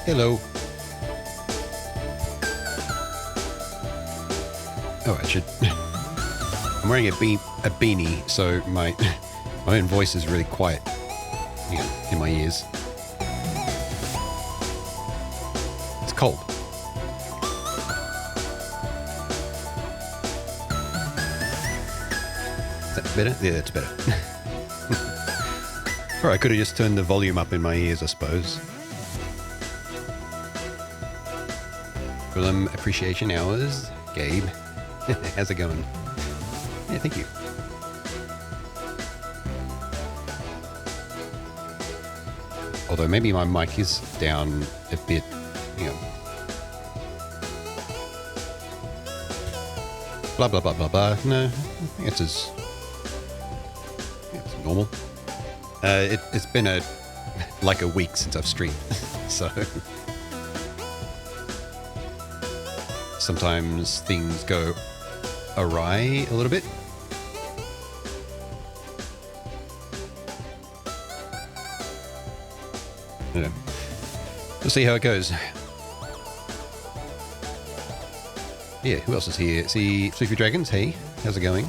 Hello. Oh, I should. I'm wearing a beanie, so my own voice is really quiet, you know, in my ears. It's cold. Is that better? Yeah, that's better. Or I could have just turned the volume up in my ears, I suppose. Film Appreciation Hours, Gabe. How's it going? Yeah, thank you. Although maybe my mic is down a bit, you know. Blah, blah, blah, blah, blah. No, I think it's normal. It's been like a week since I've streamed, so sometimes things go awry a little bit. Yeah. We'll see how it goes. Yeah, who else is here? See, Sleepy Dragons, hey, how's it going?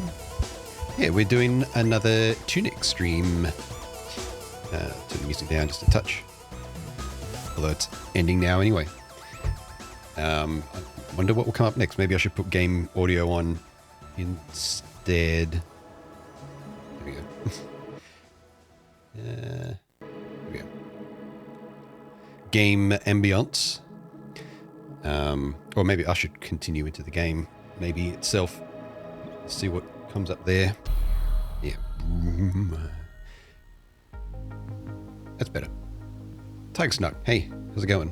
Yeah, we're doing another TUNIC stream. Turn the music down just a touch. Although it's ending now anyway. I wonder what will come up next. Maybe I should put game audio on instead. There we go. There we go. Game ambience. Or maybe I should continue into the game, maybe itself. Let's see what comes up there. Yeah. That's better. Tiger Snuck, hey, how's it going?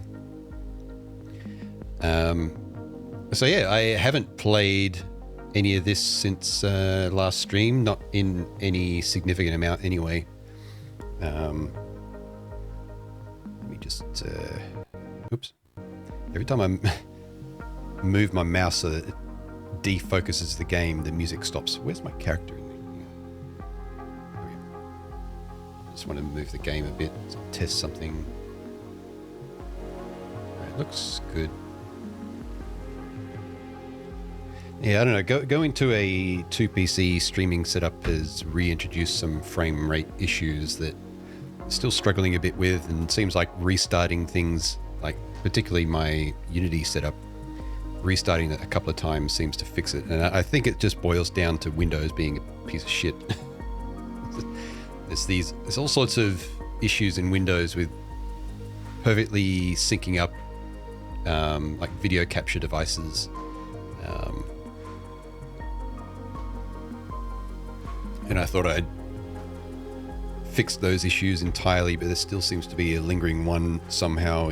So yeah, I haven't played any of this since last stream, not in any significant amount anyway. Let me just, oops. Every time I move my mouse so that it defocuses the game, the music stops. Where's my character? Just want to move the game a bit, test something. It looks good. Yeah, I don't know. Going to a 2PC streaming setup has reintroduced some frame rate issues that I'm still struggling a bit with, and seems like restarting things, like particularly my Unity setup, restarting it a couple of times seems to fix it. And I think it just boils down to Windows being a piece of shit. There's all sorts of issues in Windows with perfectly syncing up like video capture devices. And I thought I'd fix those issues entirely, but there still seems to be a lingering one somehow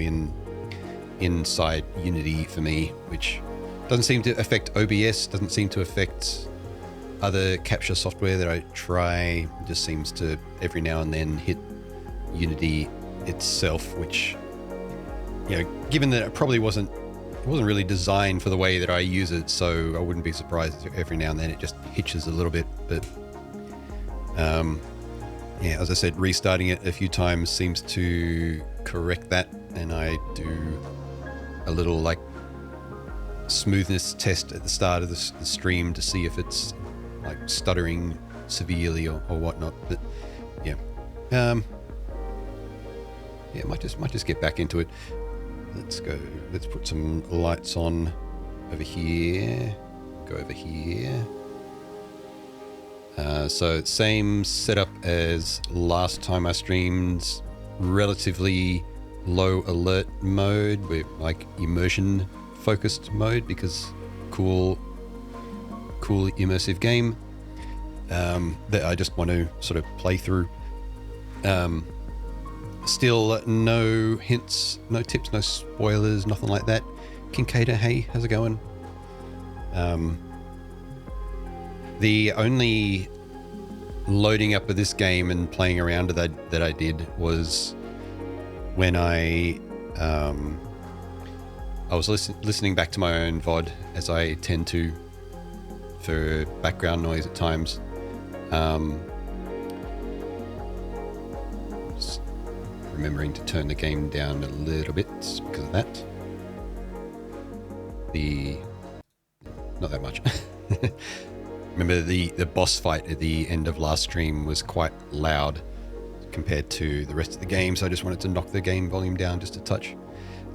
inside Unity for me, which doesn't seem to affect OBS, doesn't seem to affect other capture software that I try. It just seems to every now and then hit Unity itself, which, you know, given that it probably wasn't really designed for the way that I use it, so I wouldn't be surprised if every now and then it just hitches a little bit. But yeah, as I said, restarting it a few times seems to correct that, and I do a little like smoothness test at the start of the stream to see if it's like stuttering severely or whatnot. But yeah, yeah, might just get back into it. Let's go. Let's put some lights on over here. Go over here. So same setup as last time I streamed. Relatively low alert mode with like immersion focused mode, because cool immersive game that I just want to sort of play through. Still no hints, no tips, no spoilers, nothing like that. Kincaida, hey, how's it going? The only loading up of this game and playing around with that I did was when I was listening back to my own VOD, as I tend to, for background noise at times. remembering to turn the game down a little bit because of that. Not that much. Remember the boss fight at the end of last stream was quite loud compared to the rest of the game, so I just wanted to knock the game volume down just a touch.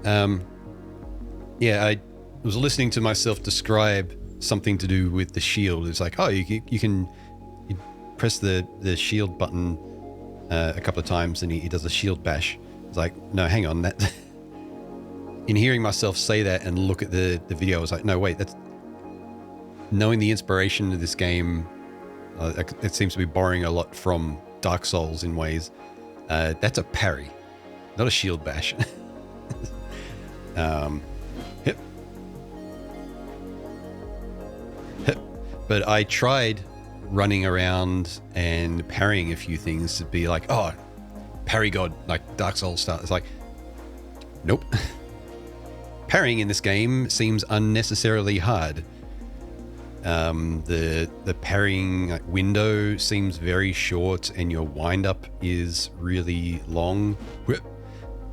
Yeah, I was listening to myself describe something to do with the shield. It's like, oh, you press the shield button a couple of times and he does a shield bash. It's like, no, hang on. That in hearing myself say that and look at the video, I was like, no, wait, that's knowing the inspiration of this game. It seems to be borrowing a lot from Dark Souls in ways. That's a parry, not a shield bash. Yep. But I tried running around and parrying a few things to be like, oh, parry god, like Dark Souls style. It's like, nope. Parrying in this game seems unnecessarily hard. The parrying window seems very short, and your wind up is really long,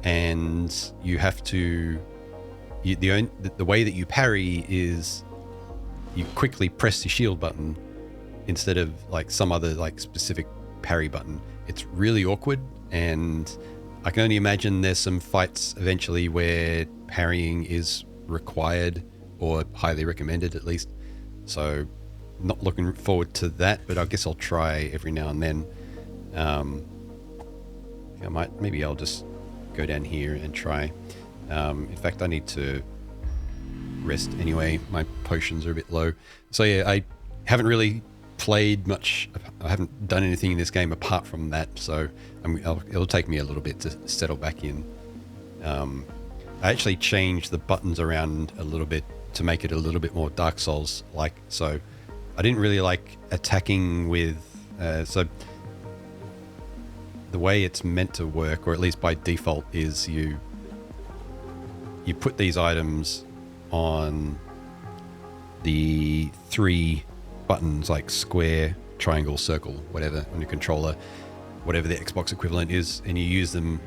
and you have to. The way that you parry is you quickly press the shield button instead of like some other like specific parry button. It's really awkward, and I can only imagine there's some fights eventually where parrying is required or highly recommended at least. So not looking forward to that, but I guess I'll try every now and then. Maybe I'll just go down here and try. In fact, I need to rest anyway. My potions are a bit low. So yeah, I haven't really played much. I haven't done anything in this game apart from that. So it'll take me a little bit to settle back in. I actually changed the buttons around a little bit to make it a little bit more Dark Souls-like. So I didn't really like attacking with... so the way it's meant to work, or at least by default, is you put these items on the 3 buttons, like square, triangle, circle, whatever, on your controller, whatever the Xbox equivalent is, and you use them.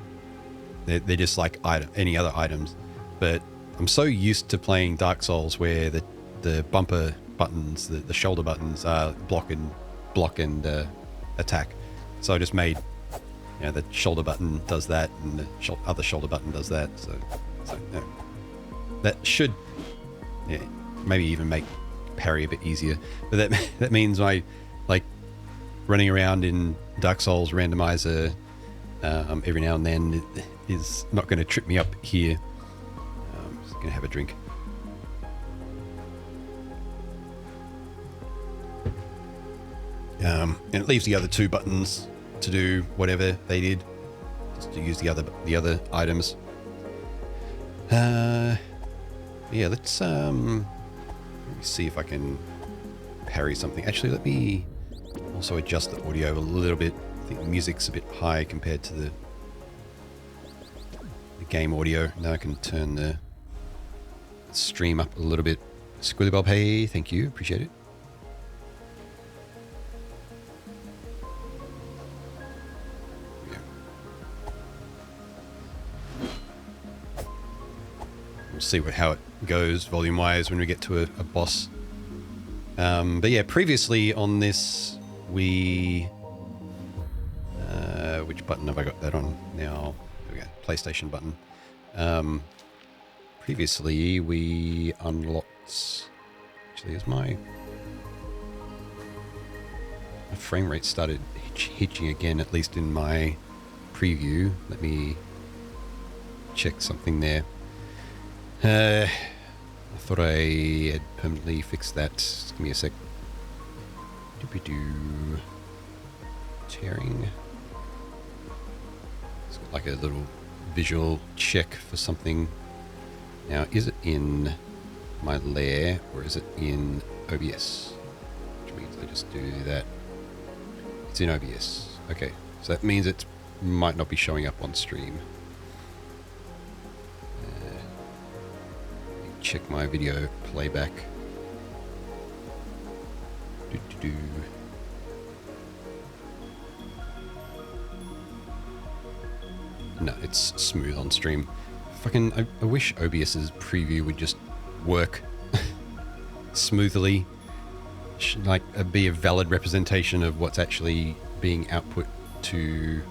They're just like any other items. But I'm so used to playing Dark Souls where the bumper buttons, the shoulder buttons are block and attack. So I just made, the shoulder button does that, and the other shoulder button does that. So that should, maybe even make parry a bit easier. But that means I like running around in Dark Souls randomizer every now and then is not going to trip me up here. I'm just going to have a drink. And it leaves the other 2 buttons to do whatever they did, just to use the other items. Yeah, let's let me see if I can parry something. Actually, let me also adjust the audio a little bit. I think the music's a bit high compared to the game audio. Now I can turn the stream up a little bit. Squilly Bob, hey, thank you, appreciate it. We'll see how it goes volume-wise when we get to a boss. But yeah, previously on this, we... which button have I got that on now? There we go, PlayStation button. Previously, we unlocked... Actually, is my frame rate started hitching again, at least in my preview. Let me check something there. I thought I had permanently fixed that. Just give me a sec. Doobie-doo. Tearing. It's got like a little visual check for something. Now, is it in my lair or is it in OBS? Which means I just do that. It's in OBS. Okay, so that means it might not be showing up on stream. Check my video playback. No, it's smooth on stream. Fucking, I wish OBS's preview would just work smoothly. Should, like, be a valid representation of what's actually being output to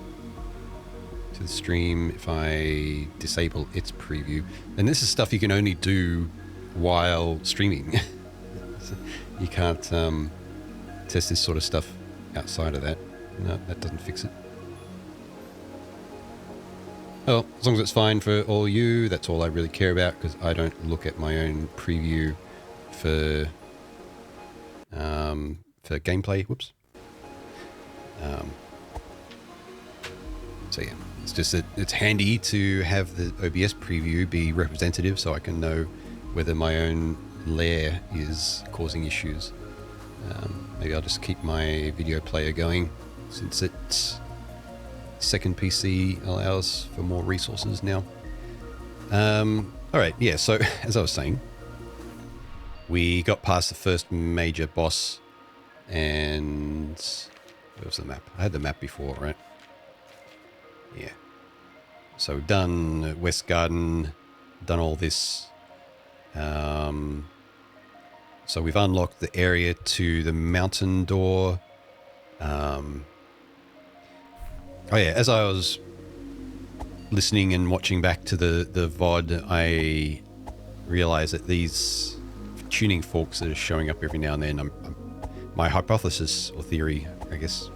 the stream if I disable its preview. And this is stuff you can only do while streaming. You can't test this sort of stuff outside of that. No, that doesn't fix it. Well, as long as it's fine for all you, that's all I really care about, because I don't look at my own preview for gameplay. Whoops. So yeah, it's just that it's handy to have the OBS preview be representative, so I can know whether my own layer is causing issues. Maybe I'll just keep my video player going, since it's second PC allows for more resources now. All right, yeah, so as I was saying, we got past the first major boss, and where was the map? I had the map before, right? Yeah. So we've done West Garden, done all this. So we've unlocked the area to the mountain door. Oh yeah, as I was listening and watching back to the VOD, I realized that these tuning forks that are showing up every now and then, my hypothesis or theory, I guess,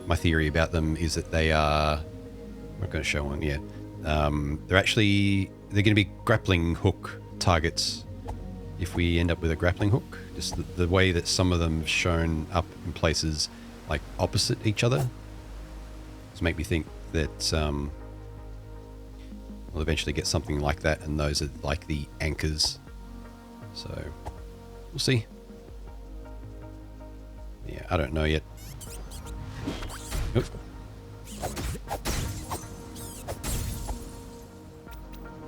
my theory about them is that they are, I'm not going to show one yet, they're going to be grappling hook targets if we end up with a grappling hook. Just the way that some of them have shown up in places like opposite each other make me think that we'll eventually get something like that, and those are like the anchors. So we'll see. Yeah, I don't know yet. Oop.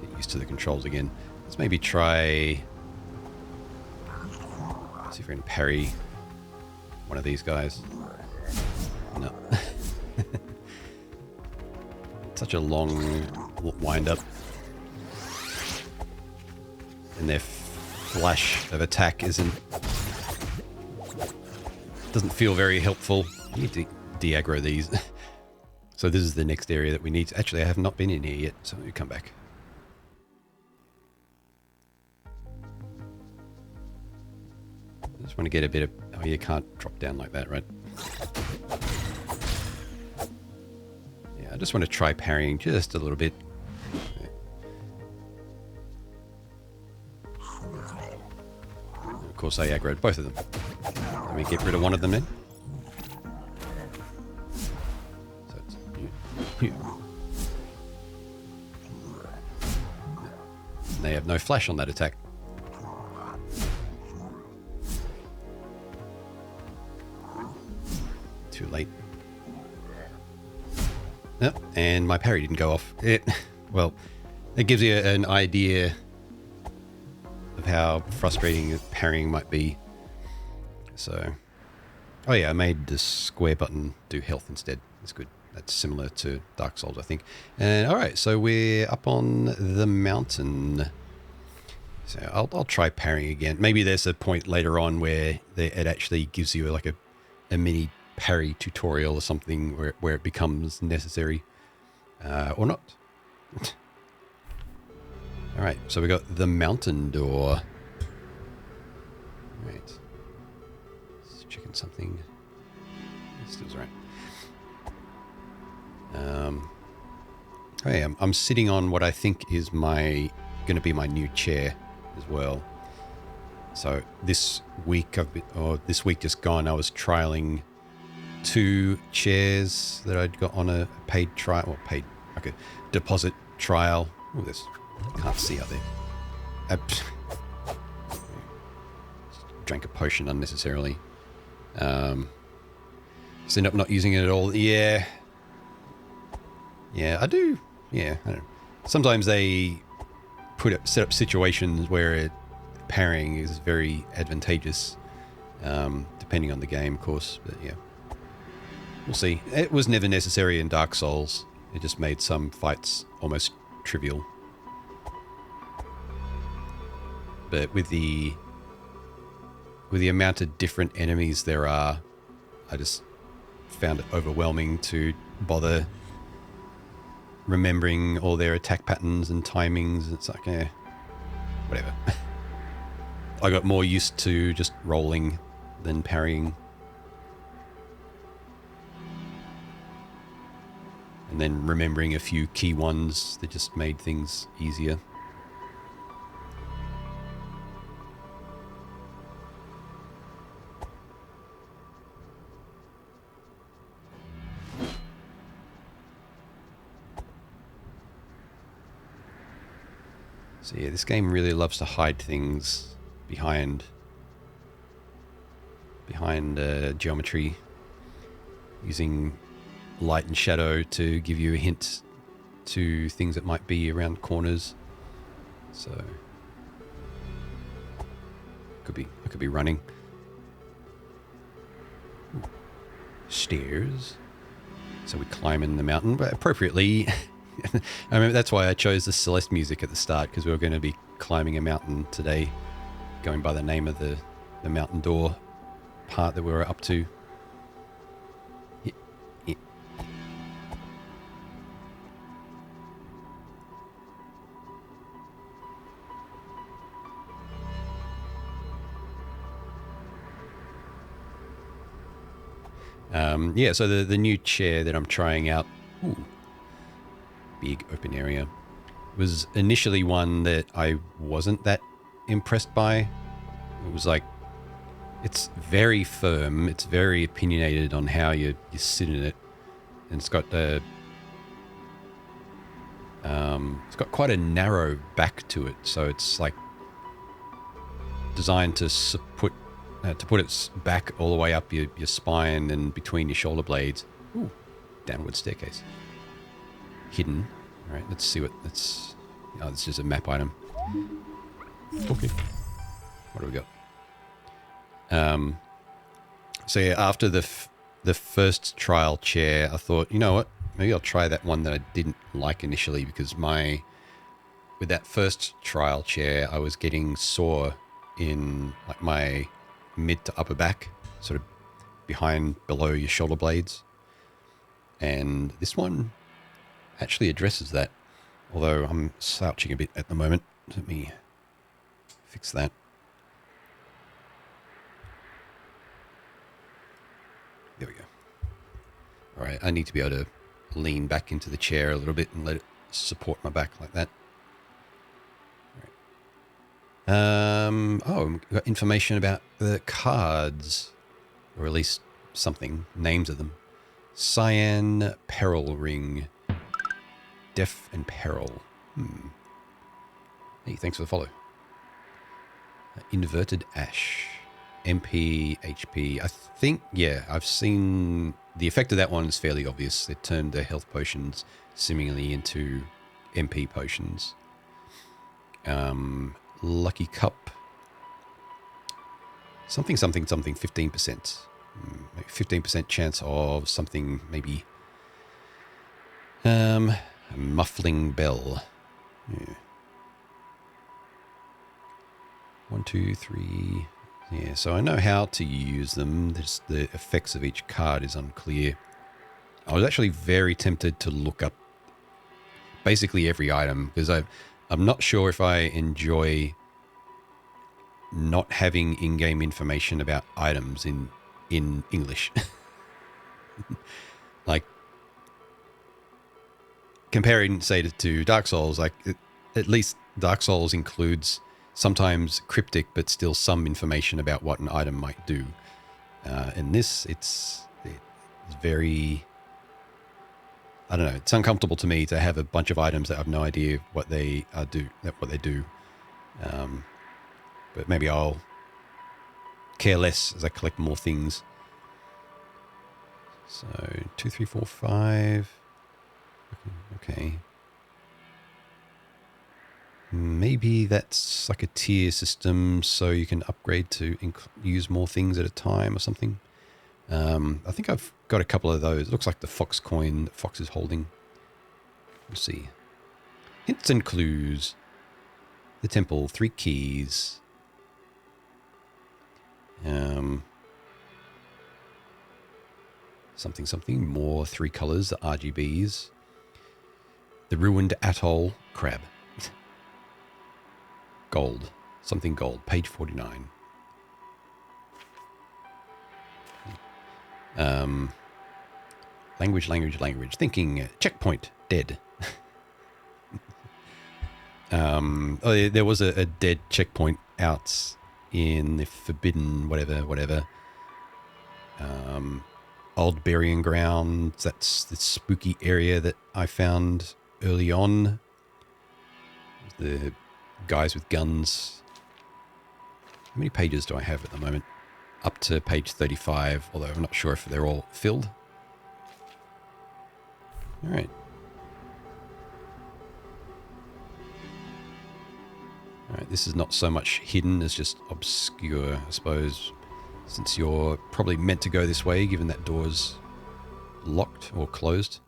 Get used to the controls again. Let's maybe try. See if we can parry one of these guys. No. Such a long wind up, and their flash of attack doesn't feel very helpful. I need to de-aggro these. So this is the next area that we need to, actually I have not been in here yet, so we come back. I just want to get a bit of, oh, you can't drop down like that, right? I just want to try parrying just a little bit. Of course, I aggroed both of them. Let me get rid of one of them then. So it's you. And they have no flash on that attack. Too late. Yep, and my parry didn't go off. Well, it gives you an idea of how frustrating parrying might be. So, oh yeah, I made the square button do health instead. That's good. That's similar to Dark Souls, I think. And all right, so we're up on the mountain. So I'll try parrying again. Maybe there's a point later on where it actually gives you like a mini parry tutorial or something where it becomes necessary, or not. All right, so we got the mountain door. Right, just checking something. This feels right. Okay, I'm sitting on what I think is going to be my new chair as well. So this week this week just gone, I was trialing 2 chairs that I'd got on a paid trial, or paid, like a deposit trial. Oh, this, I can't see out there. Drank a potion unnecessarily. Just end up not using it at all. Yeah. Yeah, I do. Yeah, I don't know. Sometimes they set up situations where parrying is very advantageous, depending on the game, of course. But yeah. We'll see. It was never necessary in Dark Souls. It just made some fights almost trivial. But with the amount of different enemies there are, I just found it overwhelming to bother remembering all their attack patterns and timings. It's like, whatever. I got more used to just rolling than parrying. And then remembering a few key ones that just made things easier. So yeah, this game really loves to hide things behind geometry, using light and shadow to give you a hint to things that might be around corners. So I could be running. Ooh. Stairs. So we climb in the mountain, but appropriately. I remember that's why I chose the Celeste music at the start, because we were going to be climbing a mountain today, going by the name of the mountain door part that we were up to. Yeah, so the new chair that I'm trying out, big open area, was initially one that I wasn't that impressed by. It was like, it's very firm, it's very opinionated on how you sit in it, and it's got quite a narrow back to it, so it's like designed to put its back all the way up your spine and between your shoulder blades. Ooh, downward staircase. Hidden. All right, let's see what that's. Oh, this is a map item. Okay. What do we got? So yeah, after the first trial chair, I thought, you know what? Maybe I'll try that one that I didn't like initially, because with that first trial chair, I was getting sore in like my mid to upper back, sort of below your shoulder blades. And this one actually addresses that, although I'm slouching a bit at the moment. Let me fix that. There we go. All right, I need to be able to lean back into the chair a little bit and let it support my back like that. Oh, we've got information about the cards, or at least something, names of them. Cyan Peril Ring. Death and Peril. Hey, thanks for the follow. Inverted Ash. MP, HP. I think, yeah, I've seen the effect of that one is fairly obvious. It turned their health potions seemingly into MP potions. Lucky Cup. Something, 15%. 15% chance of something, maybe. A muffling bell. Yeah. 1, 2, 3. Yeah, so I know how to use them. Just the effects of each card is unclear. I was actually very tempted to look up basically every item, because I'm not sure if I enjoy not having in-game information about items in English. Like, comparing, say, to Dark Souls, like at least Dark Souls includes sometimes cryptic but still some information about what an item might do. In this, it's very, I don't know, it's uncomfortable to me to have a bunch of items that I have no idea what they do. But maybe I'll care less as I collect more things. So 2, 3, 4, 5. Okay. Maybe that's like a tier system, so you can upgrade to use more things at a time or something. I think I've got a couple of those. It looks like the Fox coin that Fox is holding. Let's see. Hints and clues. The temple, 3 keys. Something, more 3 colors, the RGBs. The ruined atoll, crab. Gold, something gold, page 49. Language. Thinking, checkpoint, dead. There was a dead checkpoint out in the forbidden whatever. Old burying grounds. That's the spooky area that I found early on. The guys with guns. How many pages do I have at the moment? Up to page 35, although I'm not sure if they're all filled. All right. All right, this is not so much hidden as just obscure, I suppose, since you're probably meant to go this way, given that door's locked or closed.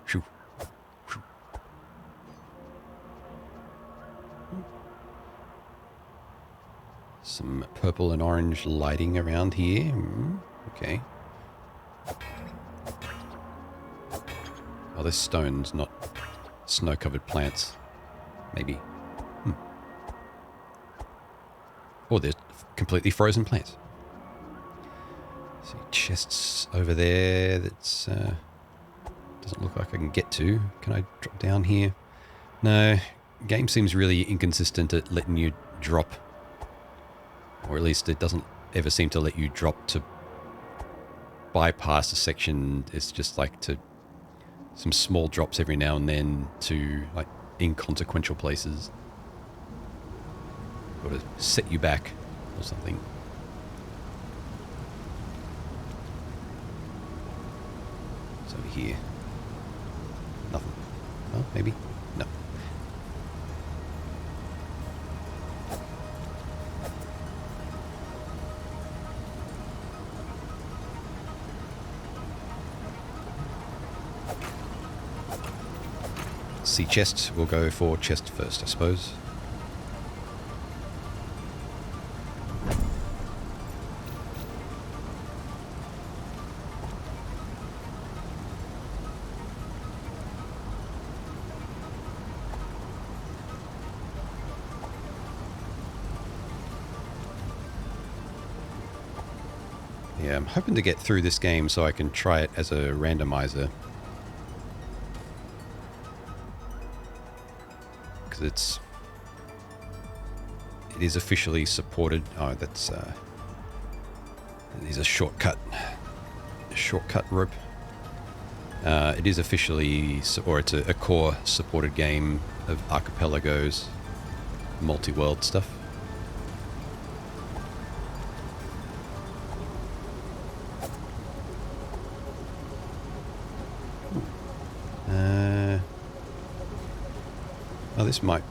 Shoo. Shoo. Some purple and orange lighting around here. Okay. Oh, there's stones, not snow-covered plants. Maybe. Or there's completely frozen plants. See chests over there that's doesn't look like I can get to. Can I drop down here? No. Game seems really inconsistent at letting you drop. Or at least it doesn't ever seem to let you drop to bypass a section. It's just like to some small drops every now and then to like inconsequential places. Or to set you back or something. It's over here. Nothing. Oh, maybe? No. See chest. We'll go for chest first, I suppose. Yeah, I'm hoping to get through this game so I can try it as a randomizer. Because it is officially supported. Oh, that's it is a shortcut rope. It is officially, or it's a core supported game of archipelagos, multi-world stuff. Oh, this might.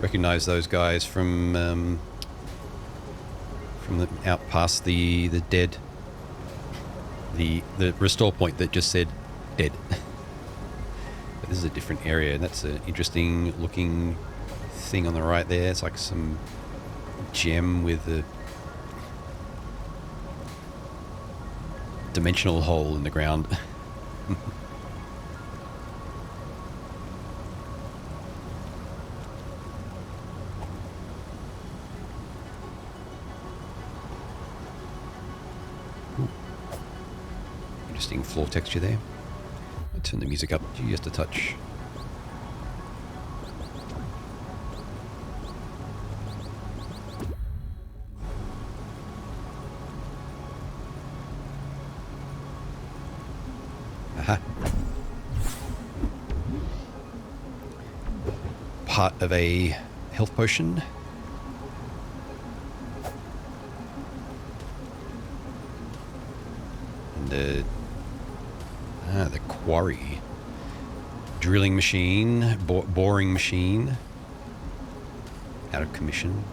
Recognize those guys from the out past the dead. The restore point that just said dead. But this is a different area, and that's an interesting looking thing on the right there. It's like some gem with a dimensional hole in the ground. Interesting floor texture there. I'll turn the music up just a touch. Aha. Part of a health potion. And the quarry. Drilling machine, boring machine. Out of commission.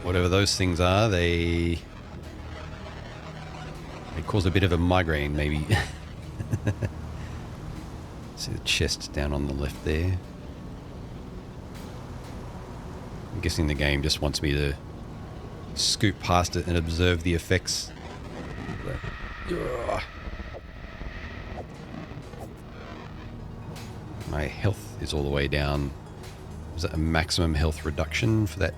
whatever those things are, they cause a bit of a migraine, maybe. See the chest down on the left there. I'm guessing the game just wants me to scoot past it and observe the effects. My health is all the way down. Was that a maximum health reduction for that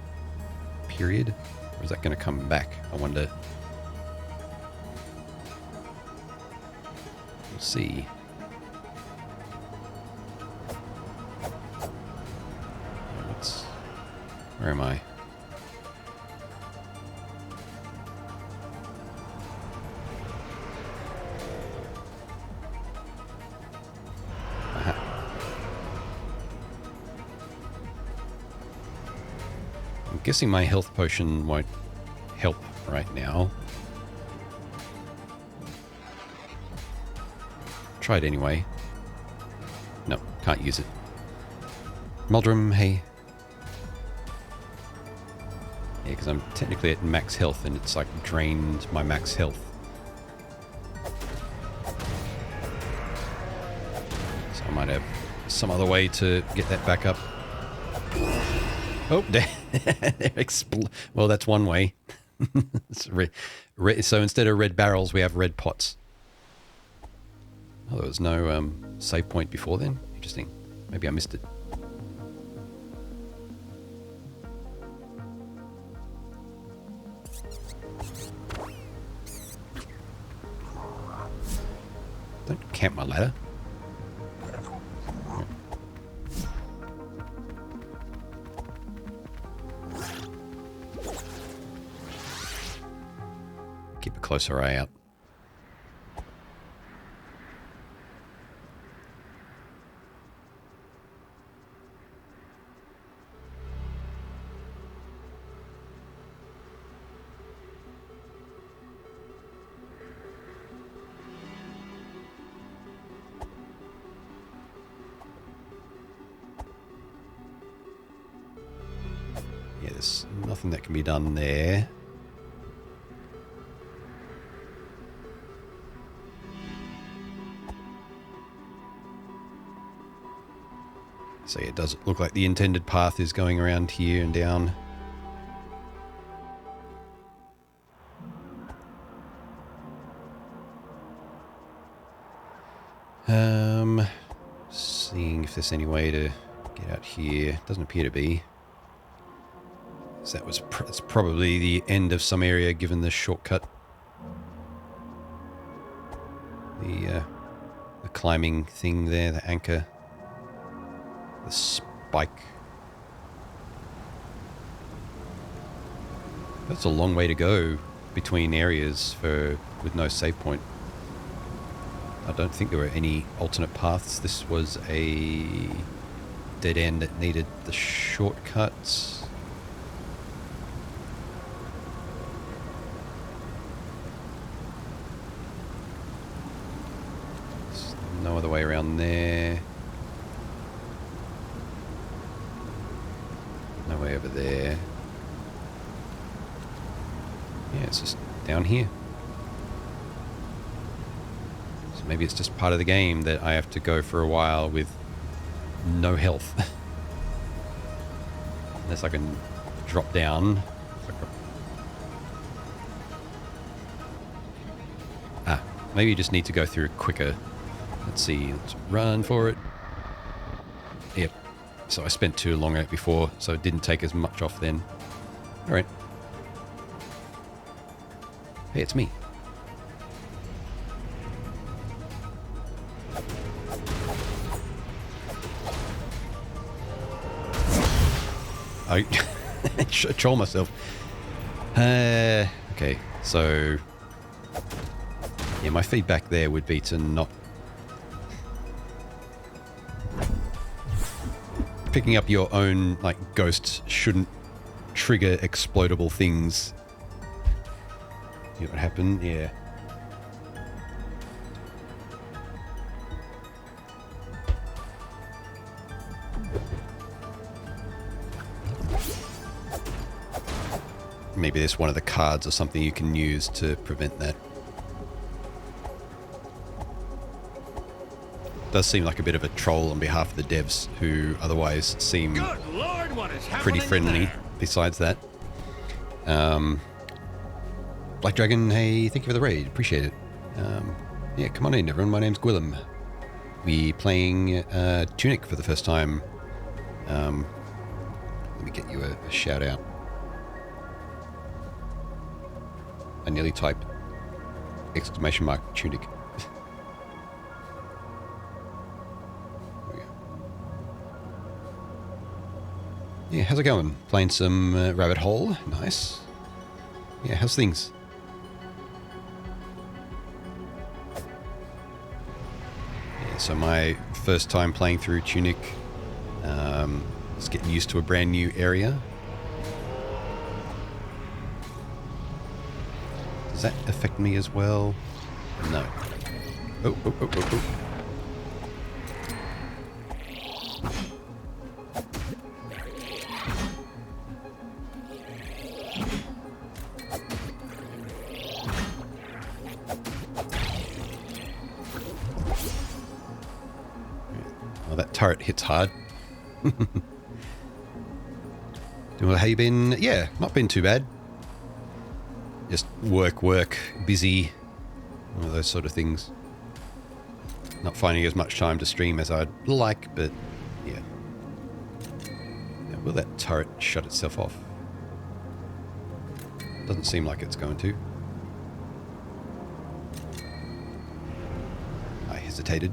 period? Or is that going to come back? I wonder. We'll see. Where am I? I'm guessing my health potion won't help right now. Try it anyway. No, can't use it. Muldrum, hey. Yeah, because I'm technically at max health and it's like drained my max health. So I might have some other way to get that back up. Oh, well, that's one way. So instead of red barrels, we have red pots. Oh, there was no save point before then? Interesting. Maybe I missed it. Don't camp my ladder. Keep a closer eye out. Yeah, there's nothing that can be done there. So yeah, it does look like the intended path is going around here and down. Seeing if there's any way to get out here. Doesn't appear to be. So that's probably the end of some area given the shortcut. The climbing thing there, the anchor. The spike. That's a long way to go between areas with no save point. I don't think there were any alternate paths. This was a dead end that needed the shortcuts. There's no other way around there. No way over there. Yeah, it's just down here. So maybe it's just part of the game that I have to go for a while with no health. Unless I can drop down. Maybe you just need to go through quicker. Let's see. Let's run for it. Yep. So I spent too long on it before, so it didn't take as much off then. Alright. Hey, it's me. I troll myself. Okay, so yeah, my feedback there would be to not picking up your own like ghost shouldn't trigger explodable things. You know what happened? Yeah. maybe there's one of the cards or something you can use to prevent that. Does seem like a bit of a troll on behalf of the devs, who otherwise seem Lord, what is pretty friendly there? besides that. Black Dragon, hey, thank you for the raid. Appreciate it. Yeah, come on in, everyone. My name's Gwillem. We playing Tunic for the first time. Let me get you a shout out. I nearly typed exclamation mark Tunic. Yeah, how's it going? Playing some Rabbit Hole. Nice. Yeah, how's things? Yeah, so my first time playing through Tunic. Just getting used to a brand new area. Does that affect me as well? No. Oh, oh, oh, oh, oh. Well, that turret hits hard. How you been? Yeah, not been too bad. Just work, busy, one of those sort of things. Not finding as much time to stream as I'd like, but yeah. Now, will that turret shut itself off? Doesn't seem like it's going to. I hesitated.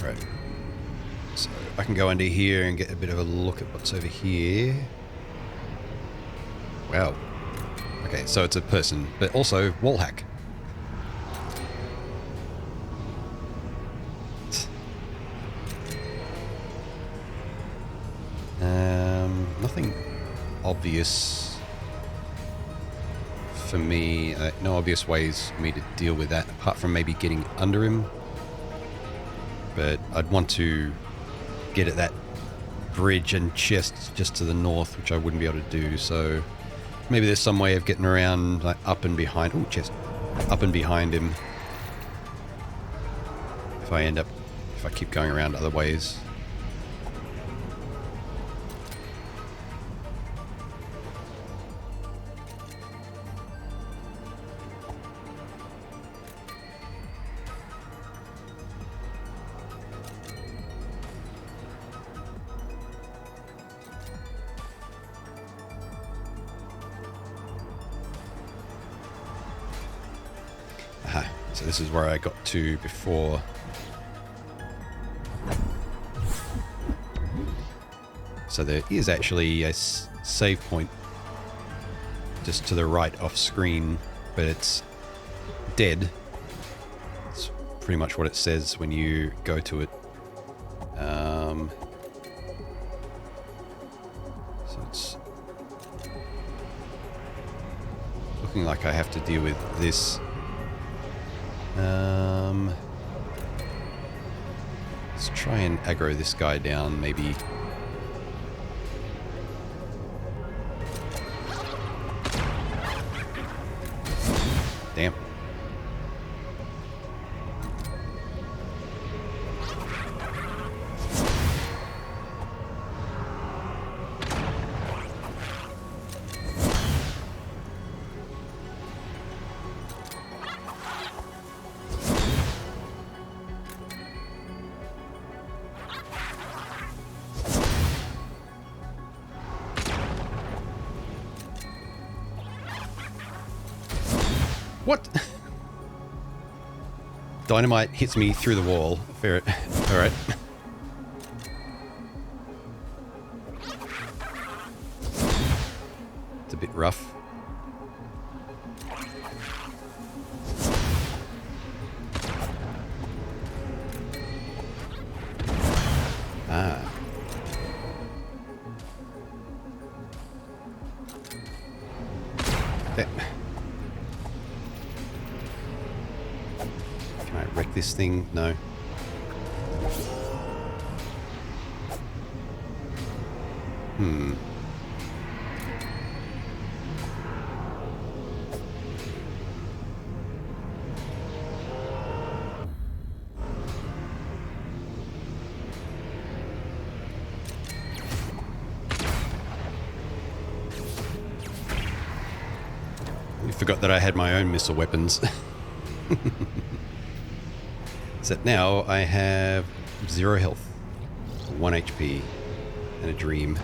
Right. So I can go under here and get a bit of a look at what's over here. Wow. Okay, so it's a person, but also wall hack. Nothing obvious for me. No obvious ways for me to deal with that, apart from maybe getting under him. But I'd want to get at that bridge and chest just to the north, which I wouldn't be able to do. So maybe there's some way of getting around, like up and behind. Oh, chest. Up and behind him. If I keep going around other ways. So this is where I got to before. So there is actually a save point just to the right off screen, but it's dead. It's pretty much what it says when you go to it. So it's looking like I have to deal with this. Let's try and aggro this guy down, maybe. Damn. What? Dynamite hits me through the wall. Fair. All right. It's a bit rough. Ah. There. Can I this thing? No. I forgot that I had my own missile weapons. Except now I have 0 health, 1 HP, and a dream.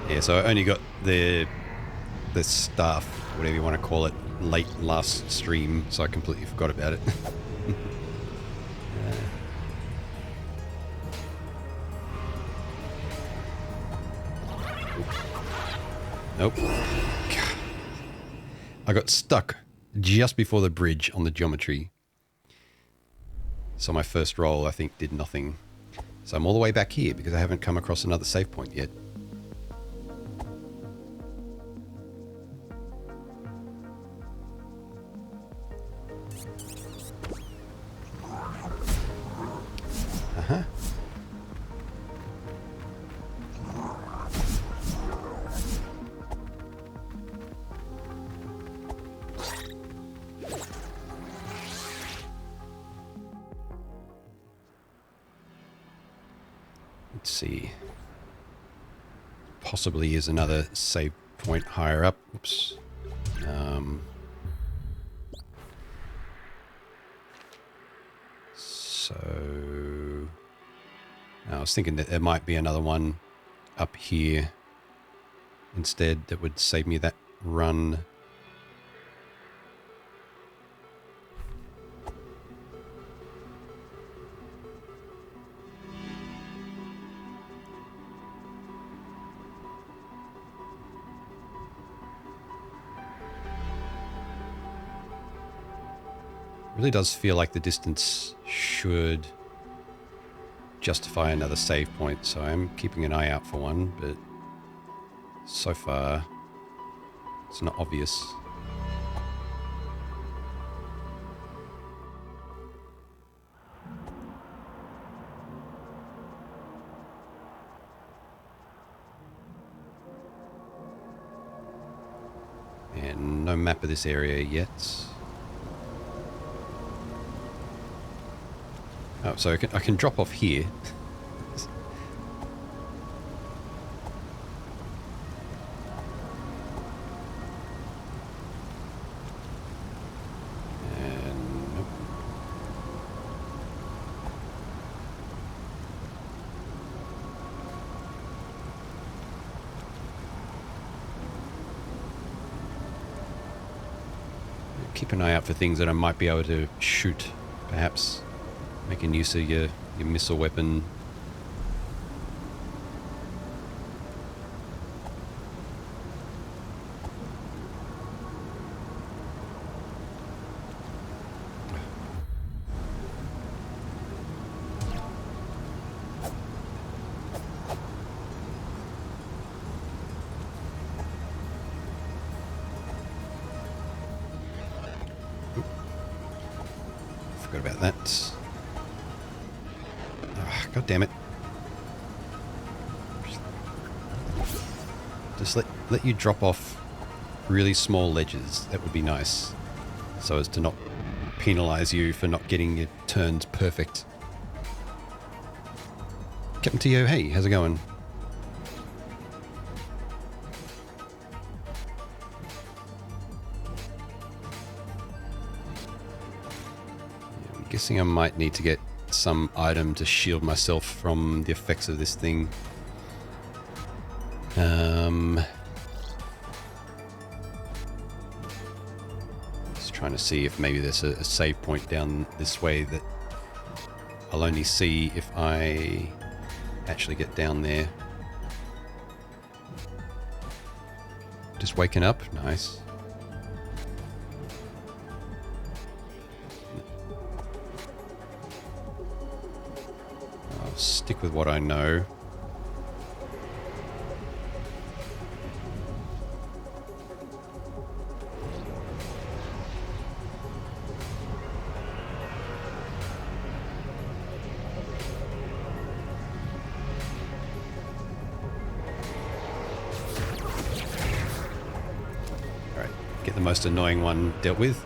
Yeah, so I only got the staff, whatever you want to call it, late last stream, so I completely forgot about it. Nope. I got stuck just before the bridge on the geometry. So my first roll, I think, did nothing. So I'm all the way back here because I haven't come across another save point yet. Uh-huh. Let's see. Possibly is another save point higher up. Oops. So I was thinking that there might be another one up here instead that would save me that run. Really does feel like the distance should justify another save point, so I'm keeping an eye out for one, but so far it's not obvious. And no map of this area yet. Oh, so I can drop off here. And nope. Keep an eye out for things that I might be able to shoot, perhaps. Making use of your missile weapon. Forgot about that. God damn it. Just let you drop off really small ledges. That would be nice. So as to not penalize you for not getting your turns perfect. Captain Tio, hey, how's it going? Yeah, I'm guessing I might need to get some item to shield myself from the effects of this thing. Just trying to see if maybe there's a save point down this way that I'll only see if I actually get down there. Just waking up, nice. Stick with what I know. the most annoying one dealt with.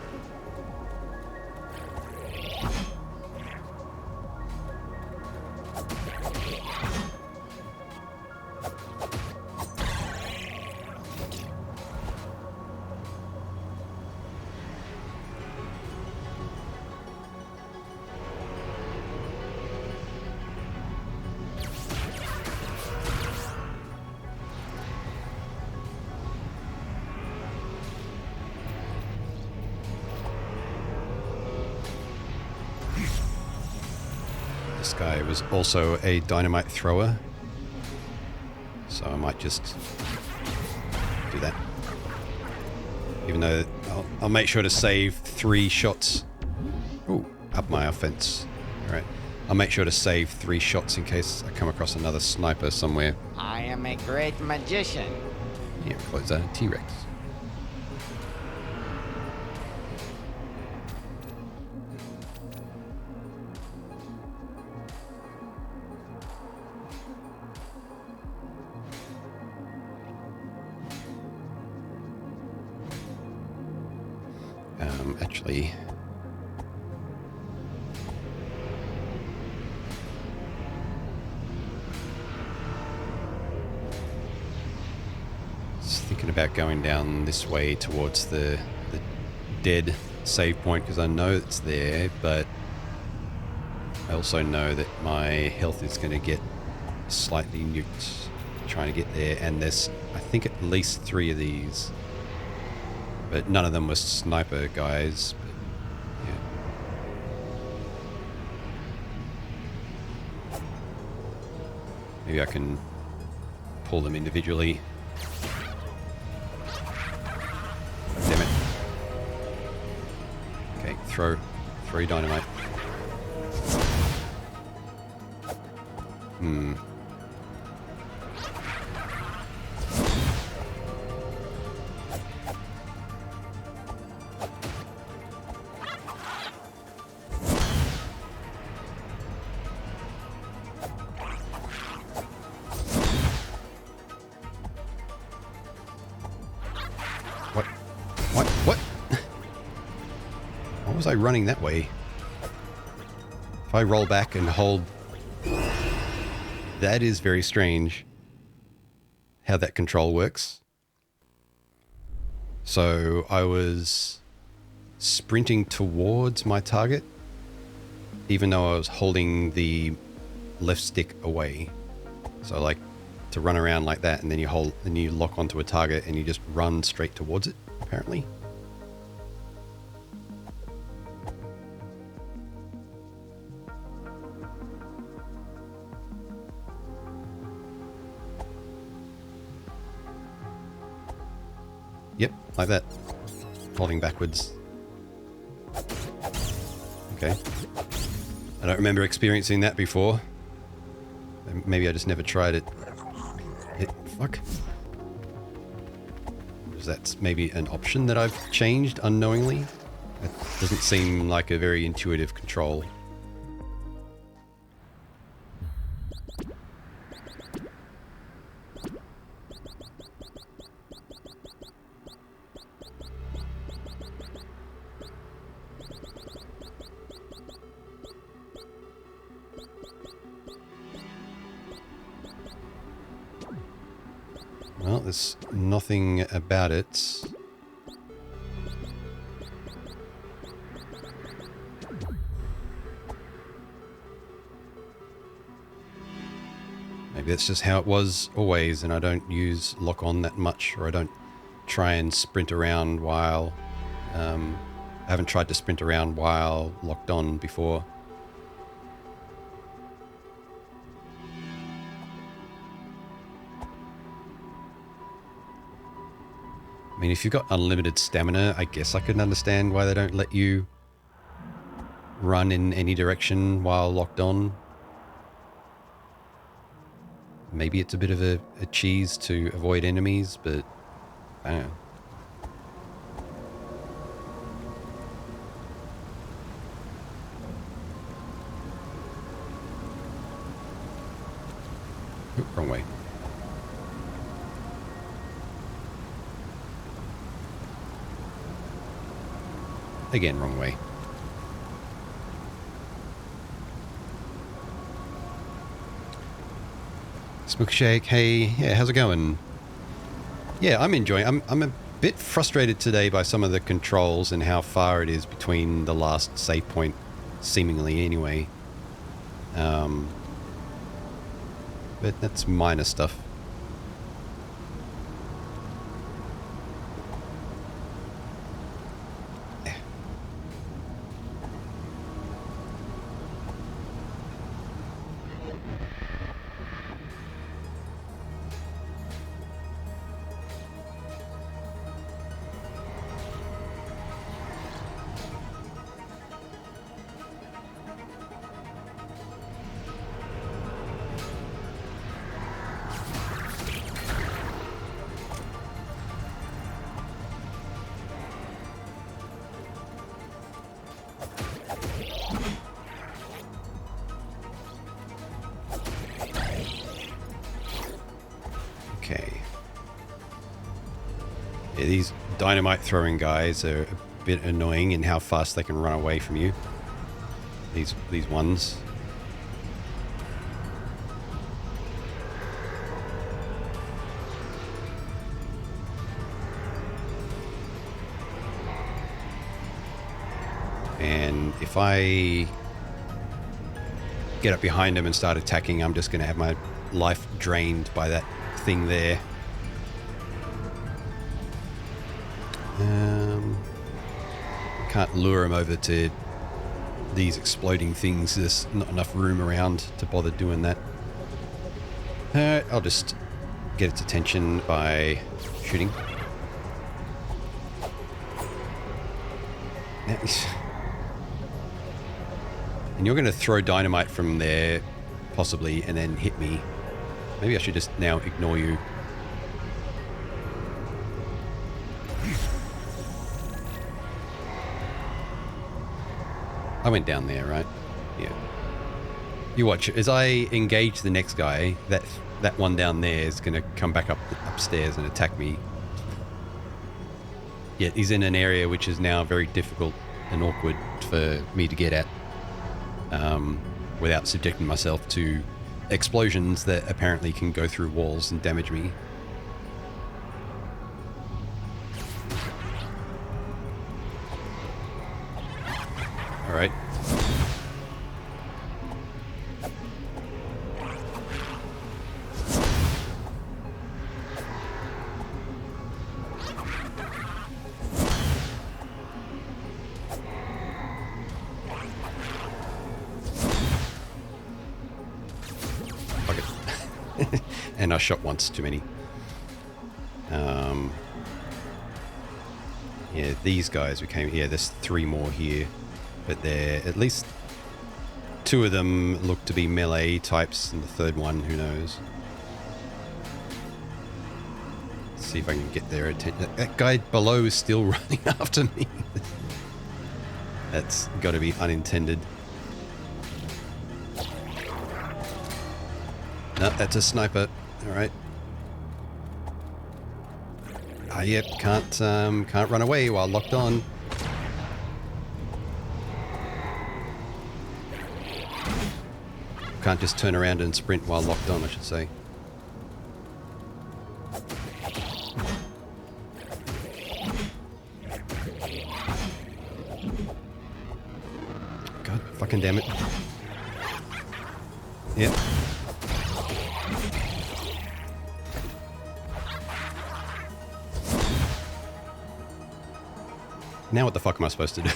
This guy was also a dynamite thrower, so I might just do that. Even though I'll make sure to save 3 shots. Ooh, up my offense. Alright. I'll make sure to save 3 shots in case I come across another sniper somewhere. I am a great magician. Yeah, close that. T-Rex. Actually, just thinking about going down this way towards the dead save point because I know it's there, but I also know that my health is going to get slightly nuked trying to get there, and there's I think at least 3 of these. But none of them were sniper guys. But yeah. Maybe I can pull them individually. Damn it. Okay, throw dynamite. What? Why was I running that way? If I roll back and hold... That is very strange how that control works. So I was sprinting towards my target, even though I was holding the left stick away. So like to run around like that, and then you lock onto a target and you just run straight towards it, apparently. Yep, like that. Holding backwards. Okay. I don't remember experiencing that before. Maybe I just never tried it. Fuck. Is that maybe an option that I've changed unknowingly? It doesn't seem like a very intuitive control. Well, there's nothing about it. Maybe that's just how it was always, and I don't use lock on that much, or I don't try and sprint around while... I haven't tried to sprint around while locked on before. I mean, if you've got unlimited stamina, I guess I could understand why they don't let you run in any direction while locked on. Maybe it's a bit of a cheese to avoid enemies, but I don't know. Oop, wrong way. Again, wrong way. Smookshake, hey, yeah, how's it going? Yeah, I'm enjoying. I'm a bit frustrated today by some of the controls and how far it is between the last save point, seemingly anyway. But that's minor stuff. Okay. Yeah, these dynamite throwing guys are a bit annoying in how fast they can run away from you. These ones. And if I get up behind them and start attacking, I'm just going to have my life drained by that thing there. Can't lure him over to these exploding things. There's not enough room around to bother doing that. I'll just get its attention by shooting. And you're going to throw dynamite from there, possibly, and then hit me. Maybe I should just now ignore you. I went down there, right? Yeah. You watch. As I engage the next guy, that one down there is going to come back upstairs and attack me. Yet he's in an area which is now very difficult and awkward for me to get at, without subjecting myself to explosions that apparently can go through walls and damage me. All right. Fuck it. And I shot once too many. Yeah, these guys we came here. There's 3 more here. But they're, at least 2 of them look to be melee types, and the 3rd one, who knows. Let's see if I can get their attention. That guy below is still running after me. That's got to be unintended. No, that's a sniper. All right. Ah, yep, can't run away while locked on. Can't just turn around and sprint while locked on, I should say. God fucking damn it. Yep. Now what the fuck am I supposed to do?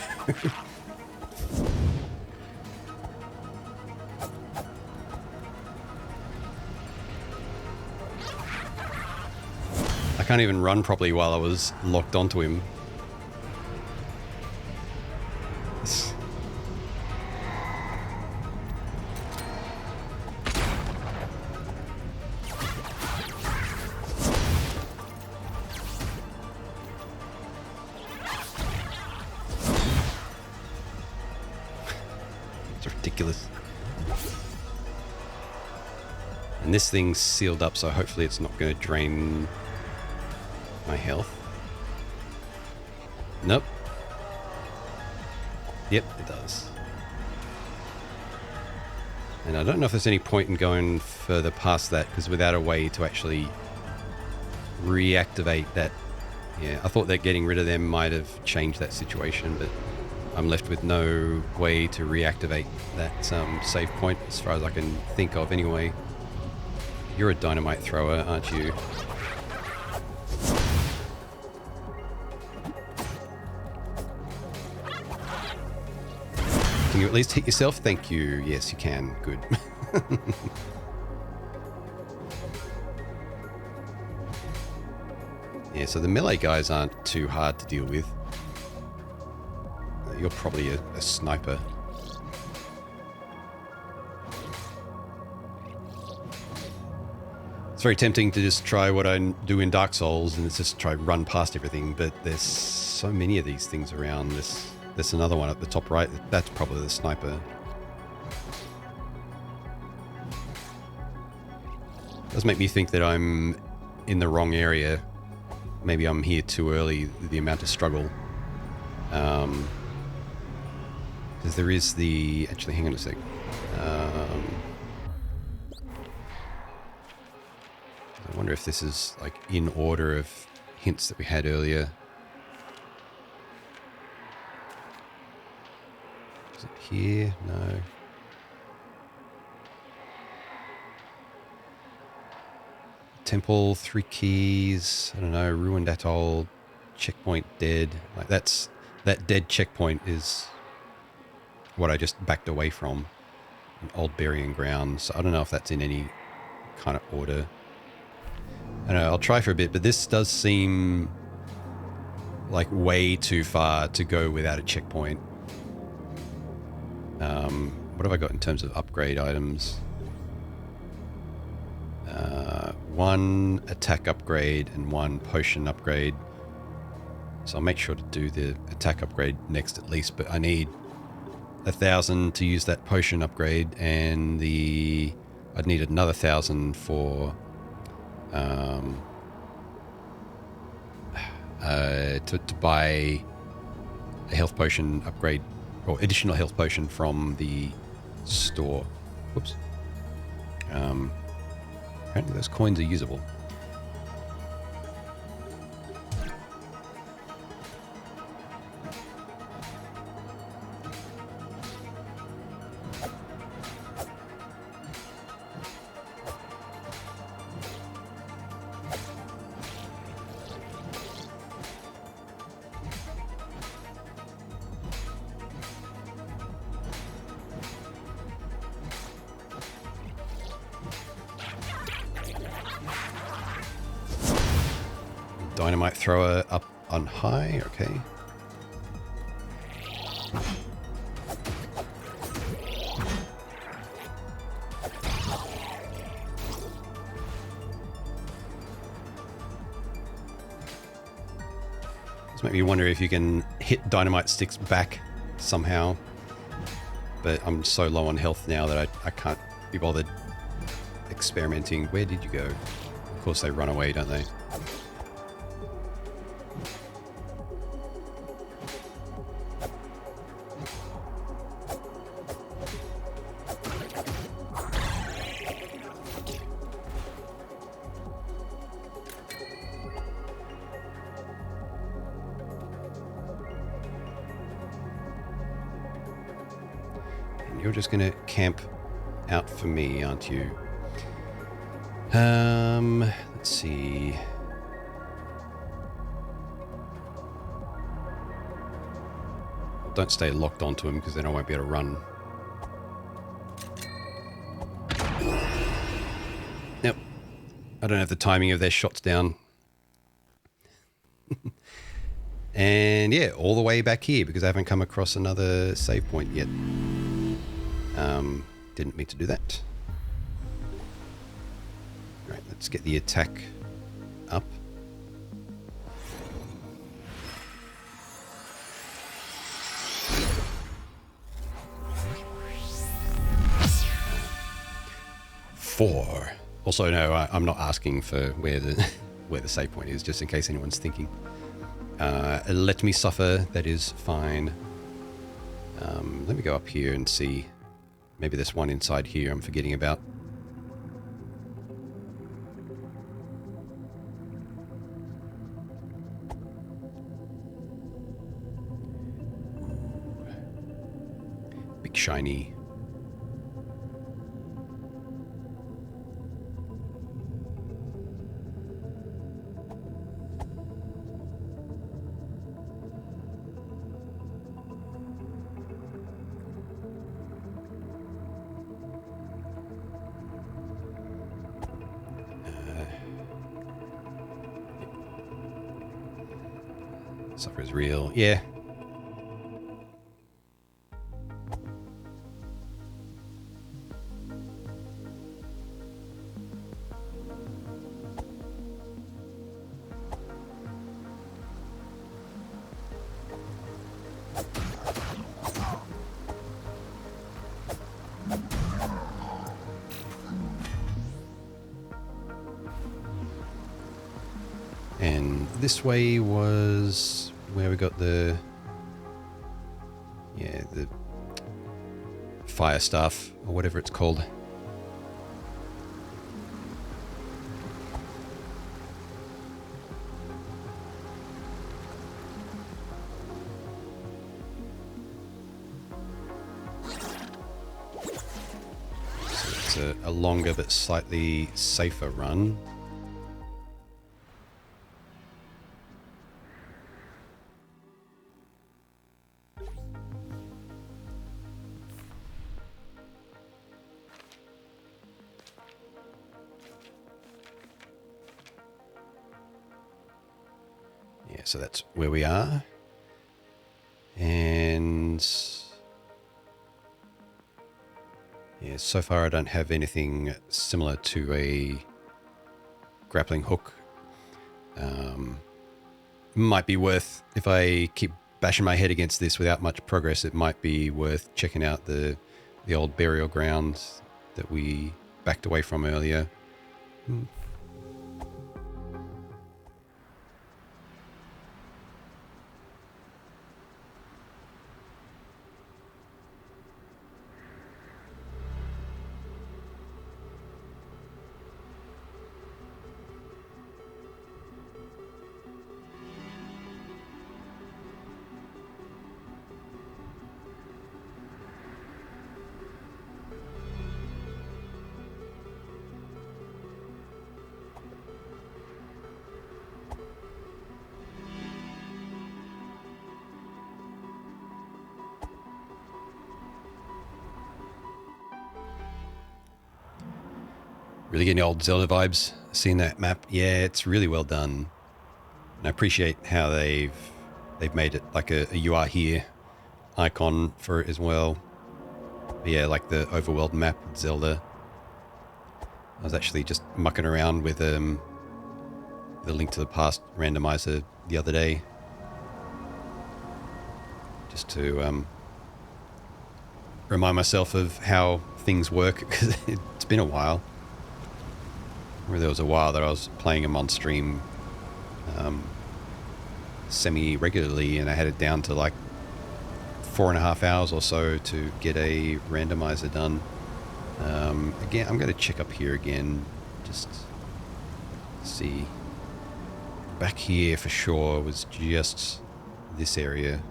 I can't even run properly while I was locked onto him. It's ridiculous. And this thing's sealed up, so hopefully it's not going to drain my health. Nope. Yep, it does. And I don't know if there's any point in going further past that, because without a way to actually reactivate that, yeah, I thought that getting rid of them might have changed that situation, but I'm left with no way to reactivate that save point as far as I can think of anyway. You're a dynamite thrower, aren't you? Can you at least hit yourself? Thank you. Yes, you can. Good. Yeah, so the melee guys aren't too hard to deal with. You're probably a sniper. It's very tempting to just try what I do in Dark Souls and it's just try run past everything, but there's so many of these things around. There's another one at the top right. That's probably the sniper. It does make me think that I'm in the wrong area. Maybe I'm here too early, the amount of struggle. Because there is the... Actually, hang on a sec. I wonder if this is like in order of hints that we had earlier. Is it here? No. Temple, 3 keys. I don't know. Ruined atoll. Checkpoint dead. Like that dead checkpoint is what I just backed away from. An old burying ground. So I don't know if that's in any kind of order. I don't know. I'll try for a bit, but this does seem like way too far to go without a checkpoint. What have I got in terms of upgrade items? 1 attack upgrade and 1 potion upgrade. So I'll make sure to do the attack upgrade next at least, but I need 1,000 to use that potion upgrade, and I'd need another 1,000 for to buy a health potion upgrade or additional health potion from the store. Whoops. Apparently those coins are usable. Dynamite thrower up on high, okay. This makes me wonder if you can hit dynamite sticks back somehow. But I'm so low on health now that I can't be bothered experimenting. Where did you go? Of course they run away, don't they? You're just going to camp out for me, aren't you? Let's see. Don't stay locked onto him because then I won't be able to run. Yep. I don't have the timing of their shots down. And yeah, all the way back here because I haven't come across another save point yet. Didn't mean to do that. Right, let's get the attack up. Four. Also, no, I'm not asking for where the save point is, just in case anyone's thinking. Let me suffer. That is fine. Let me go up here and see. Maybe there's one inside here I'm forgetting about. Big shiny. Suffer is real. Yeah. And this way was where we got the fire staff or whatever it's called. So it's a longer but slightly safer run. So that's where we are. And yeah, so far I don't have anything similar to a grappling hook. Might be worth, if I keep bashing my head against this without much progress, it might be worth checking out the old burial grounds that we backed away from earlier. Really getting old Zelda vibes. Seeing that map, yeah, it's really well done. And I appreciate how they've made it like a "you are here" icon for it as well. But yeah, like the overworld map with Zelda. I was actually just mucking around with the Link to the Past randomizer the other day, just to remind myself of how things work, because it's been a while. Where there was a while that I was playing them on stream semi-regularly, and I had it down to like 4.5 hours or so to get a randomizer done. Again, I'm going to check up here again, just see. Back here for sure was just this area.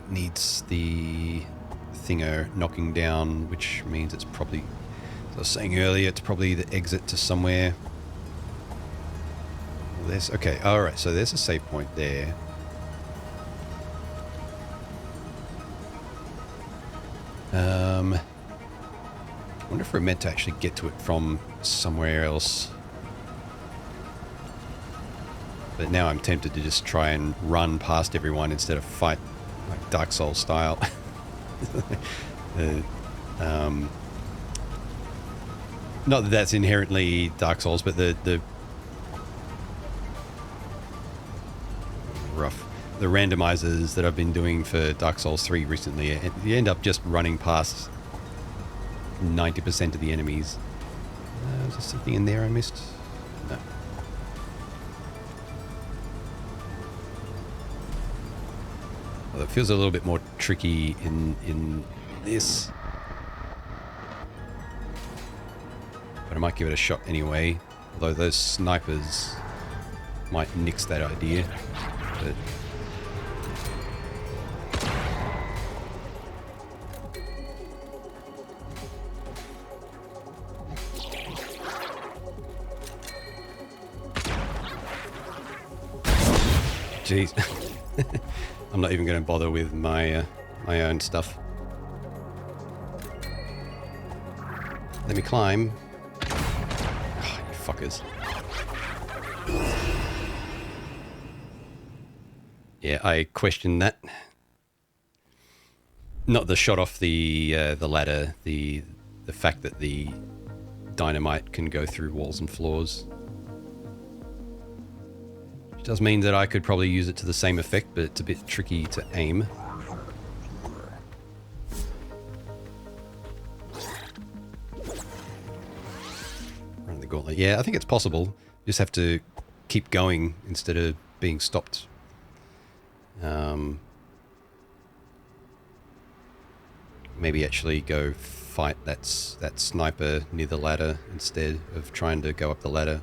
Needs the thinger knocking down, which means it's probably, as I was saying earlier, it's probably the exit to somewhere. There's, okay, alright, so there's a save point there. I wonder if we're meant to actually get to it from somewhere else. But now I'm tempted to just try and run past everyone instead of fight like Dark Souls style. Not that that's inherently Dark Souls, but the randomizers that I've been doing for Dark Souls 3 recently, you end up just running past 90% of the enemies. Is there something in there I missed? No. Well, it feels a little bit more tricky in this. But I might give it a shot anyway. Although those snipers might nix that idea. But jeez. I'm not even going to bother with my my own stuff. Let me climb. Oh, you fuckers. Yeah, I questioned that. Not the shot off the ladder, the fact that the dynamite can go through walls and floors. Which does mean that I could probably use it to the same effect, but it's a bit tricky to aim. Run the gauntlet. Yeah, I think it's possible. You just have to keep going instead of being stopped. Maybe actually go fight that sniper near the ladder instead of trying to go up the ladder.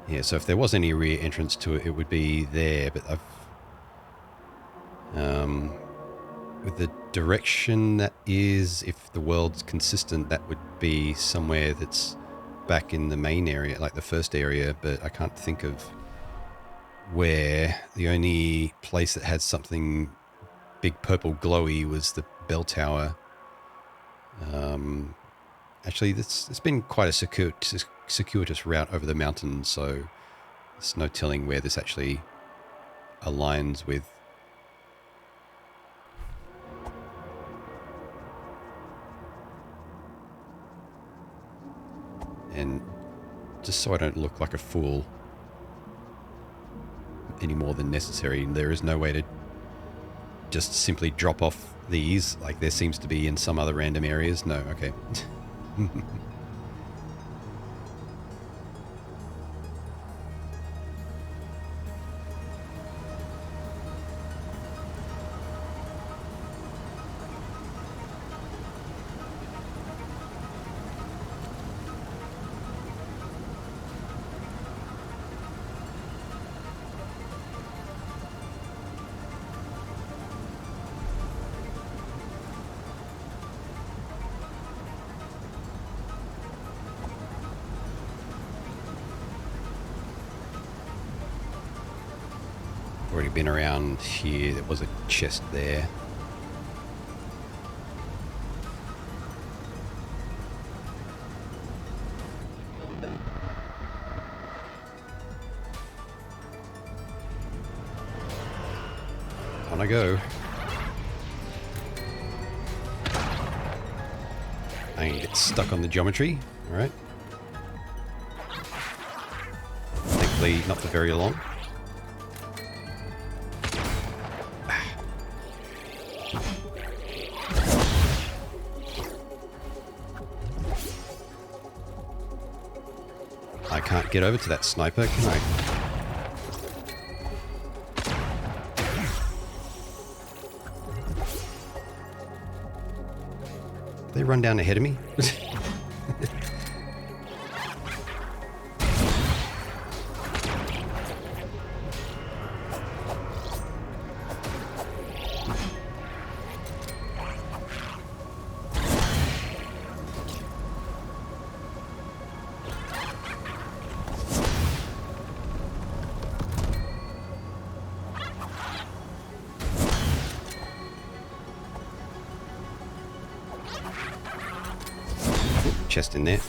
Yeah, so if there was any rear entrance to it, it would be there, but I've... with the direction that is, if the world's consistent, that would be somewhere that's back in the main area, like the first area, but I can't think of where. The only place that had something big purple glowy was the bell tower. Actually, it's been quite a circuitous route over the mountains, so there's no telling where this actually aligns with. And just so I don't look like a fool any more than necessary, there is no way to just simply drop off these like there seems to be in some other random areas. No, okay. Already been around here. There was a chest there. On I go. I can get stuck on the geometry. All right. Thankfully, not for very long. I can't get over to that sniper, can I? Did they run down ahead of me? Chest in there.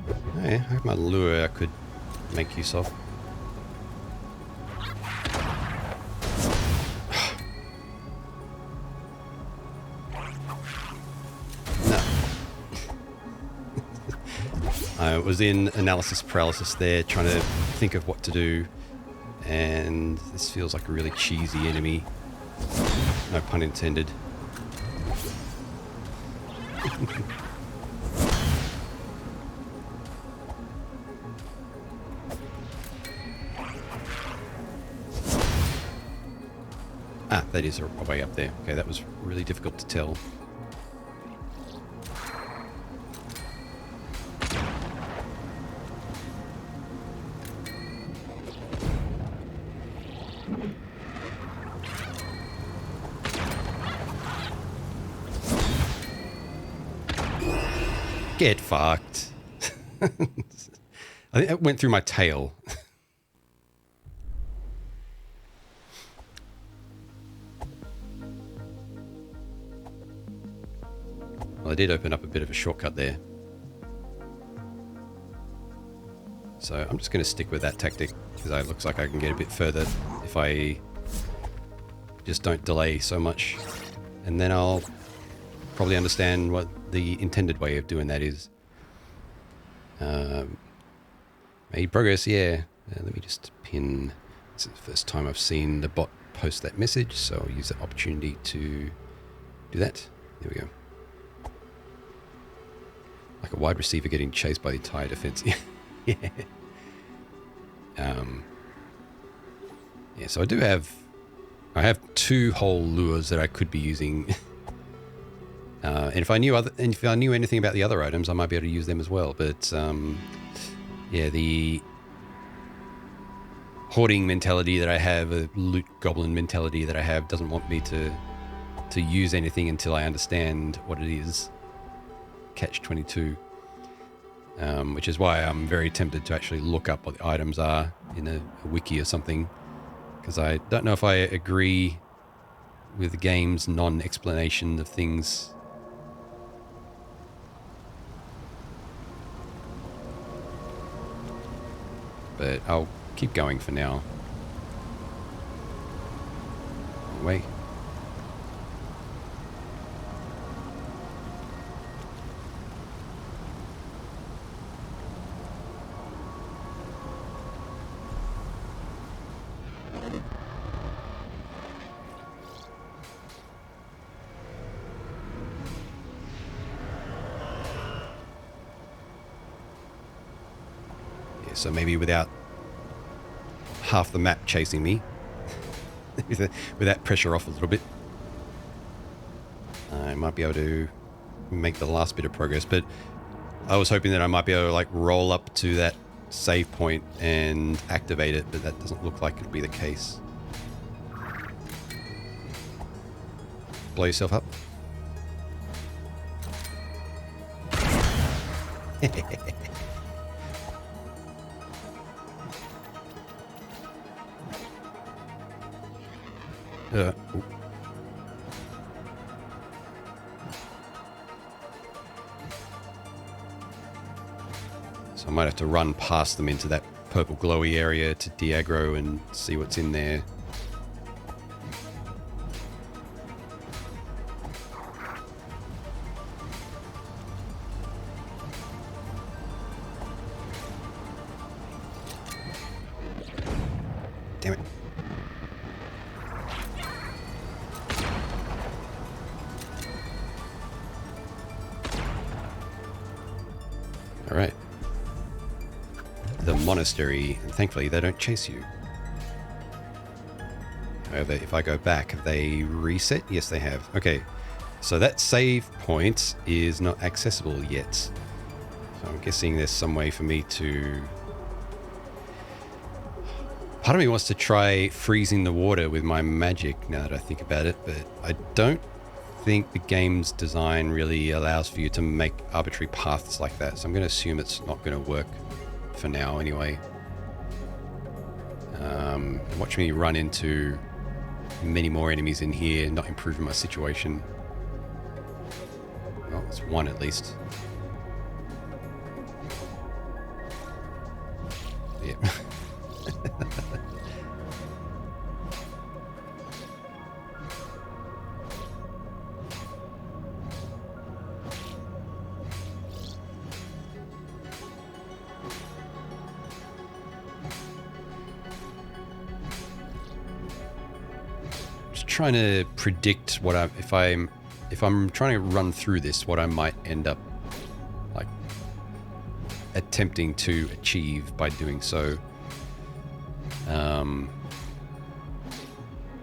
Oh yeah, I have my lure I could make use of. No. I was in analysis paralysis there, trying to think of what to do, and this feels like a really cheesy enemy. No pun intended. Ah, that is a way up there. Okay, that was really difficult to tell. Get fucked. I think it went through my tail. Well, I did open up a bit of a shortcut there. So I'm just going to stick with that tactic because it looks like I can get a bit further if I just don't delay so much. And then I'll probably understand what the intended way of doing that is. Made progress, yeah. Let me just pin. This is the first time I've seen the bot post that message, so I'll use that opportunity to do that. There we go. Like a wide receiver getting chased by the entire defense. Yeah. Yeah, so I have 2 whole lures that I could be using. And if I knew anything about the other items, I might be able to use them as well. But yeah, the hoarding mentality that I have, a loot goblin mentality that I have, doesn't want me to use anything until I understand what it is. Catch 22. Which is why I'm very tempted to actually look up what the items are in a wiki or something, because I don't know if I agree with the game's non-explanation of things. But I'll keep going for now. Wait. So maybe without half the map chasing me, with that pressure off a little bit, I might be able to make the last bit of progress. But I was hoping that I might be able to like roll up to that save point and activate it, but that doesn't look like it'll be the case. Blow yourself up. So I might have to run past them into that purple glowy area to de-aggro and see what's in there. Damn it. All right. The monastery, and thankfully they don't chase you. However, if I go back, have they reset? Yes, they have. Okay, so that save point is not accessible yet. So I'm guessing there's some way for me to... Part of me wants to try freezing the water with my magic now that I think about it, but I don't think the game's design really allows for you to make arbitrary paths like that. So I'm going to assume it's not going to work for now anyway. Watch me run into many more enemies in here, not improving my situation. Well, it's one at least. Yeah. trying to predict what if I'm trying to run through this, what I might end up like attempting to achieve by doing so.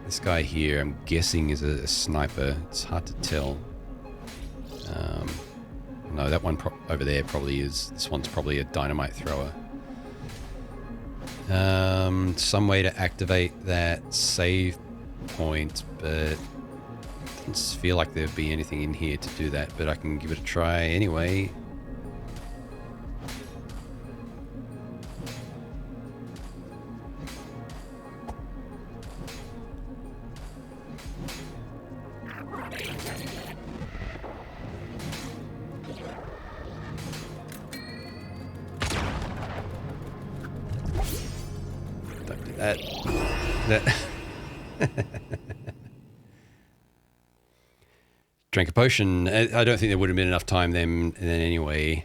This guy here, I'm guessing, is a sniper. It's hard to tell. No, that one over there probably is. This one's probably a dynamite thrower. Some way to activate that save point, but it doesn't feel like there'd be anything in here to do that, but I can give it a try anyway. That drank a potion. I don't think there would have been enough time then anyway.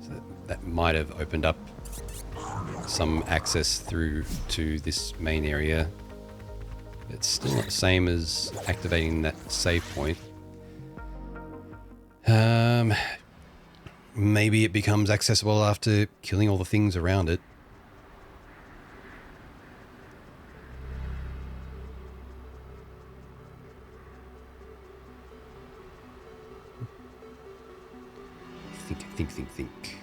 So that might have opened up some access through to this main area. It's still not the same as activating that save point. Maybe it becomes accessible after killing all the things around it. Think.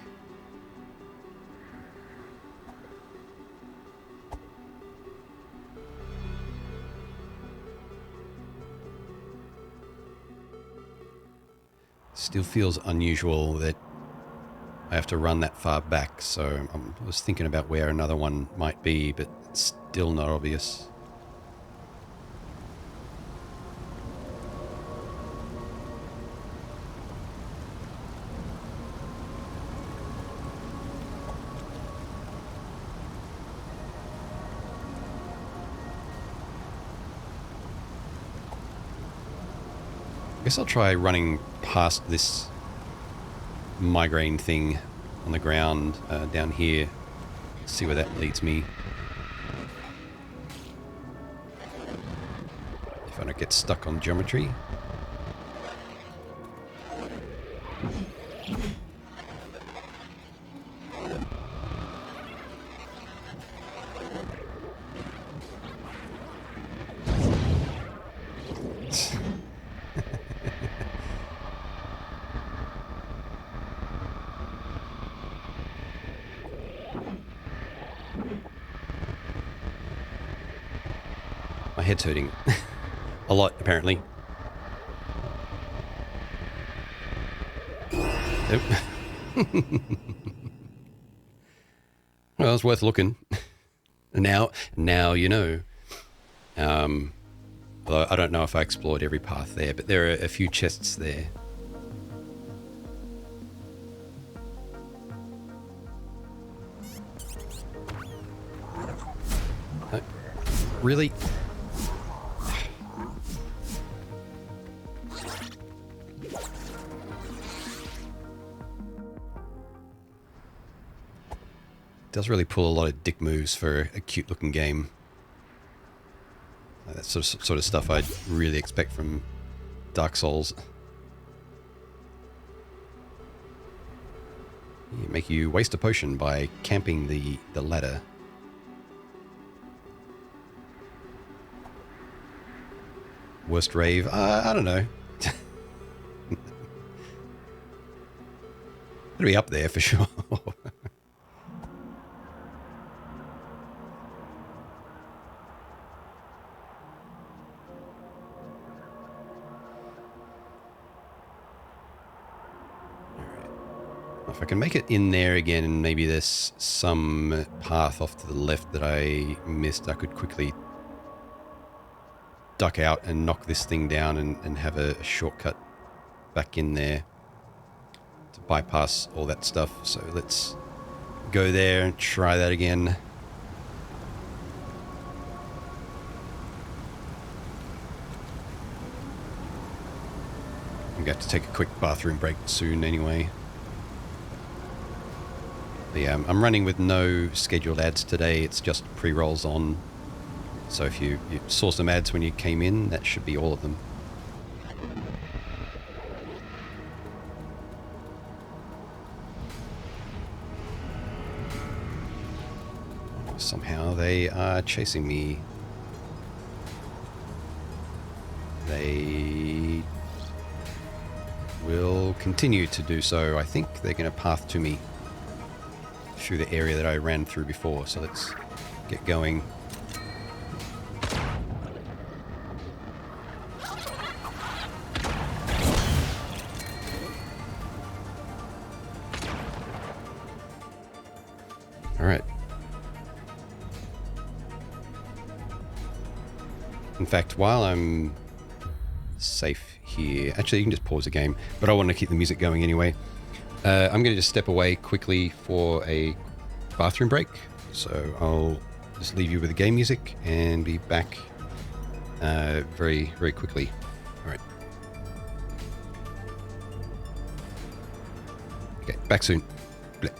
Still feels unusual that I have to run that far back, so I was thinking about where another one might be, but it's still not obvious. I guess I'll try running past this migraine thing on the ground down here. See where that leads me. If I don't get stuck on geometry. My head's hurting a lot, apparently. Nope. Well, it's worth looking. Now you know. Although I don't know if I explored every path there, but there are a few chests there. Really? Does really pull a lot of dick moves for a cute looking game. That sort of stuff I'd really expect from Dark Souls. Make you waste a potion by camping the ladder. Worst rave? I don't know. It'll be up there for sure. If I can make it in there again, and maybe there's some path off to the left that I missed, I could quickly duck out and knock this thing down and have a shortcut back in there to bypass all that stuff. So let's go there and try that again. I'm going to have to take a quick bathroom break soon anyway. But yeah, I'm running with no scheduled ads today. It's just pre-rolls on. So if you saw some ads when you came in, that should be all of them. Somehow they are chasing me. They will continue to do so. I think they're going to path to me through the area that I ran through before. So let's get going. All right. In fact, while I'm safe here, actually you can just pause the game, but I want to keep the music going anyway. I'm going to just step away quickly for a bathroom break. So I'll just leave you with the game music and be back very, very quickly. All right. Okay, back soon. Bleh.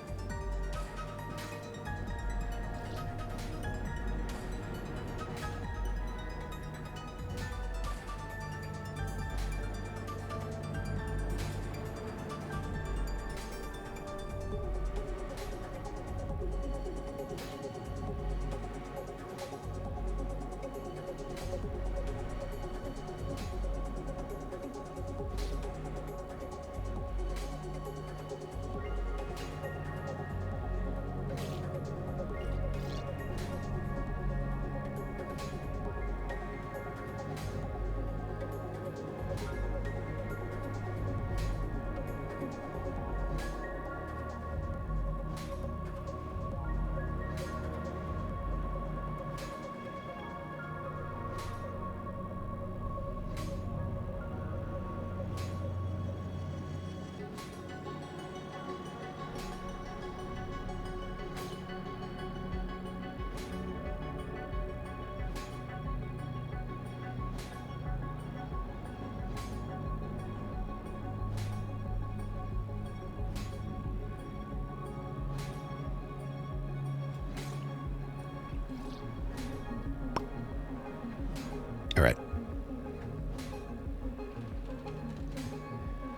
All right.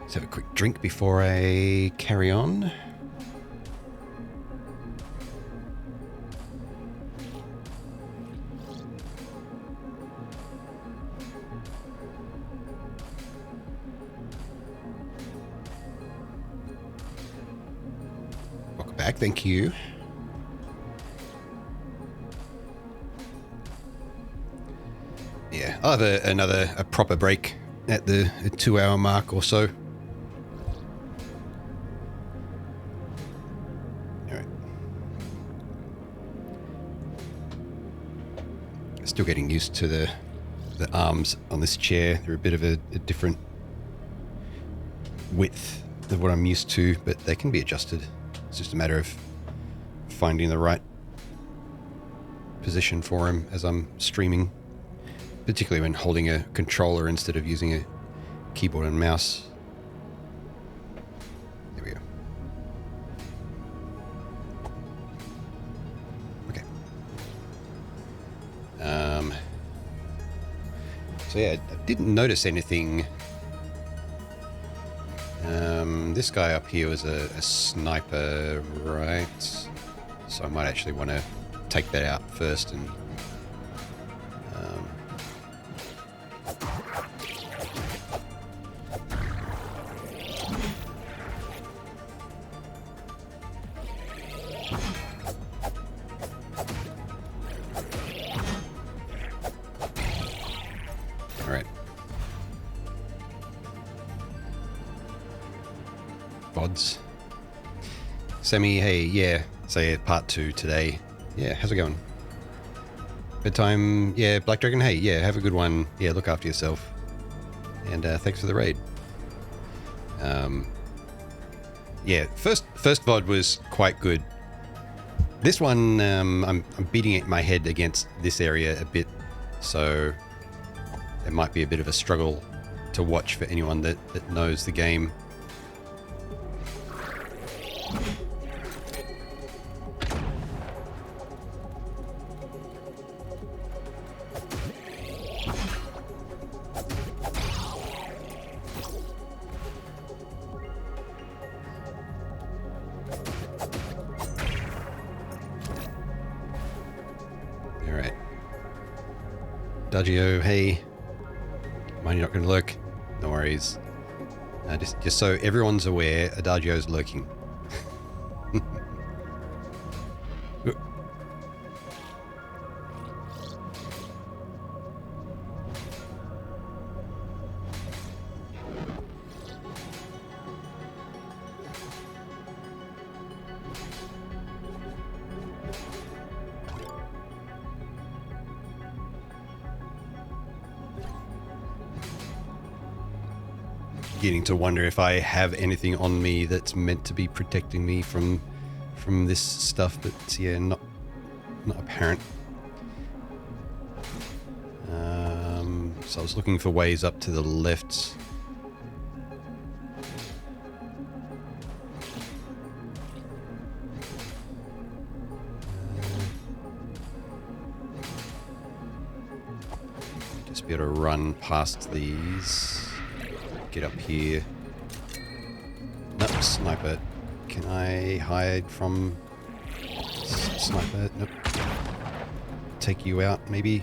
Let's have a quick drink before I carry on. Welcome back. Thank you. Yeah, I'll have a proper break at the 2-hour mark or so. All right. Still getting used to the arms on this chair. They're a bit of a different width than what I'm used to, but they can be adjusted. It's just a matter of finding the right position for them as I'm streaming. Particularly when holding a controller instead of using a keyboard and mouse. There we go. Okay. So yeah, I didn't notice anything. This guy up here was a sniper, right? So I might actually want to take that out first and Bods. Semi, hey, yeah. Say part 2 today. Yeah, how's it going? Bedtime, yeah. Black Dragon, hey, yeah, have a good one. Yeah, look after yourself. And thanks for the raid. Yeah, first VOD was quite good. This one, I'm beating my head against this area a bit, so it might be a bit of a struggle to watch for anyone that knows the game. Adagio, hey. Mind you're not going to lurk? No worries. Just so everyone's aware, Adagio's lurking. Beginning to wonder if I have anything on me that's meant to be protecting me from this stuff, but yeah, not apparent. So I was looking for ways up to the left. Just be able to run past these. Get up here. Nope, sniper. Can I hide from sniper? Nope. Take you out, maybe.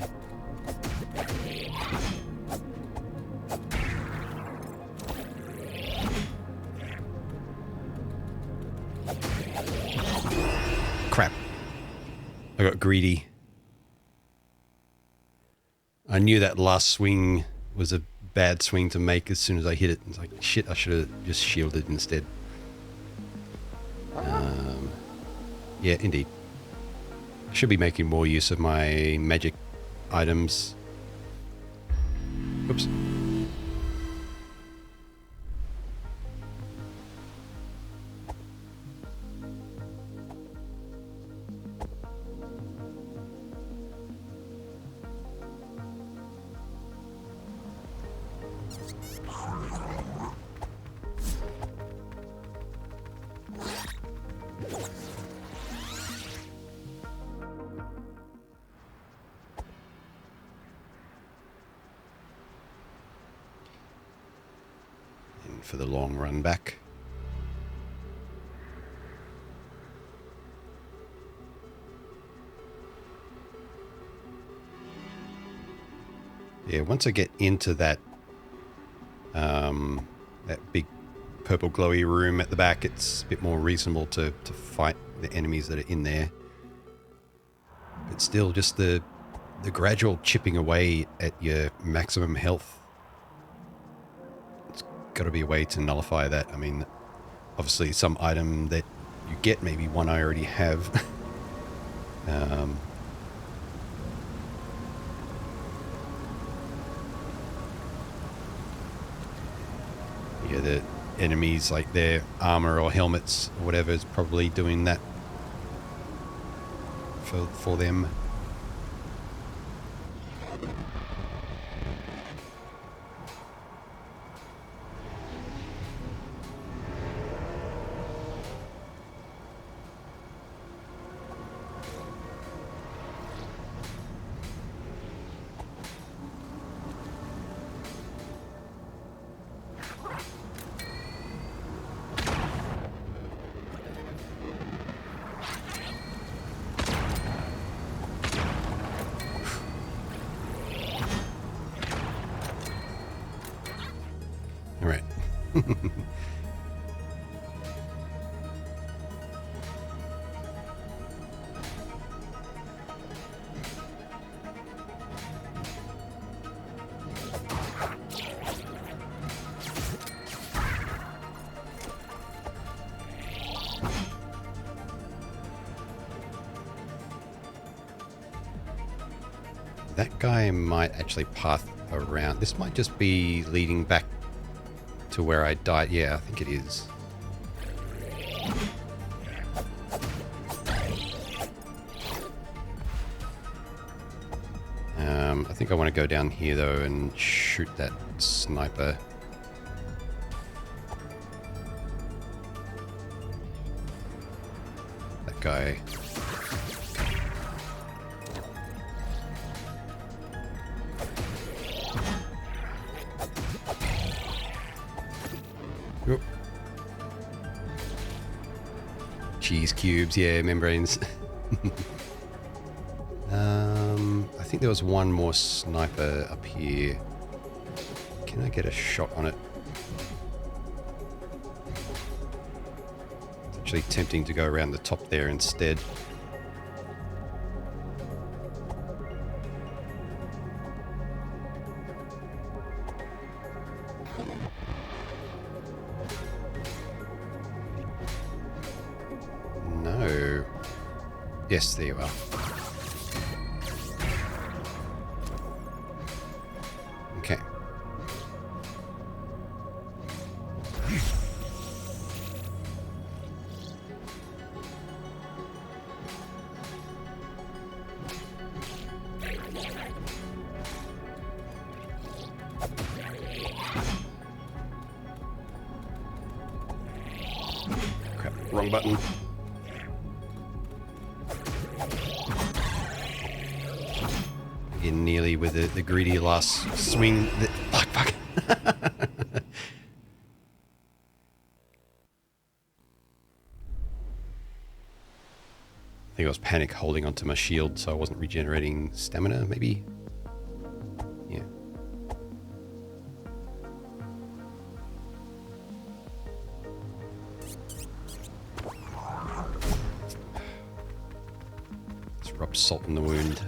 Crap. I got greedy. I knew that last swing was a bad swing to make as soon as I hit it. It's like, shit, I should have just shielded instead. Yeah, indeed. I should be making more use of my magic items. Oops. For the long run back. Yeah, once I get into that that big purple glowy room at the back, it's a bit more reasonable to fight the enemies that are in there. But still, just the gradual chipping away at your maximum health. Got to be a way to nullify that. I mean, obviously some item that you get, maybe one I already have. Yeah, the enemies, like their armor or helmets or whatever, is probably doing that for them. That guy might actually path around. This might just be leading back to where I died. Yeah, I think it is. I think I want to go down here though and shoot that sniper. That guy. Oop. Cheese cubes, yeah, membranes. I think there was one more sniper up here. Can I get a shot on it? It's actually tempting to go around the top there instead. No. Yes, there you are. Okay. Crap, wrong button. Again, nearly with the greedy last swing. Fuck. I think I was panic holding onto my shield so I wasn't regenerating stamina, maybe? Yeah. Let's rub salt in the wound.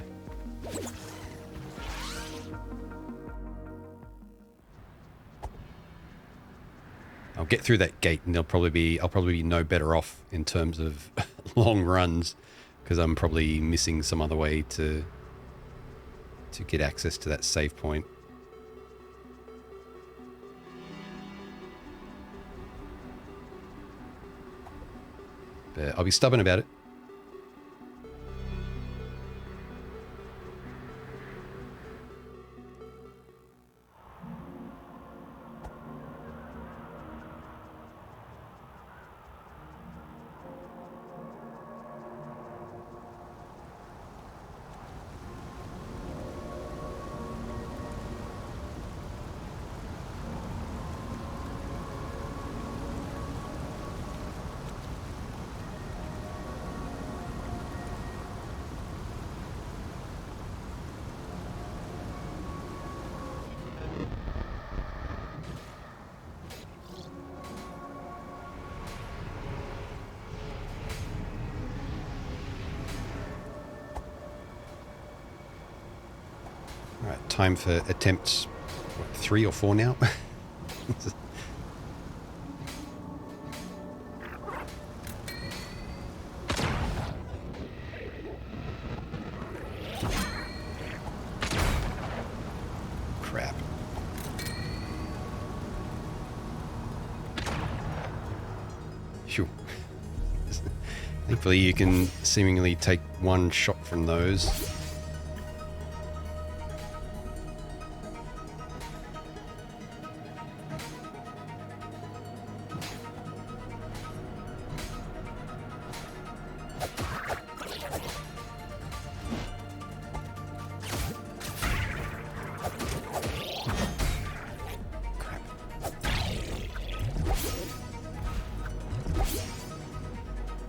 I'll get through that gate and I'll probably be no better off in terms of long runs, because I'm probably missing some other way to get access to that save point. But I'll be stubborn about it. Alright, time for attempts, what, 3 or 4 now? Crap. Phew. Thankfully you can seemingly take one shot from those.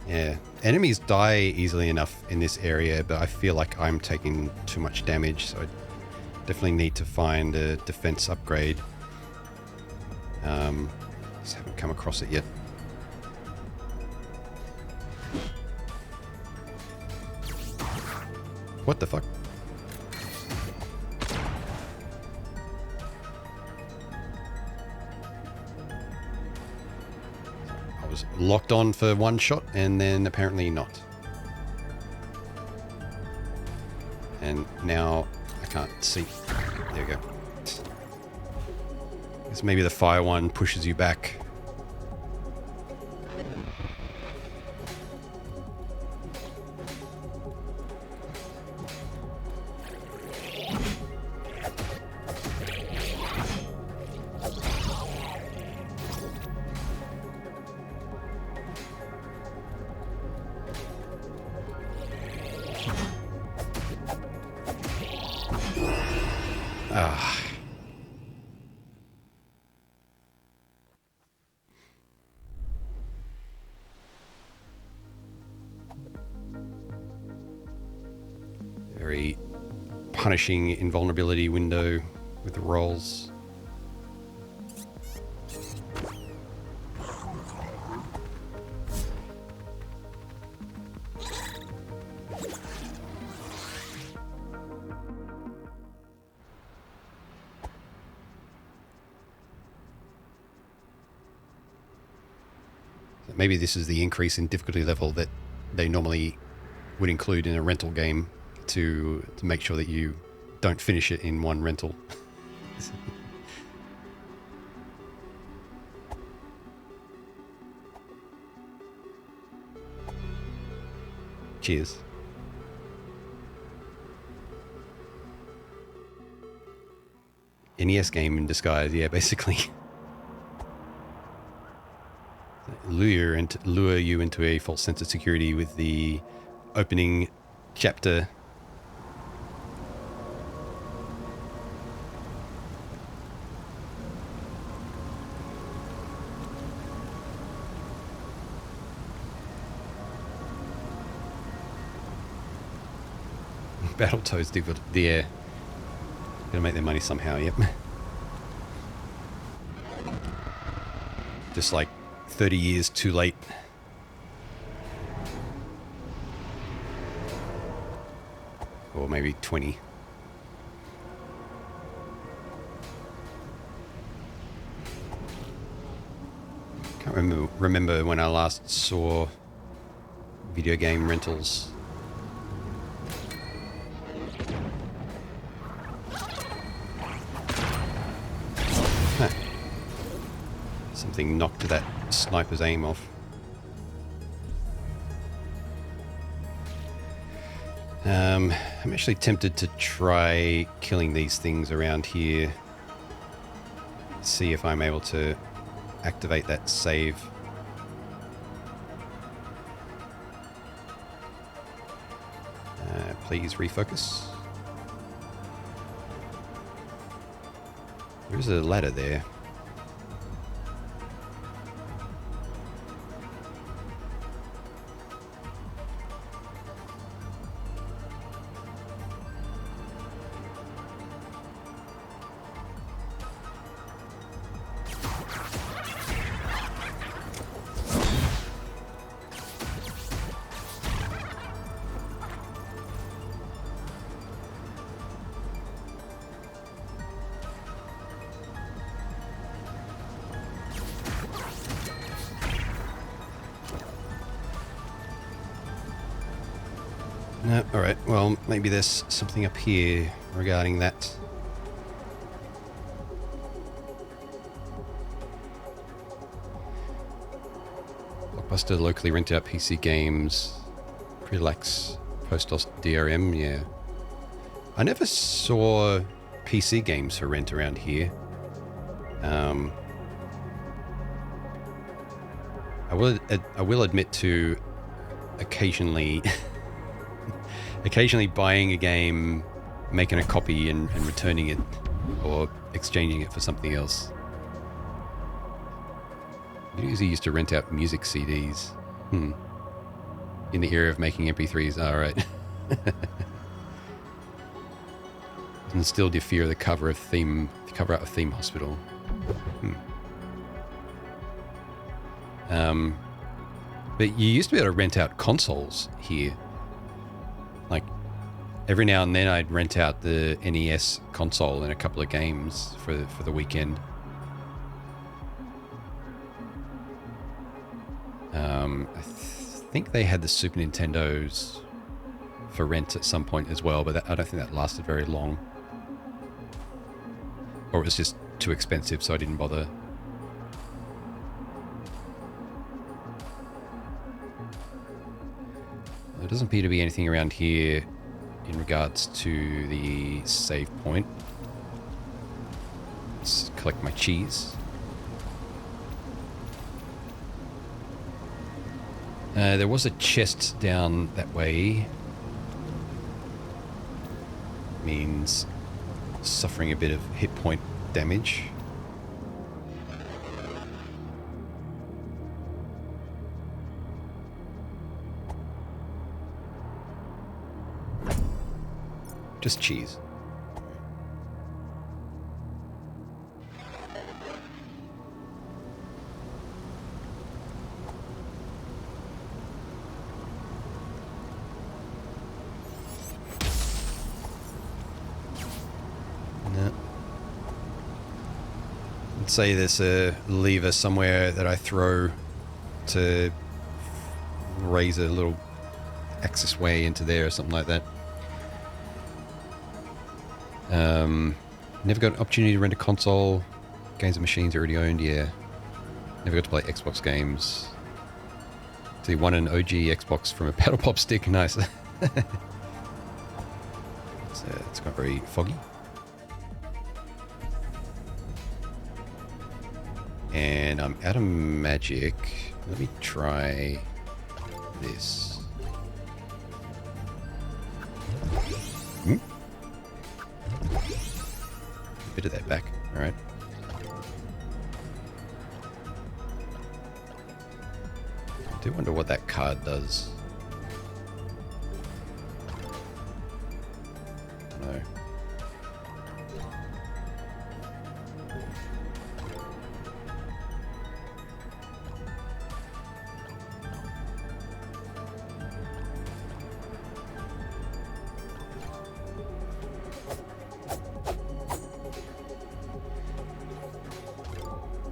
Yeah, enemies die easily enough in this area, but I feel like I'm taking too much damage, so I definitely need to find a defense upgrade. Just haven't come across it yet. What the fuck? Was locked on for one shot and then apparently not. And now I can't see. There we go. Guess maybe the fire one pushes you back. Ah. Very punishing invulnerability window with the rolls. Maybe this is the increase in difficulty level that they normally would include in a rental game to make sure that you don't finish it in one rental. Cheers. NES game in disguise, yeah, basically. Lure you into a false sense of security with the opening chapter. Battletoads, yeah. Gonna make their money somehow, yep. Just like 30 years too late. Or maybe 20. Can't remember when I last saw video game rentals. Huh. Something knocked that sniper's aim off. I'm actually tempted to try killing these things around here. See if I'm able to activate that save. Please refocus. There's a ladder there. No, alright, well, maybe there's something up here regarding that. Blockbuster locally rent out PC games. Relax post-OS DRM, yeah. I never saw PC games for rent around here. I will admit to occasionally buying a game, making a copy and returning it, or exchanging it for something else. You usually used to rent out music CDs. In the era of making MP3s, alright. And still do you fear the cover art of Theme Hospital. But you used to be able to rent out consoles here. Like, every now and then I'd rent out the NES console and a couple of games for the weekend. I think they had the Super Nintendos for rent at some point as well, but I don't think that lasted very long. Or it was just too expensive, so I didn't bother. There doesn't appear to be anything around here in regards to the save point. Let's collect my cheese. There was a chest down that way. Means suffering a bit of hit point damage. Just cheese. Let's say there's a lever somewhere that I throw to raise a little access way into there or something like that. Never got an opportunity to rent a console. Games and machines already owned, yeah. Never got to play Xbox games. See, won an OG Xbox from a paddle pop stick. Nice. It's got very foggy. And I'm out of magic. Let me try this. Bit of that back. All right. I do wonder what that card does. No.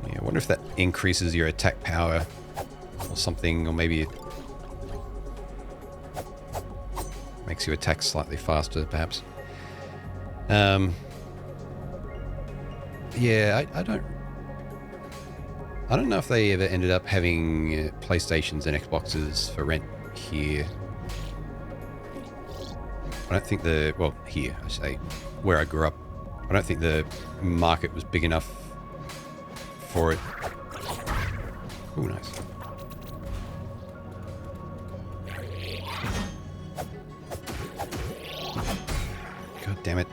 Yeah, I wonder if that increases your attack power or something, or maybe it makes you attack slightly faster, perhaps. Yeah, I don't know if they ever ended up having PlayStations and Xboxes for rent here. I don't think here, I say, where I grew up, I don't think the market was big enough for it. Oh, nice. God damn it.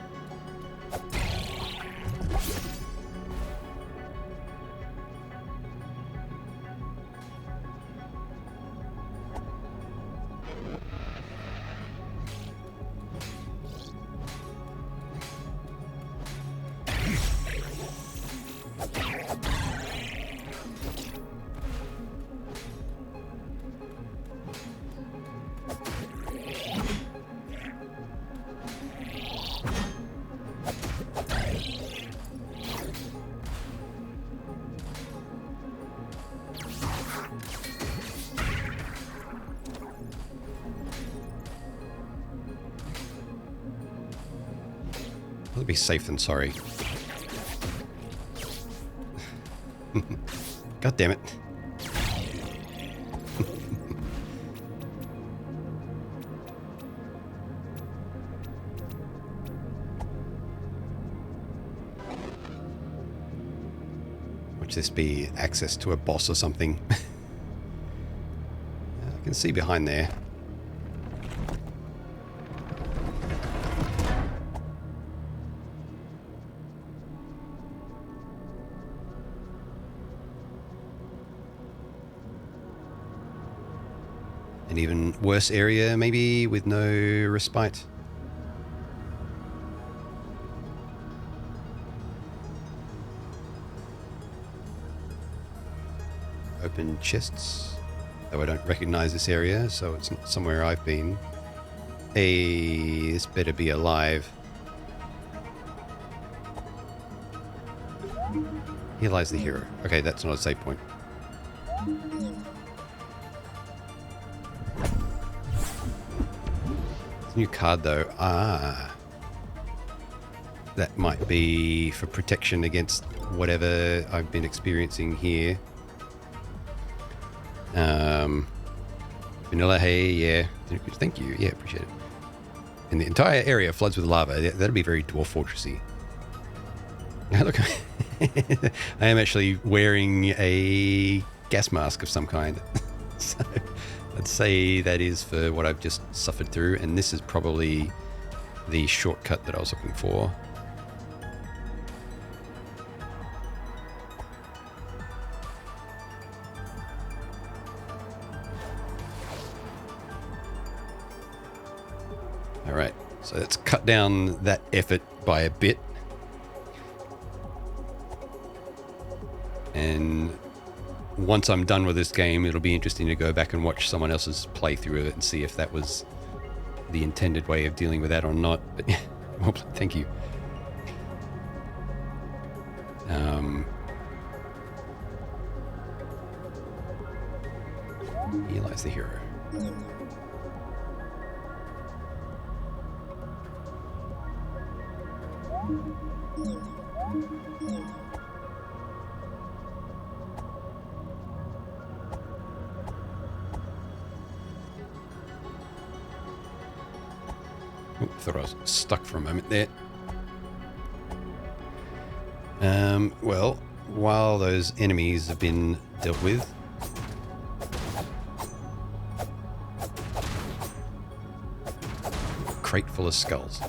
I'll be safe than sorry. God damn it. Watch this be access to a boss or something. I can see behind there. An even worse area, maybe, with no respite. Open chests. Though I don't recognize this area, so it's not somewhere I've been. Hey, this better be alive. Here lies the hero. Okay, that's not a save point. New card though. That might be for protection against whatever I've been experiencing here. Vanilla hay, yeah. Thank you. Yeah, appreciate it. And the entire area floods with lava. That'd be very Dwarf Fortressy. Now look, I am actually wearing a gas mask of some kind. So I'd say that is for what I've just suffered through, and this is probably the shortcut that I was looking for. All right, so let's cut down that effort by a bit. And once I'm done with this game, it'll be interesting to go back and watch someone else's playthrough of it and see if that was the intended way of dealing with that or not. But well, thank you. Here lies the hero. Oop, thought I was stuck for a moment there. Well, while those enemies have been dealt with, crate full of skulls.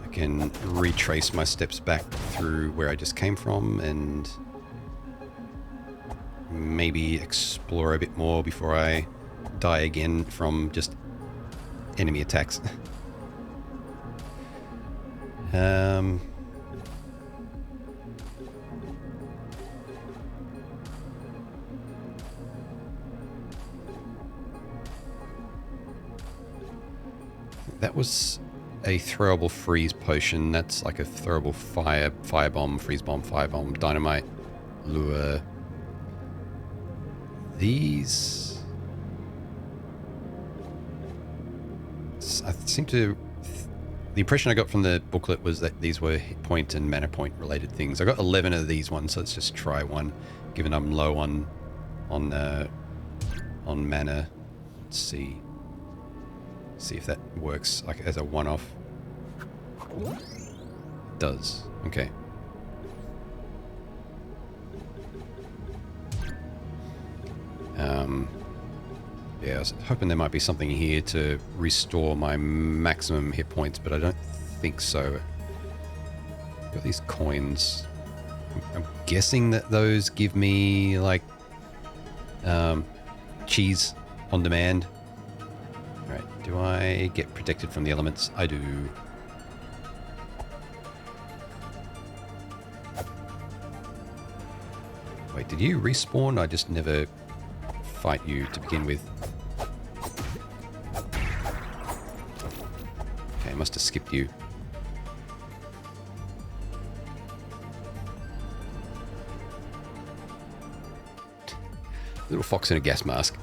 I can retrace my steps back through where I just came from and maybe explore a bit more before I die again from just enemy attacks. That was a throwable freeze potion. That's like a throwable fire bomb, freeze bomb, fire bomb, dynamite, lure. These, I seem to, the impression I got from the booklet was that these were hit point and mana point related things. I got 11 of these ones, so let's just try one, given I'm low on mana. Let's see if that works like as a one-off. Does. Okay. Yeah, I was hoping there might be something here to restore my maximum hit points, but I don't think so. Got these coins. I'm guessing that those give me like cheese on demand. Right, do I get protected from the elements? I do. Wait, did you respawn? I just never fight you to begin with. Okay, I must have skipped you. Little fox in a gas mask.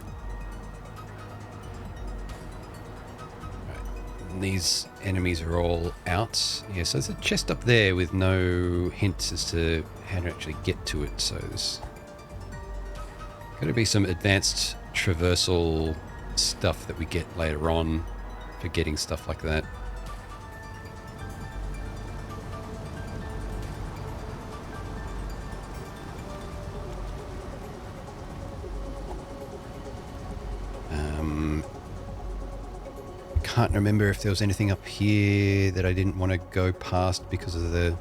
Right. These enemies are all out. Yeah, so there's a chest up there with no hints as to how to actually get to it. So there's got to be some advanced traversal stuff that we get later on for getting stuff like that. Can't remember if there was anything up here that I didn't want to go past because of the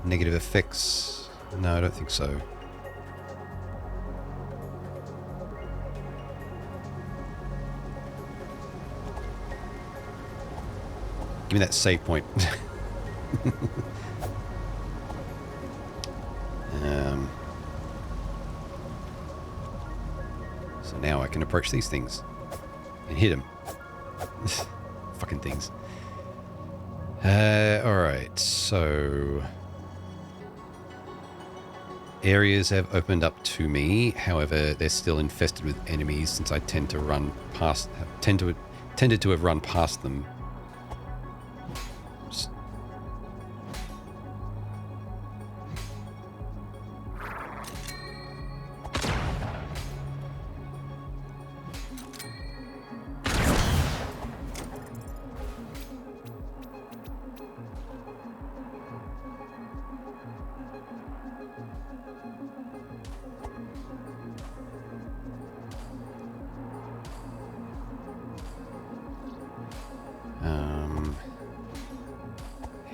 negative effects. No, I don't think so. Give me that save point. So now I can approach these things and hit them. Fucking things. Alright, so areas have opened up to me. However, they're still infested with enemies since I tended to have run past them.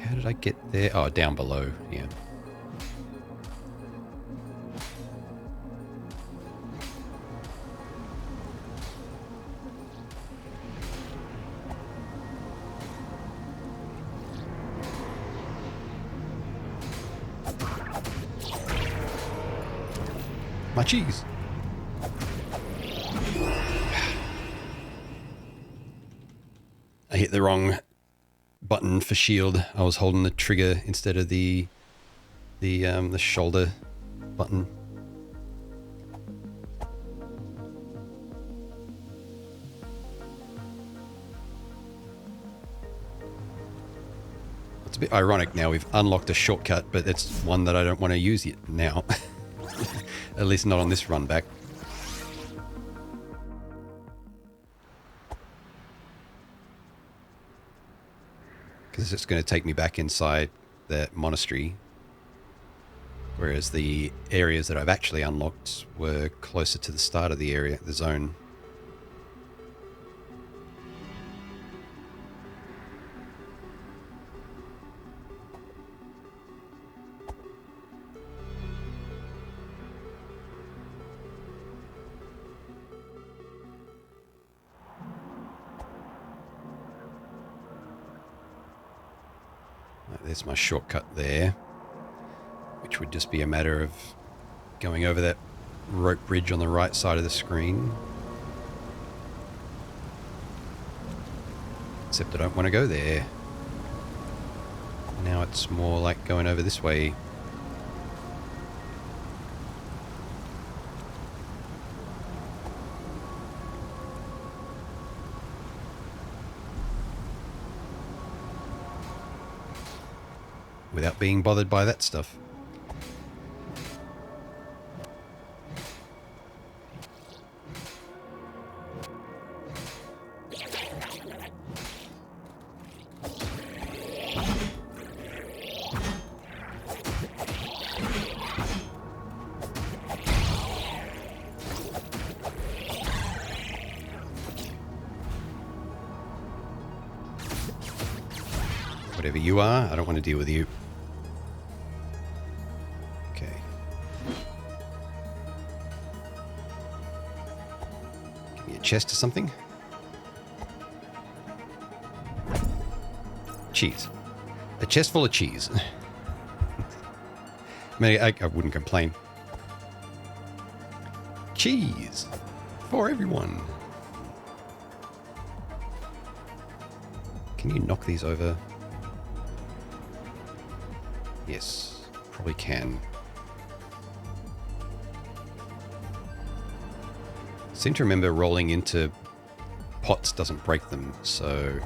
How did I get there? Oh, down below, yeah. My cheese. I hit the wrong button for shield. I was holding the trigger instead of the the shoulder button. It's a bit ironic now. We've unlocked a shortcut, but it's one that I don't want to use yet now. At least not on this run back. Because it's going to take me back inside the monastery. Whereas the areas that I've actually unlocked were closer to the start of the area, the zone. There's my shortcut there, which would just be a matter of going over that rope bridge on the right side of the screen. Except I don't want to go there. Now it's more like going over this way. Without being bothered by that stuff. Whatever you are, I don't want to deal with you. Chest or something? Cheese. A chest full of cheese. I wouldn't complain. Cheese for everyone. Can you knock these over? Yes, probably can. I seem to remember rolling into pots doesn't break them, so...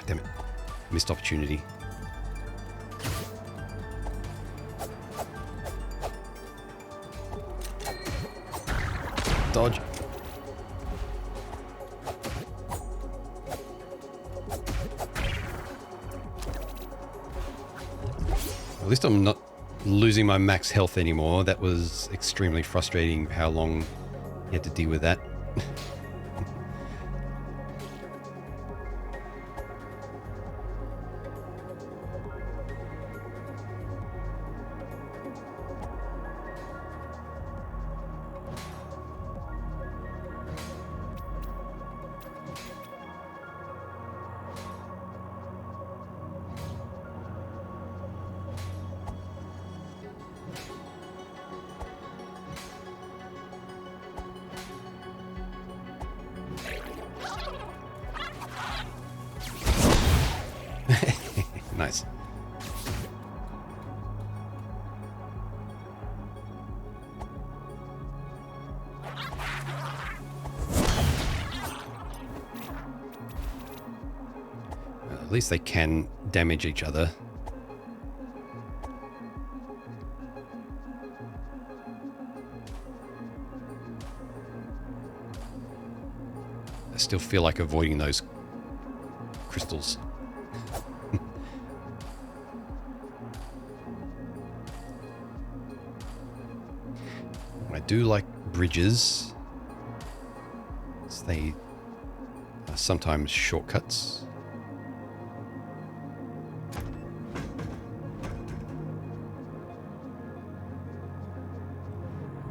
Damn it. Missed opportunity. Dodge. At least I'm not losing my max health anymore. That was extremely frustrating how long you had to deal with that. Nice. Well, at least they can damage each other. I still feel like avoiding those crystals. I do like bridges. So they are sometimes shortcuts.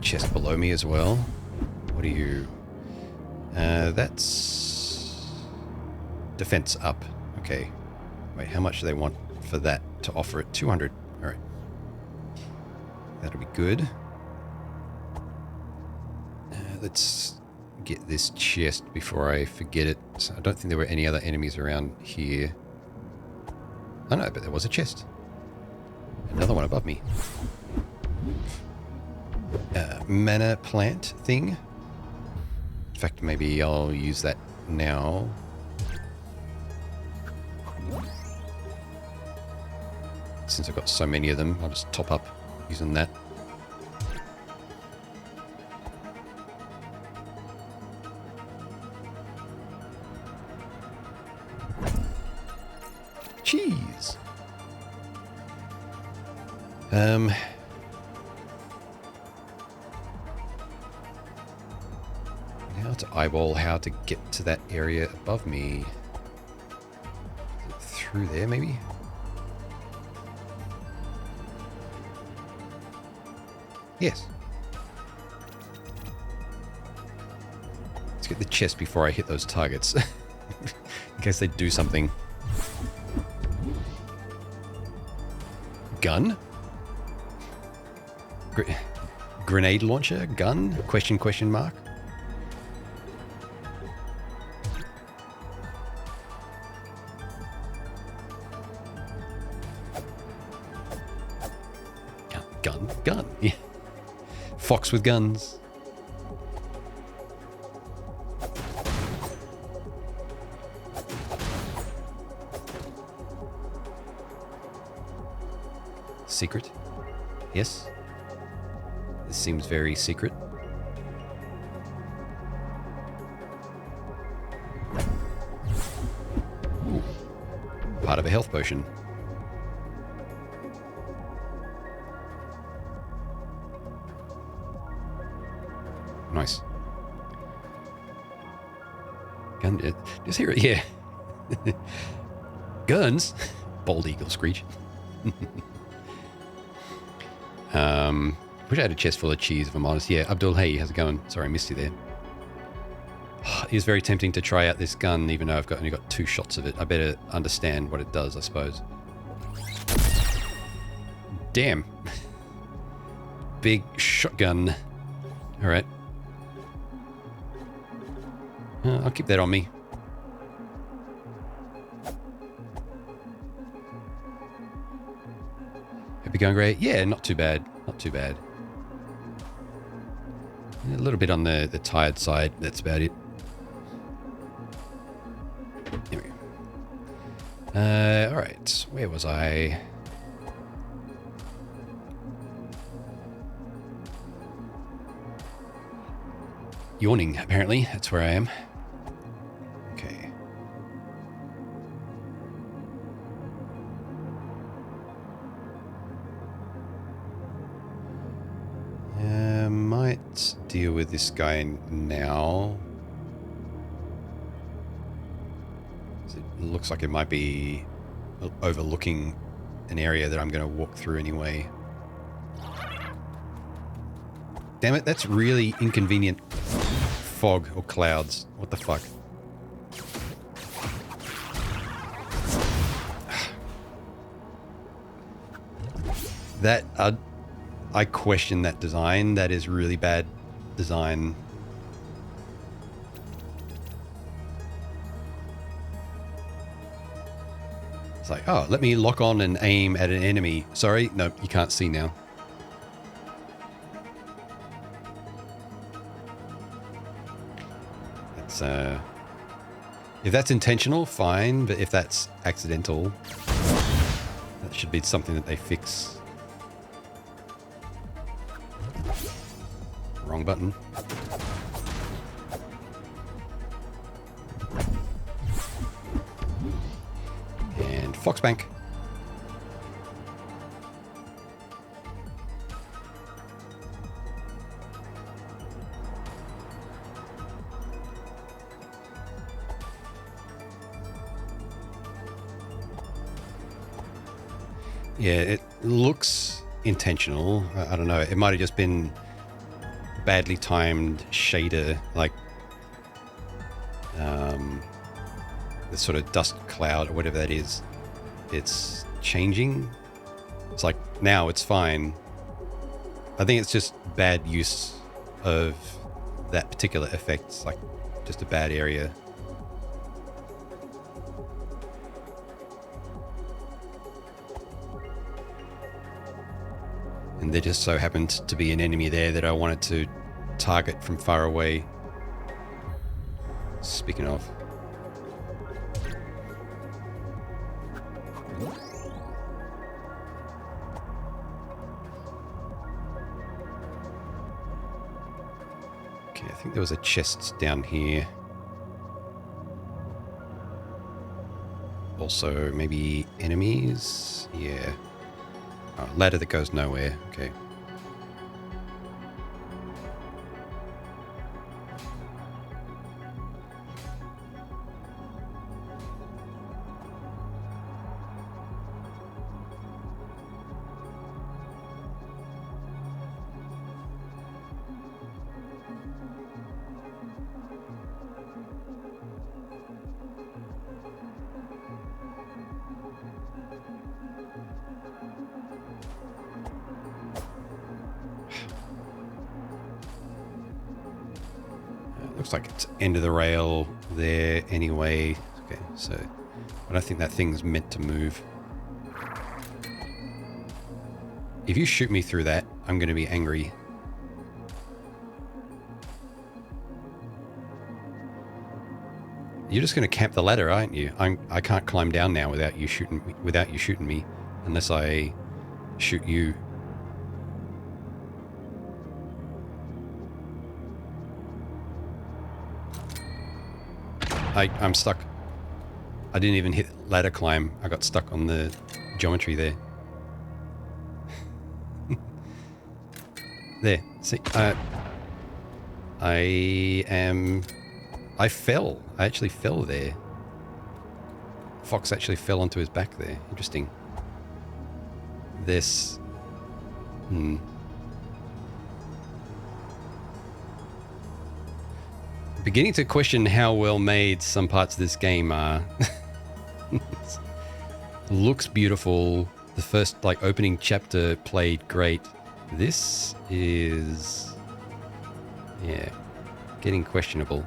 Chest below me as well. What are you? That's defense up. Okay. Wait, how much do they want for that to offer it? 200. All right. That'll be good. Let's get this chest before I forget it. So I don't think there were any other enemies around here. Oh no, but there was a chest. Another one above me. Mana plant thing. In fact, maybe I'll use that now. Since I've got so many of them, I'll just top up using that. Cheese. Now to eyeball how to get to that area above me. Is it through there, maybe? Yes. Let's get the chest before I hit those targets. In case they do something. Gun? Grenade launcher? Gun? Question mark? Gun. Yeah. Fox with guns. Secret? Yes. This seems very secret. Ooh. Part of a health potion. Nice. Gun. Just hear it, yeah. Guns. Bald eagle screech. Wish I had a chest full of cheese, if I'm honest. Yeah, Abdul, hey, how's it going? Sorry, I missed you there. It is very tempting to try out this gun, even though I've only got 2 shots of it. I better understand what it does, I suppose. Damn. Big shotgun. All right. I'll keep that on me. Hope you're going great. Yeah, not too bad. Not too bad. A little bit on the tired side. That's about it. There we go. All right. Where was I? Yawning, apparently. That's where I am. Okay. Might deal with this guy now. It looks like it might be overlooking an area that I'm going to walk through anyway. Damn it, that's really inconvenient. Fog or clouds. What the fuck? That, I question that design. That is really bad design. It's like, oh, let me lock on and aim at an enemy. Sorry, no, you can't see now. That's, if that's intentional, fine, but if that's accidental, that should be something that they fix. Wrong button. And Foxbank. Yeah, it looks intentional. I don't know. It might have just been badly timed shader, like the sort of dust cloud or whatever that is. it's changing. It's like now it's fine. I think it's just bad use of that particular effect. It's like just a bad area. And there just so happened to be an enemy there that I wanted to target from far away. Speaking of. Okay, I think there was a chest down here. Also, maybe enemies? Yeah. Oh, ladder that goes nowhere. Okay. Looks like it's end of the rail there anyway. Okay, so I don't think that thing's meant to move. If you shoot me through that, I'm going to be angry. You're just going to camp the ladder, aren't you? I can't climb down now without you shooting me, unless I shoot you. I'm stuck. I didn't even hit ladder climb. I got stuck on the geometry there. There. See, I fell. I actually fell there. Fox actually fell onto his back there. Interesting. This. Beginning to question how well made some parts of this game are. Looks beautiful. The first opening chapter played great. This is, yeah, getting questionable.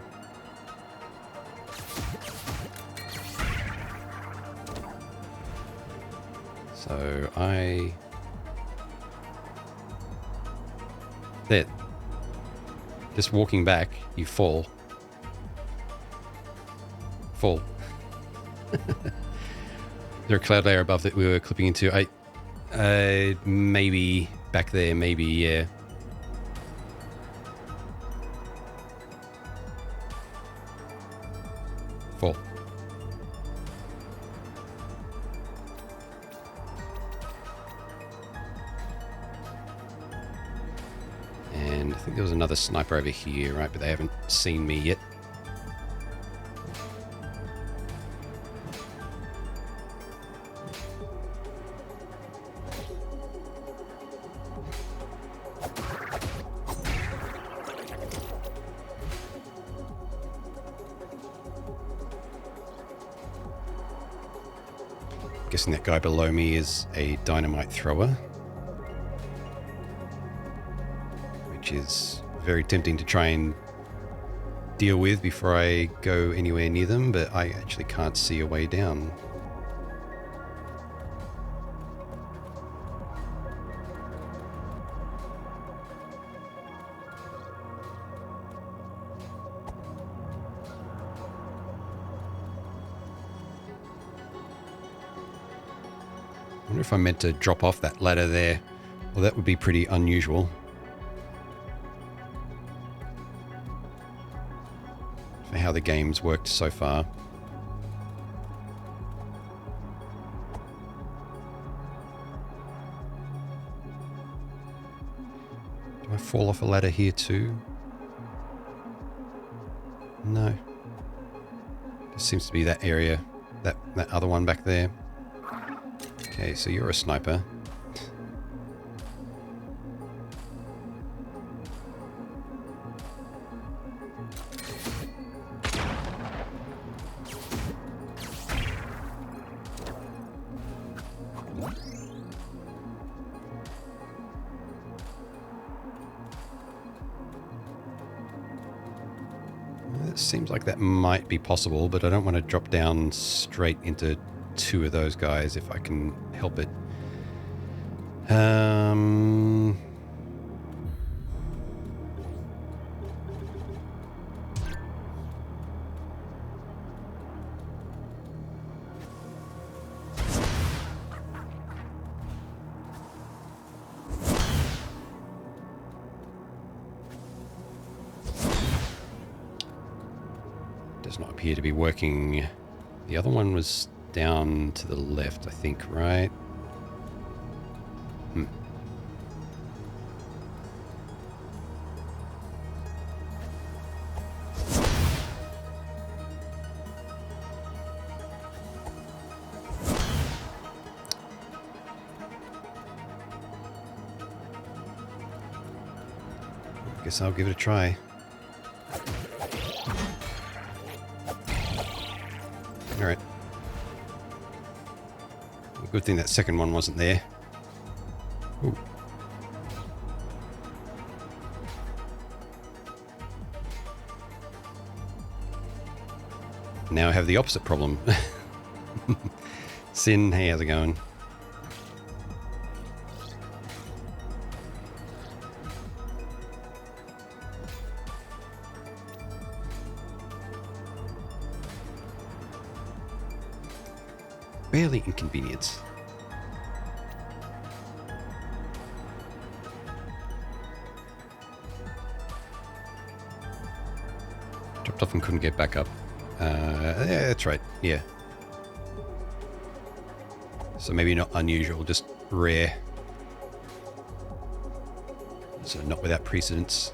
So there. Just walking back, you fall. Fall. There a cloud layer above that we were clipping into? Maybe back there, maybe, yeah. Fall. And I think there was another sniper over here, right? But they haven't seen me yet. Guessing that guy below me is a dynamite thrower, which is very tempting to try and deal with before I go anywhere near them, but I actually can't see a way down. I wonder if I'm meant to drop off that ladder there. Well, that would be pretty unusual. For how the game's worked so far. Do I fall off a ladder here too? No. There seems to be that area, that other one back there. Okay, so you're a sniper. It seems like that might be possible, but I don't want to drop down straight into two of those guys if I can help it. Does not appear to be working. The other one was down to the left, I think, right? Guess I'll give it a try. Alright. Good thing that second one wasn't there. Ooh. Now I have the opposite problem. Sin, hey, how's it going? Barely inconvenience. Dropped off and couldn't get back up. Yeah, that's right. Yeah. So maybe not unusual, just rare. So not without precedence.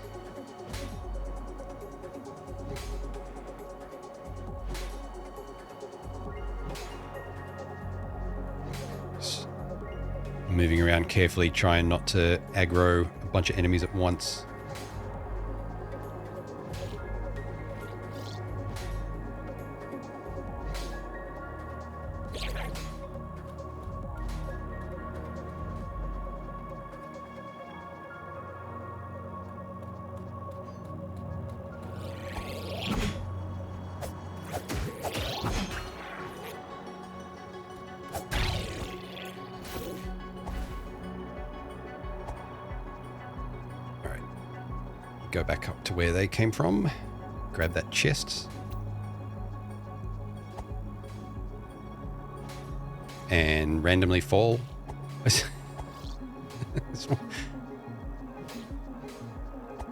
Moving around carefully, trying not to aggro a bunch of enemies at once. Go back up to where they came from. Grab that chest. And randomly fall.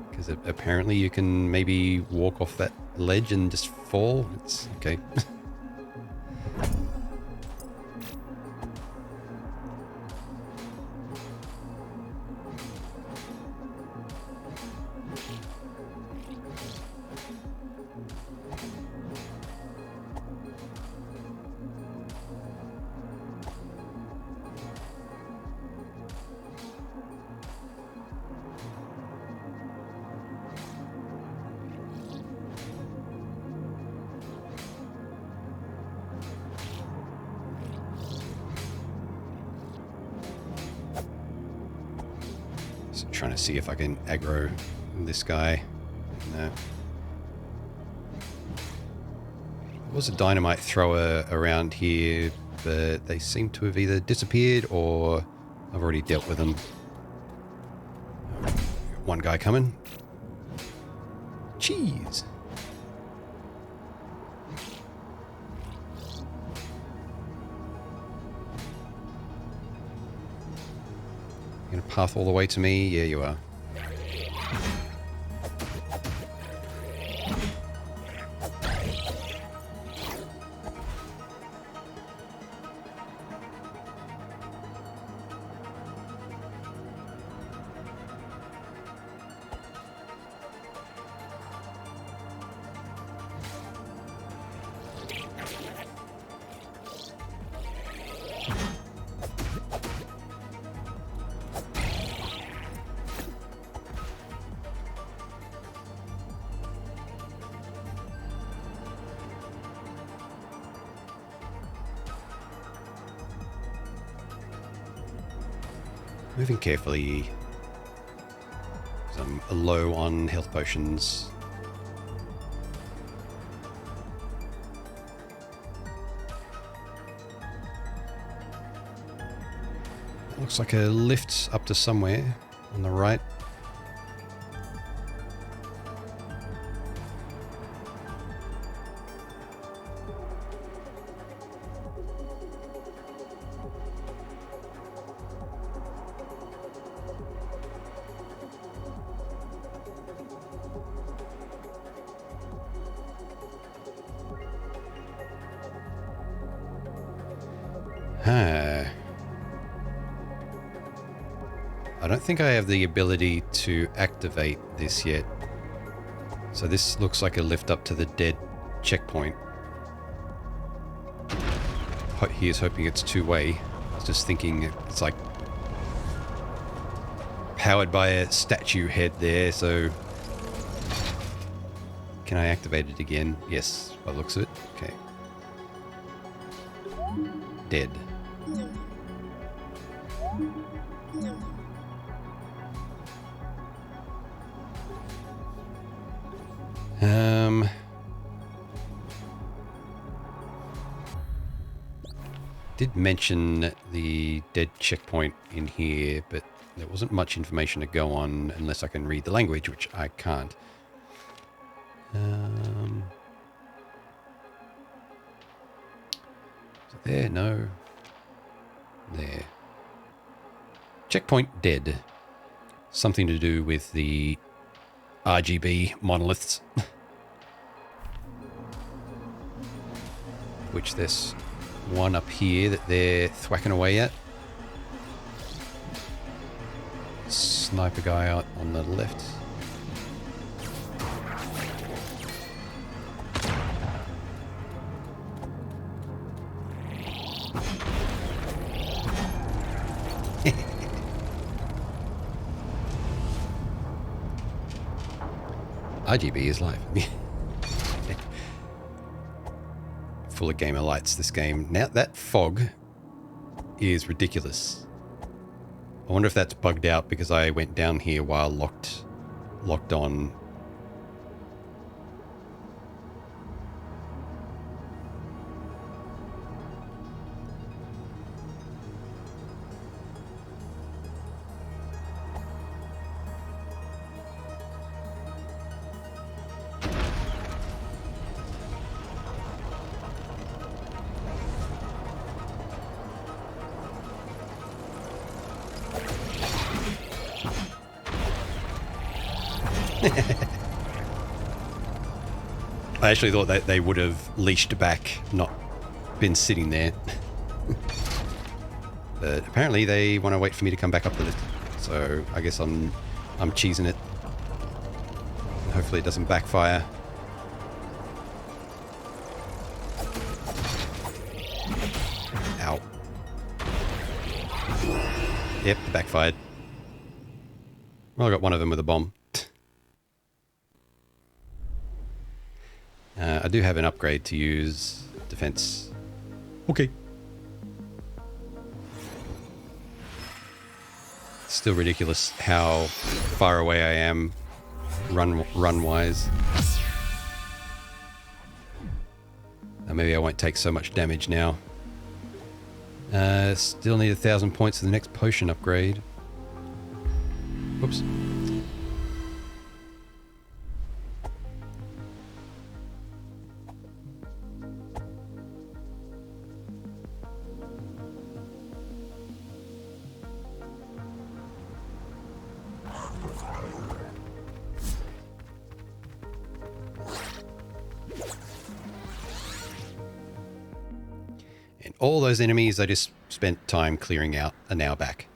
Because apparently you can maybe walk off that ledge and just fall. It's okay. Trying to see if I can aggro this guy. No. There was a dynamite thrower around here, but they seem to have either disappeared or I've already dealt with them. One guy coming. Cheese. Gonna path all the way to me? Yeah, you are. Moving carefully. I'm low on health potions. Looks like a lift up to somewhere on the right. I don't think I have the ability to activate this yet. So this looks like a lift up to the dead checkpoint. Here's hoping it's two-way. I was just thinking it's like powered by a statue head there, so... Can I activate it again? Yes, by the looks of it. Okay. Dead. Did mention the dead checkpoint in here, but there wasn't much information to go on unless I can read the language, which I can't. Is it there? No. There. Checkpoint dead. Something to do with the RGB monoliths. Which there's one up here that they're thwacking away at. Sniper guy out on the left. RGB is life. Full of gamer lights, this game. Now that fog is ridiculous. I wonder if that's bugged out because I went down here while locked on. I actually thought that they would have leashed back, not been sitting there. But apparently they want to wait for me to come back up the lift. So I guess I'm cheesing it. And hopefully it doesn't backfire. Ow. Yep, it backfired. Well, I got one of them with a bomb. I do have an upgrade to use. Defense. Okay. Still ridiculous how far away I am run-wise. Maybe I won't take so much damage now. Still need 1,000 points for the next potion upgrade. Whoops. And all those enemies I just spent time clearing out are now back.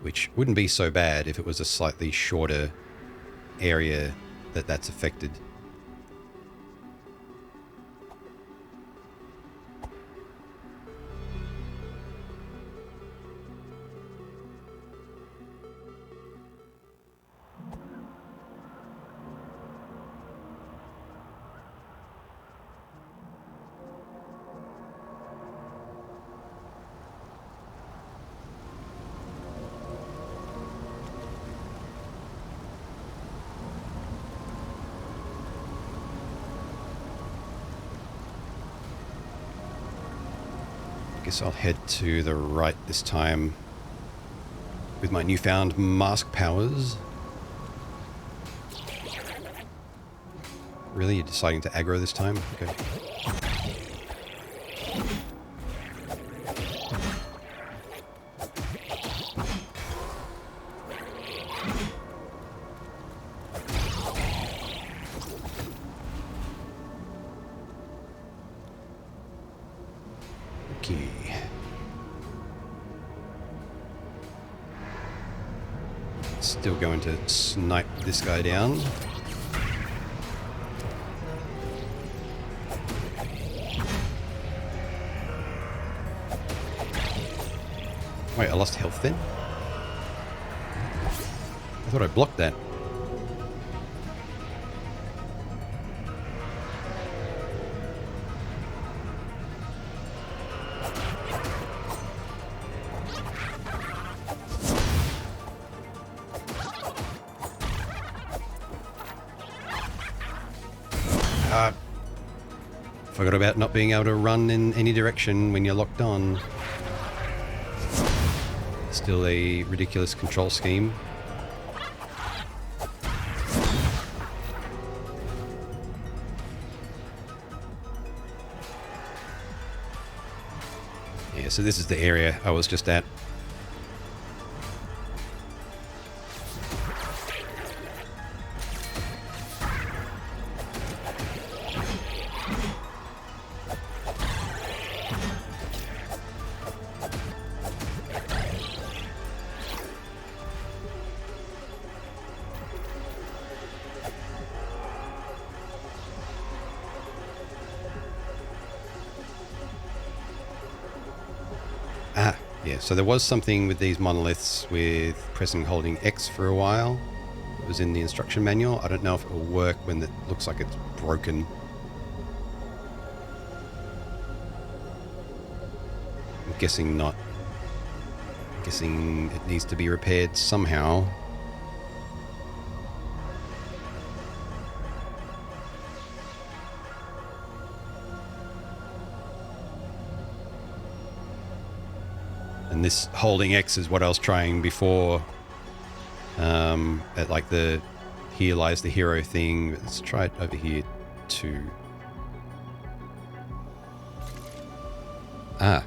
Which wouldn't be so bad if it was a slightly shorter area that's affected. I guess I'll head to the right this time with my newfound mask powers. Really? You're deciding to aggro this time? Okay. Okay. Still going to snipe this guy down. Wait, I lost health then? I thought I blocked that. Forgot about not being able to run in any direction when you're locked on. Still a ridiculous control scheme. Yeah, so this is the area I was just at. Yeah, so there was something with these monoliths with pressing and holding X for a while. It was in the instruction manual. I don't know if it will work when it looks like it's broken. I'm guessing not. I'm guessing it needs to be repaired somehow. And this holding X is what I was trying before. At like the here lies the hero thing. Let's try it over here too. Ah.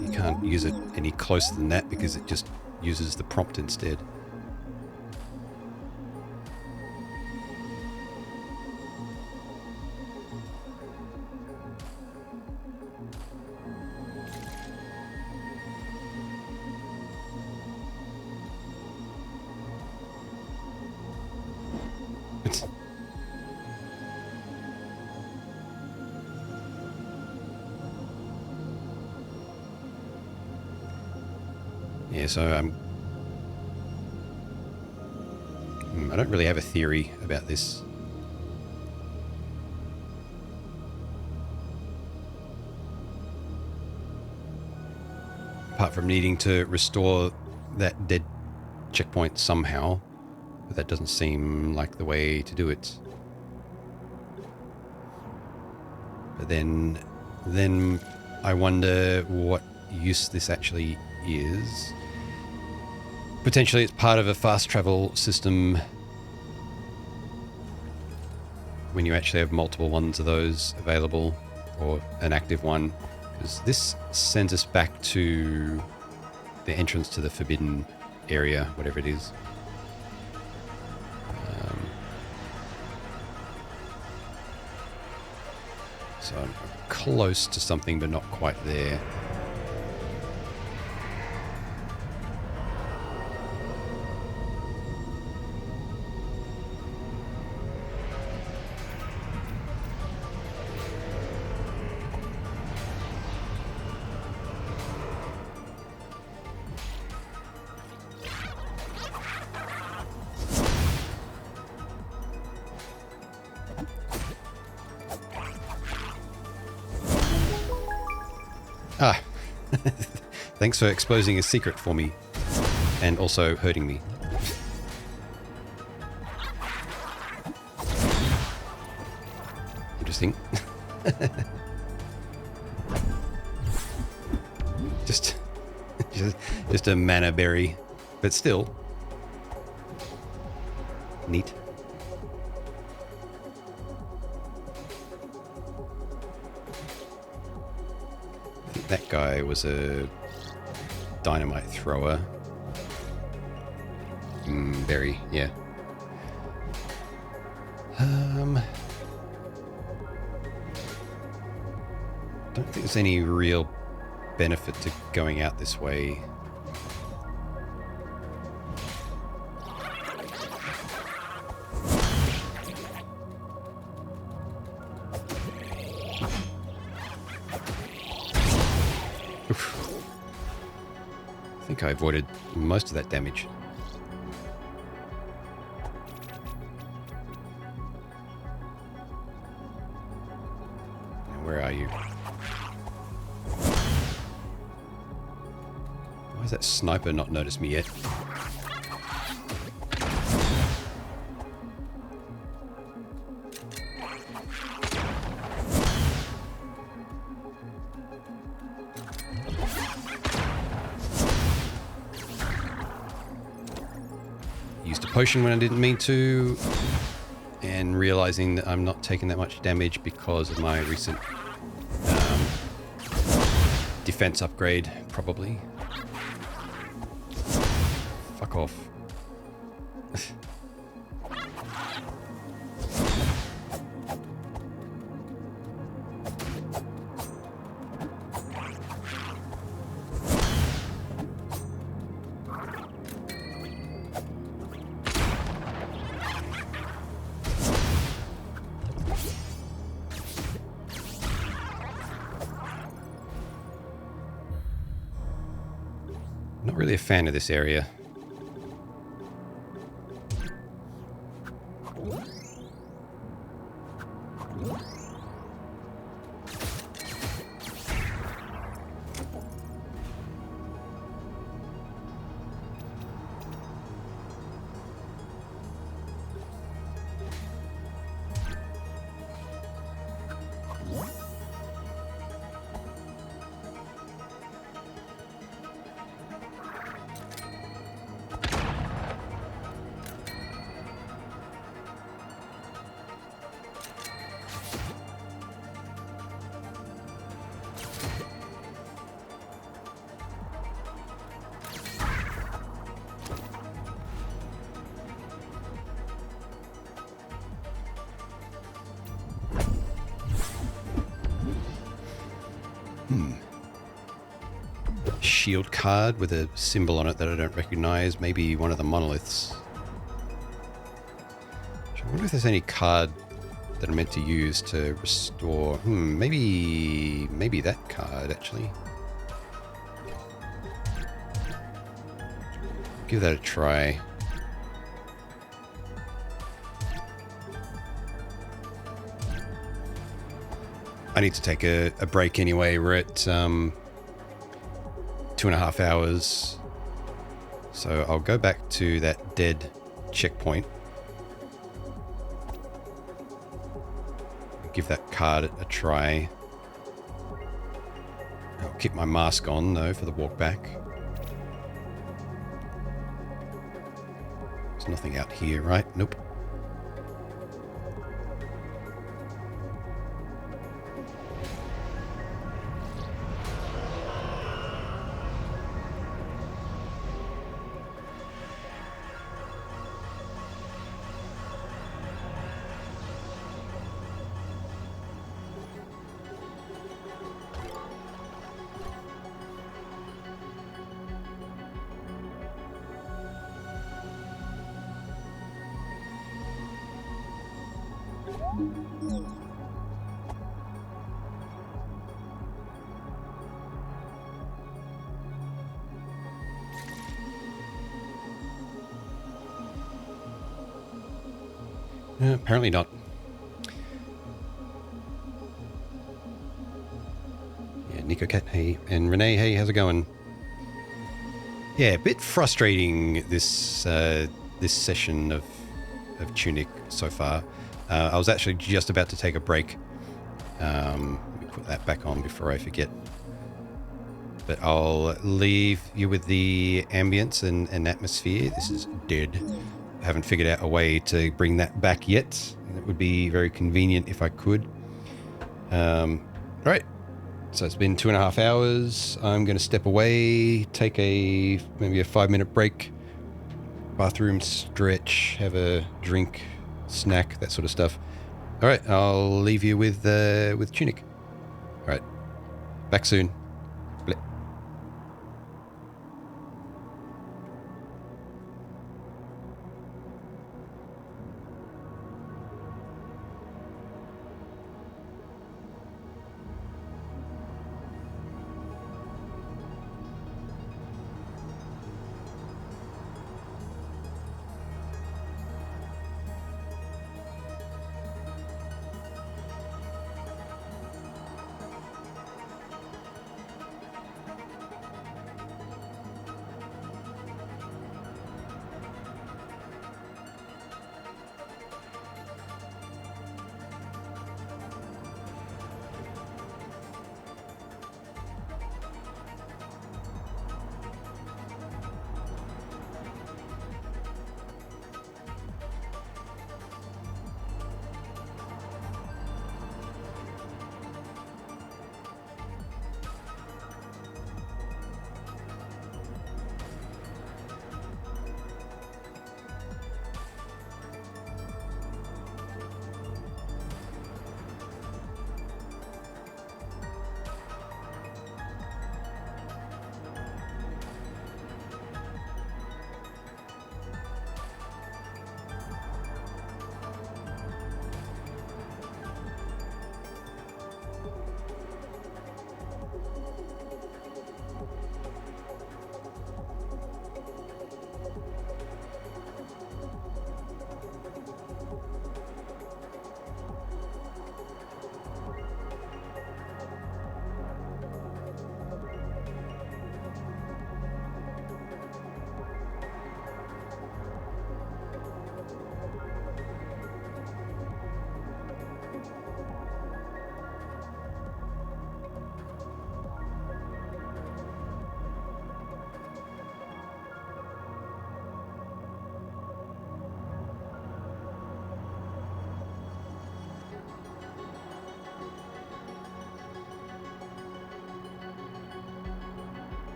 You can't use it any closer than that because it just uses the prompt instead. Yeah, so I don't really have a theory about this. Apart from needing to restore that dead checkpoint somehow, but that doesn't seem like the way to do it. But then I wonder what use this actually is. Potentially it's part of a fast travel system when you actually have multiple ones of those available, or an active one. Because this sends us back to the entrance to the forbidden area, whatever it is. So I'm close to something but not quite there. Ah, thanks for exposing a secret for me. And also hurting me. Interesting. just a mana berry, but still neat. I think that guy was a dynamite thrower. Berry, yeah. Don't think there's any real benefit to going out this way. Oof. I think I avoided most of that damage. Now, where are you? Why has that sniper not noticed me yet? Used a potion when I didn't mean to, and realizing that I'm not taking that much damage because of my recent defense upgrade, probably. Fuck off. Not really a fan of this area. Shield card with a symbol on it that I don't recognize. Maybe one of the monoliths. I wonder if there's any card that I'm meant to use to restore. Maybe that card actually. Give that a try. I need to take a break anyway. We're at 2.5 hours. So I'll go back to that dead checkpoint. Give that card a try. I'll keep my mask on though for the walk back. There's nothing out here, right? Nope. Apparently not. Yeah, And Nico Cat, hey. And Renee, hey, how's it going? Yeah, a bit frustrating this this session of TUNIC so far. I was actually just about to take a break. Let me put that back on before I forget. But I'll leave you with the ambience and atmosphere. This is dead. I haven't figured out a way to bring that back yet. It would be very convenient if I could. Right. So it's been 2.5 hours. I'm going to step away, take maybe a 5-minute break, bathroom spritch, have a drink, snack, that sort of stuff. All right, I'll leave you with TUNIC. All right, back soon. Split.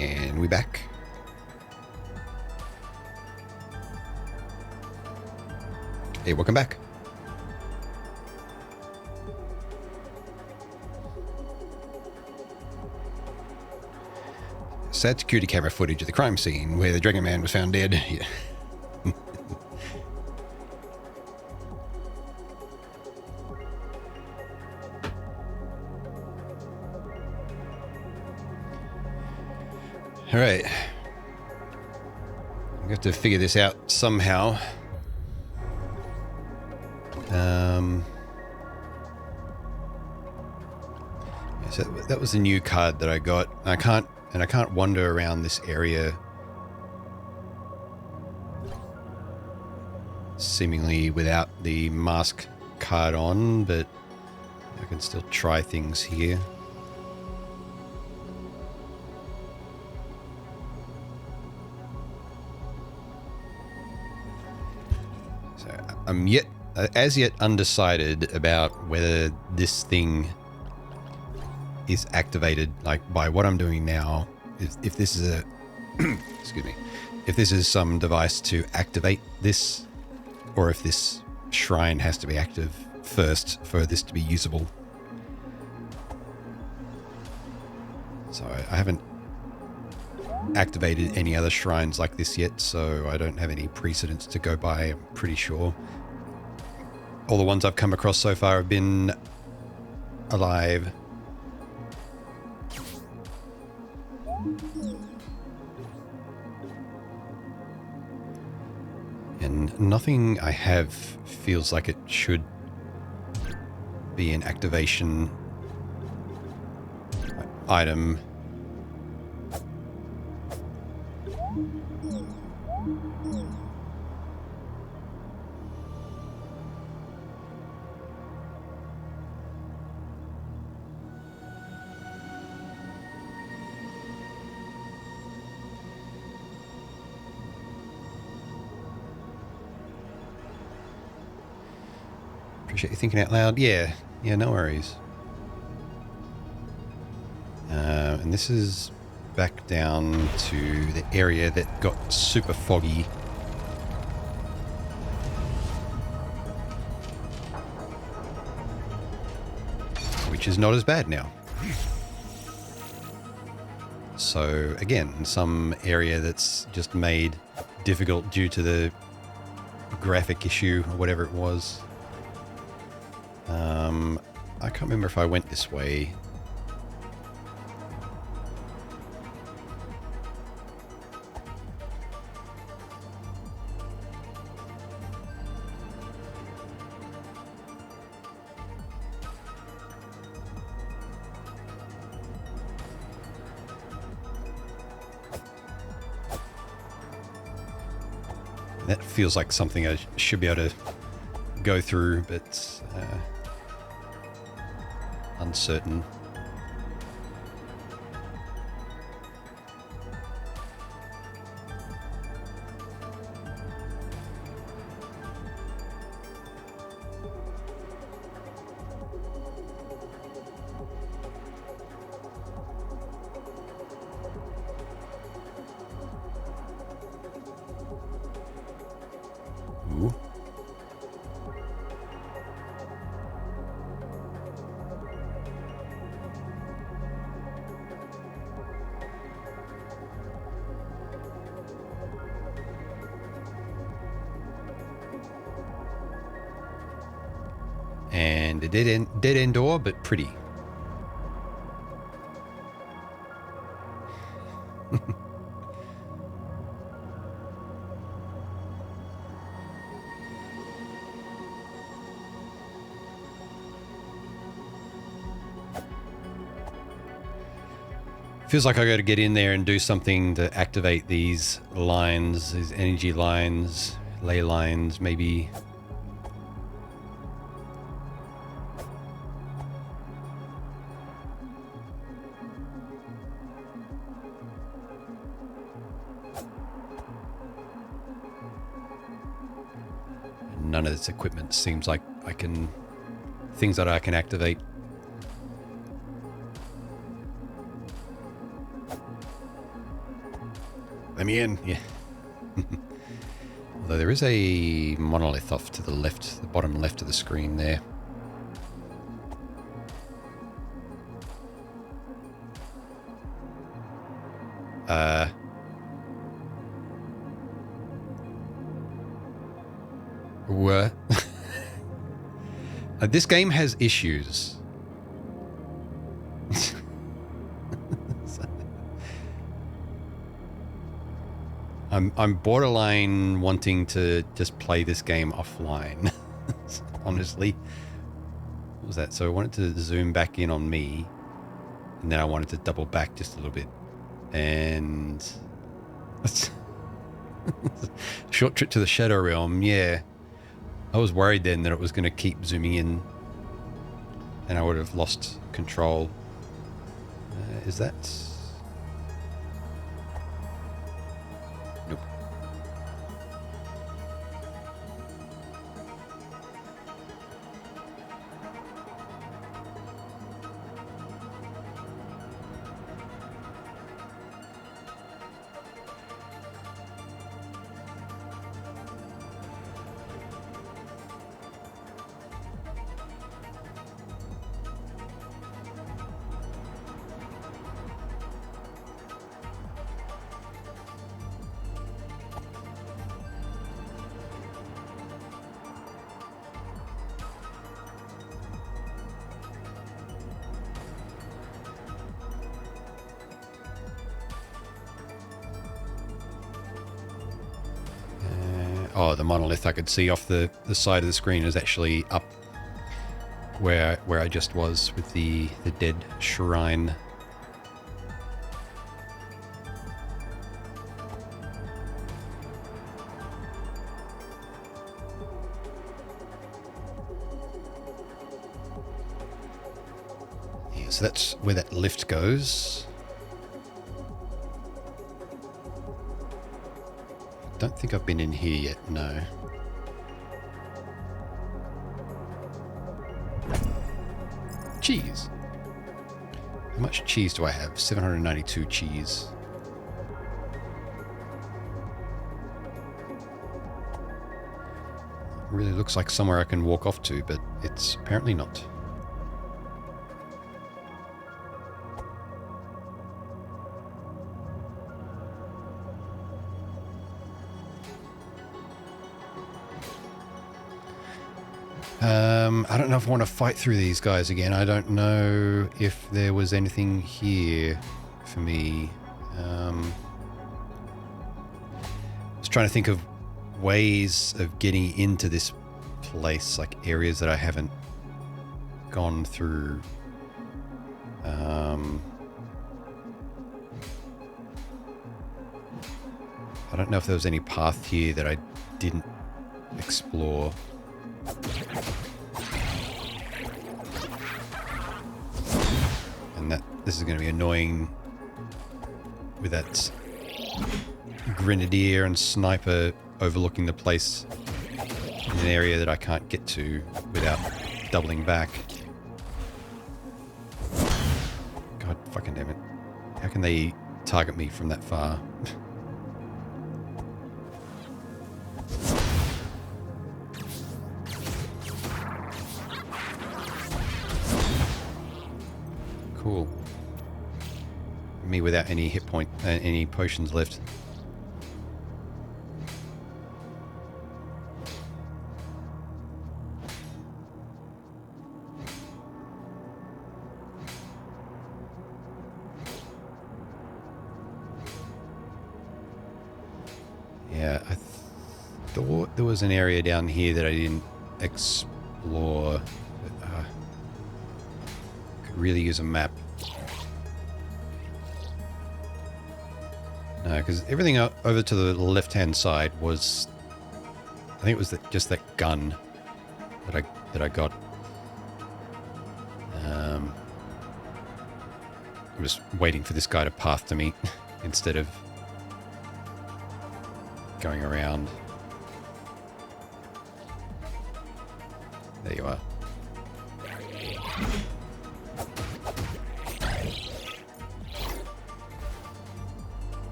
And we back. Hey, welcome back. Sad security camera footage of the crime scene where the Dragon Man was found dead. Yeah. All right. We have to figure this out somehow. So that was a new card that I got. I can't wander around this area seemingly without the mask card on, but I can still try things here. So I'm as yet undecided about whether this thing is activated, like by what I'm doing now. If this is a excuse me, if this is some device to activate this, or if this shrine has to be active first for this to be usable. So I haven't activated any other shrines like this yet, so I don't have any precedents to go by, I'm pretty sure. All the ones I've come across so far have been alive. And nothing I have feels like it should be an activation item. Appreciate you thinking out loud. Yeah, no worries. And this is back down to the area that got super foggy. Which is not as bad now. So again, some area that's just made difficult due to the graphic issue or whatever it was. I can't remember if I went this way. That feels like something I should be able to go through, but uncertain. Ooh. And a dead end door, but pretty. Feels like I got to get in there and do something to activate these lines, these energy lines, ley lines, maybe. None of this equipment seems like things that I can activate. Let me in. Yeah. Although there is a monolith off to the left, the bottom left of the screen there. What? This game has issues. I'm borderline wanting to just play this game offline. Honestly. What was that? So I wanted to zoom back in on me, and then I wanted to double back just a little bit. And short trip to the Shadow Realm, yeah. I was worried then that it was going to keep zooming in and I would have lost control. Is that... Nope. Oh, the monolith I could see off the side of the screen is actually up where I just was with the dead shrine. Yeah, so that's where that lift goes. Don't think I've been in here yet, no. Cheese. How much cheese do I have? 792 cheese. Really looks like somewhere I can walk off to, but it's apparently not. I don't know if I want to fight through these guys again. I don't know if there was anything here for me. I was trying to think of ways of getting into this place, like areas that I haven't gone through. I don't know if there was any path here that I didn't explore. And that this is going to be annoying with that grenadier and sniper overlooking the place in an area that I can't get to without doubling back. God fucking damn it. How can they target me from that far? Cool. Me without any hit point, any potions left. Yeah, I thought there was an area down here that I didn't explore. But, could really use a map. No, because everything over to the left-hand side was, I think it was just that gun that I got. I'm just waiting for this guy to path to me instead of going around. There you are.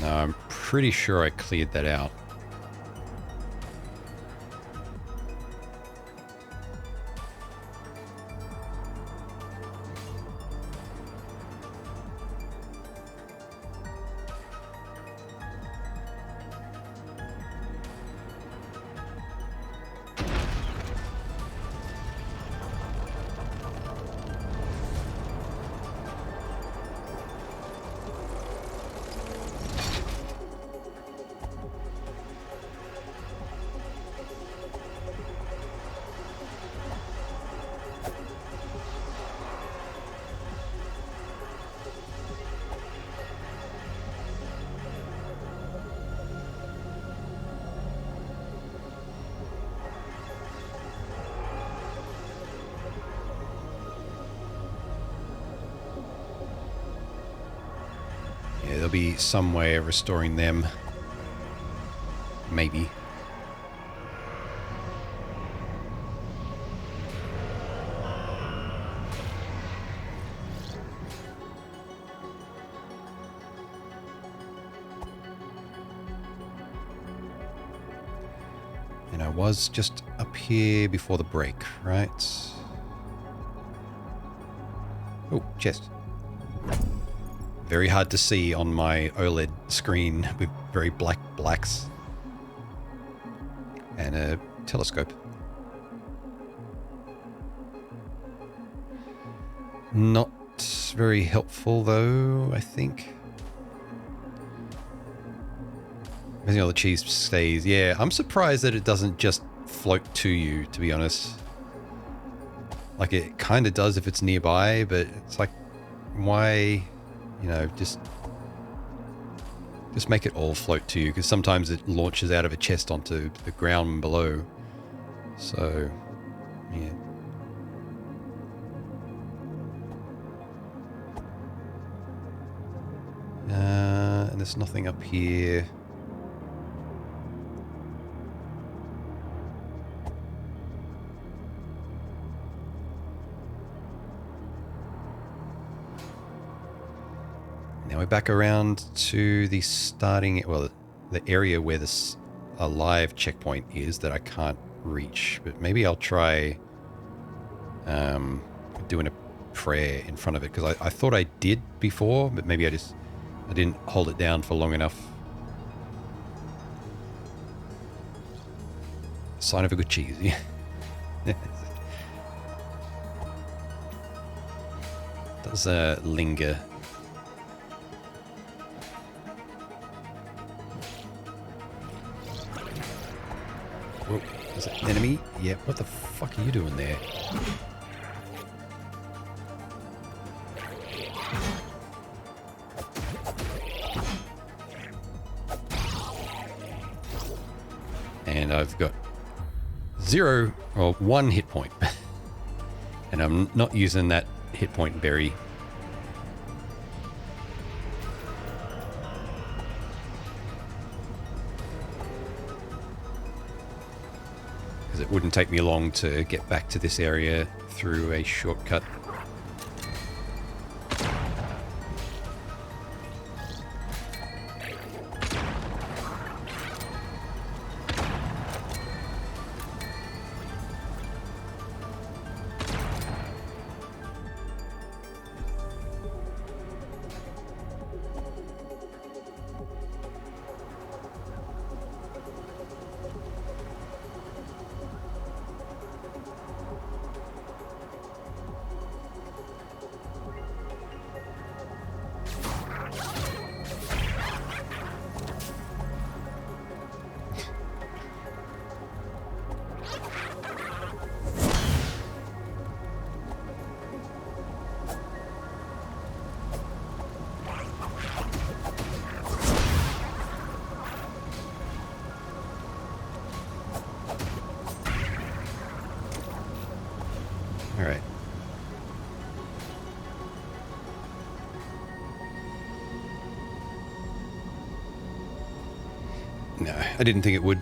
I'm pretty sure I cleared that out. Yeah, there'll be some way of restoring them. Maybe. And I was just up here before the break, right? Oh, chest. Very hard to see on my OLED screen with very black blacks. And a telescope. Not very helpful though, I think. Missing all the cheese stays. Yeah, I'm surprised that it doesn't just float to you, to be honest. Like it kind of does if it's nearby, but it's like, why, you know, just make it all float to you, because sometimes it launches out of a chest onto the ground below. So, yeah. And there's nothing up here. Now we're back around to the starting, well, the area where this a live checkpoint is that I can't reach. But maybe I'll try doing a prayer in front of it, because I thought I did before, but maybe I didn't hold it down for long enough. Sign of a good cheese. Does linger. Whoa, is it an enemy? Yeah, what the fuck are you doing there? And I've got 1 hit point. And I'm not using that hit point berry. Because it wouldn't take me long to get back to this area through a shortcut. All right. No, I didn't think it would.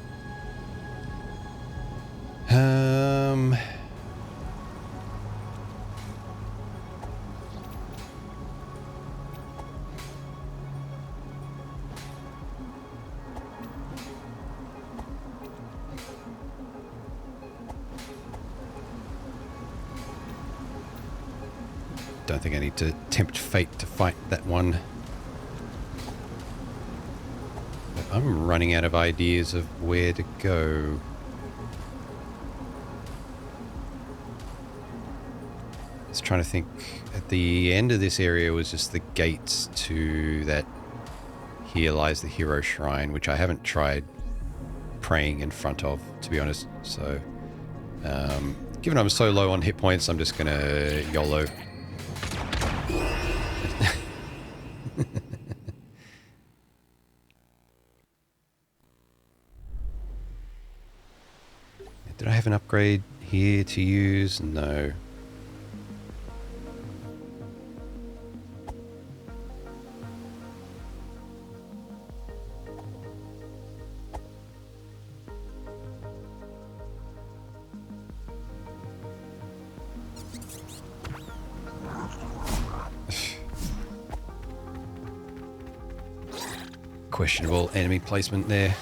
don't think I need to tempt fate to fight that one. But I'm running out of ideas of where to go. I was trying to think. At the end of this area was just the gates to that Here Lies the Hero shrine, which I haven't tried praying in front of, to be honest. So, given I'm so low on hit points, I'm just gonna YOLO. Did I have an upgrade here to use? No. Questionable enemy placement there.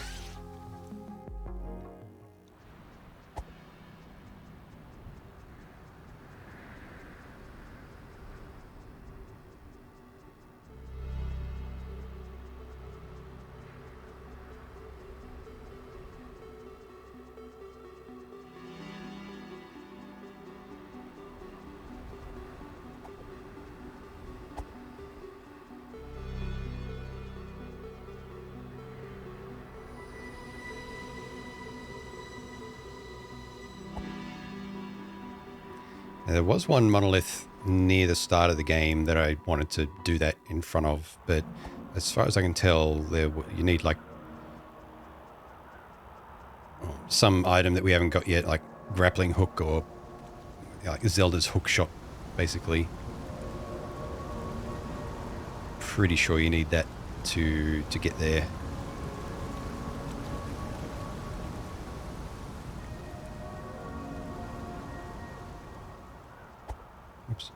There was one monolith near the start of the game that I wanted to do that in front of, but as far as I can tell, you need like some item that we haven't got yet, like grappling hook or like Zelda's hook shot, basically. Pretty sure you need that to get there. Oops.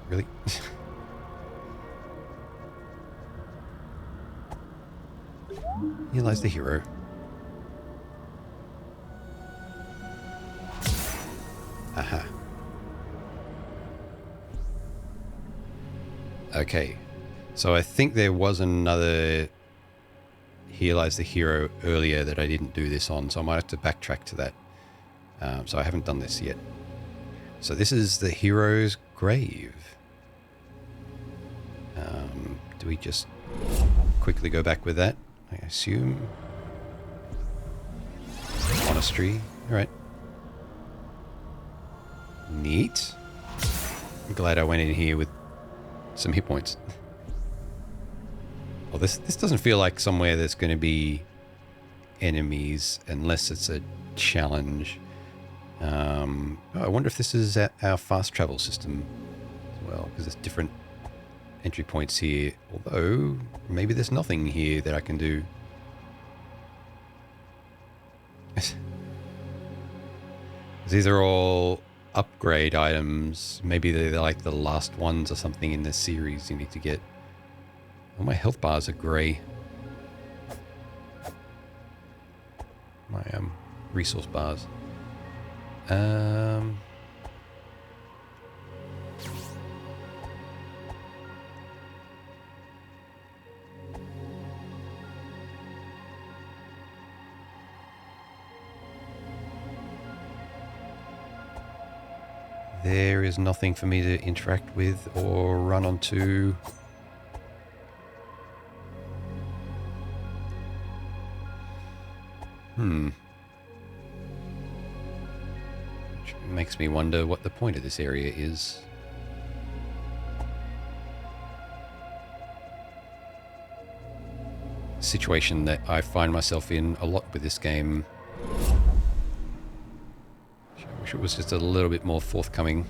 Really? Here lies the hero. Aha. Okay. So I think there was another Here Lies the Hero earlier that I didn't do this on, so I might have to backtrack to that. So I haven't done this yet. So this is the hero's grave. Do we just quickly go back with that? I assume. Monastery. All right. Neat. I'm glad I went in here with some hit points. Well, this doesn't feel like somewhere there's going to be enemies unless it's a challenge. I wonder if this is our fast travel system as well, because there's different entry points here. Although maybe there's nothing here that I can do. These are all upgrade items. Maybe they're like the last ones or something in this series you need to get. All my health bars are grey. My resource bars. There is nothing for me to interact with or run onto. Which makes me wonder what the point of this area is. Situation that I find myself in a lot with this game. I wish it was just a little bit more forthcoming.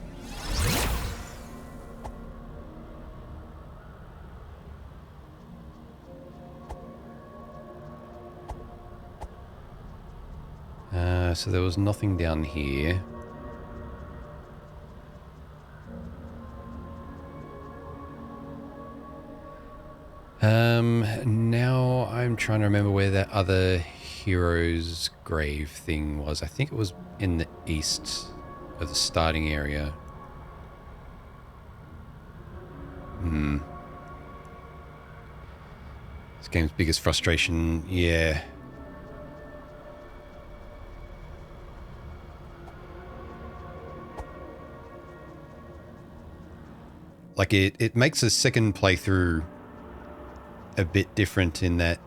So there was nothing down here. Now I'm trying to remember where that other hero's grave thing was. I think it was in the east of the starting area. This game's biggest frustration, yeah. Like it makes a second playthrough a bit different in that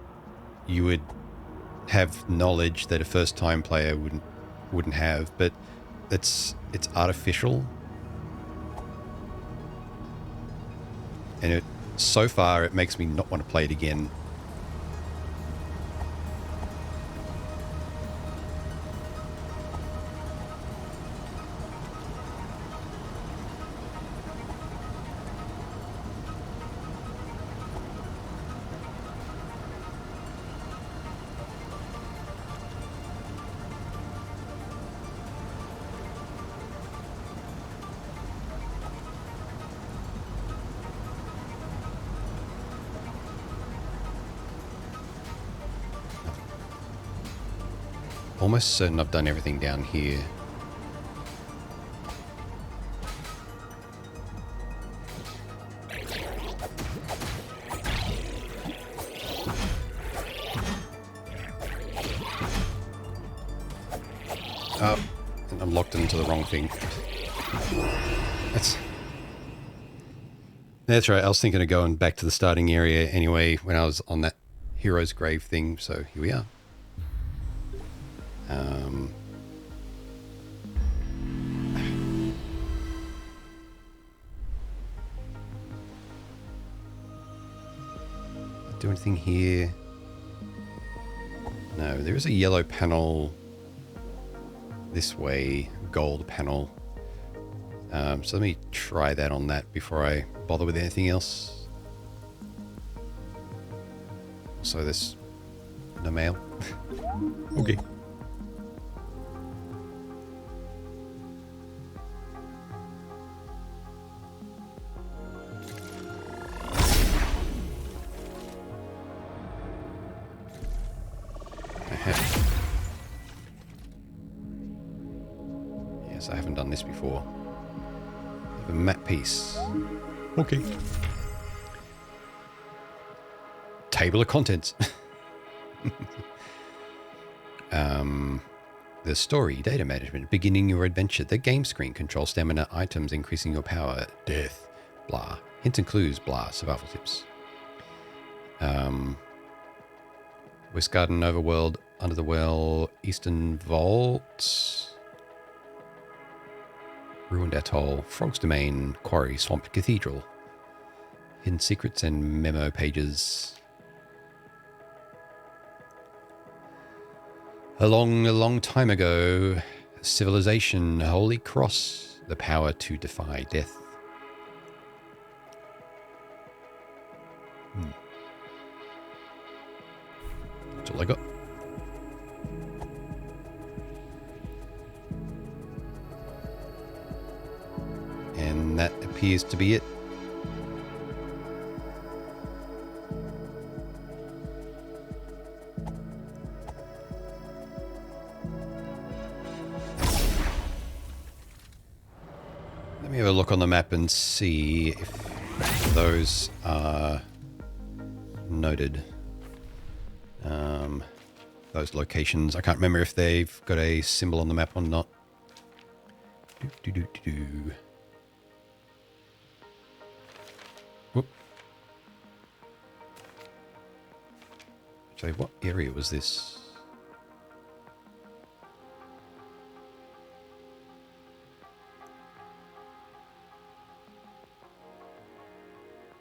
you would have knowledge that a first time player wouldn't have, but it's artificial. And so far it makes me not want to play it again. Almost certain I've done everything down here. Oh, and I'm locked into the wrong thing. That's right. I was thinking of going back to the starting area anyway when I was on that hero's grave thing. So here we are. Do anything here? No, there is a yellow panel this way, gold panel. So let me try that on that before I bother with anything else. So there's no mail. Okay. Yes, I haven't done this before. A map piece. Okay. Table of contents. The story, data management, beginning your adventure, the game screen, control stamina, items, increasing your power, death, blah. Hints and clues, blah, survival tips. West Garden, Overworld, Under the Well, Eastern Vault, Ruined Atoll, Frog's Domain, Quarry, Swamp Cathedral, Hidden Secrets and Memo Pages. A long time ago, civilization, Holy Cross, the power to defy death. That's all I got. And that appears to be it. Let me have a look on the map and see if those are noted. Those locations. I can't remember if they've got a symbol on the map or not. Whoop. Actually, what area was this?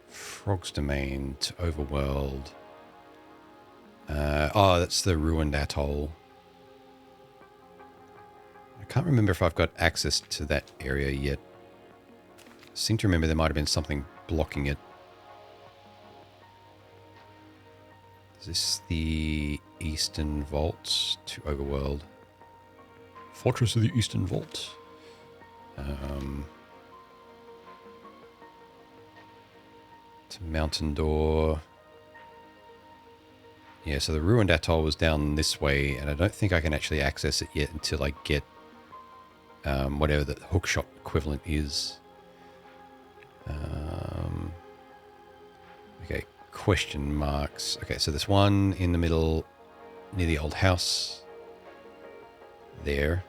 Frog's Domain to Overworld. Oh, that's the Ruined Atoll. I can't remember if I've got access to that area yet. I seem to remember there might have been something blocking it. Is this the Eastern Vault to Overworld? Fortress of the Eastern Vault. To Mountain Door. Yeah, so the ruined atoll was down this way, and I don't think I can actually access it yet until I get whatever the hookshot equivalent is. Okay, question marks. Okay, so there's one in the middle near the old house. There.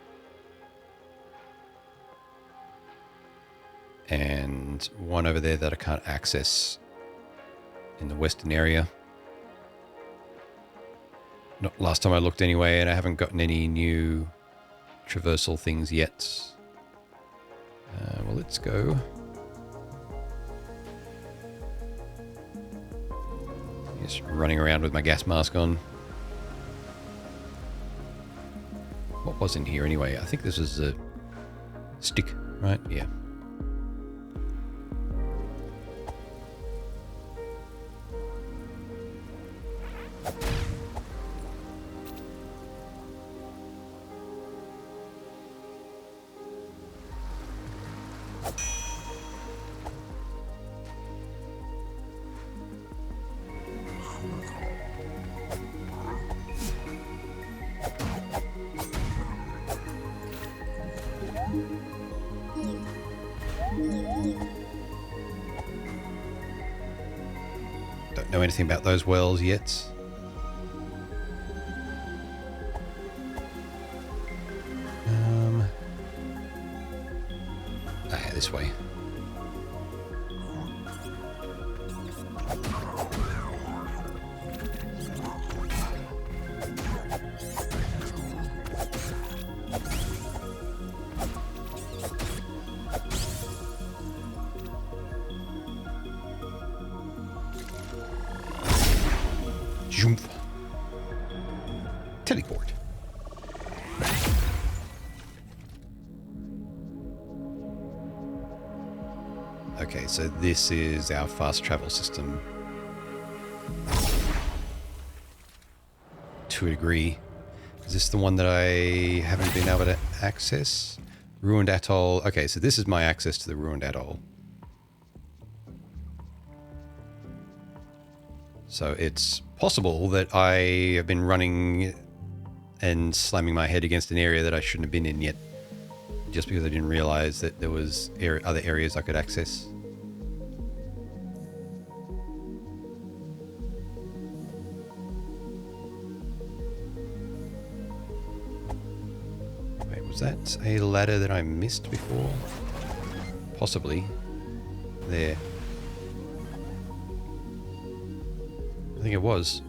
And one over there that I can't access in the western area. Not last time I looked anyway, and I haven't gotten any new traversal things yet. Well, let's go. Just running around with my gas mask on. What was in here anyway? I think this is a stick, right? Yeah. Don't know anything about those wells yet. Yeah, this way. Jump. Teleport. Okay, so this is our fast travel system. To a degree. Is this the one that I haven't been able to access? Ruined Atoll. Okay, so this is my access to the Ruined Atoll. So it's possible that I have been running and slamming my head against an area that I shouldn't have been in yet, just because I didn't realize that there was other areas I could access. Wait, was that a ladder that I missed before? Possibly. There. I think it was.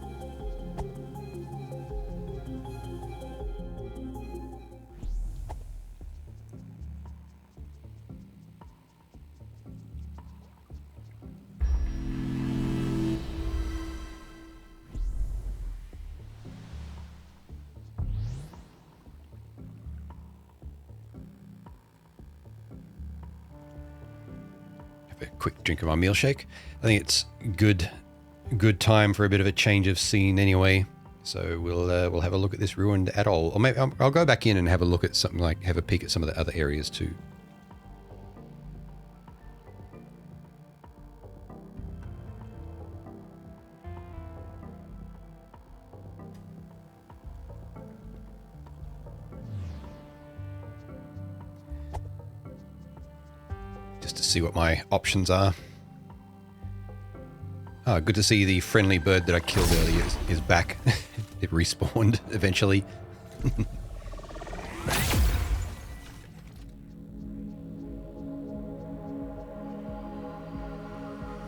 Have a quick drink of my milkshake. I think it's good time for a bit of a change of scene anyway. So we'll have a look at this ruined atoll, or maybe I'll go back in and have a look at something, like have a peek at some of the other areas too. Just to see what my options are. Oh, good to see the friendly bird that I killed earlier is back. It respawned eventually.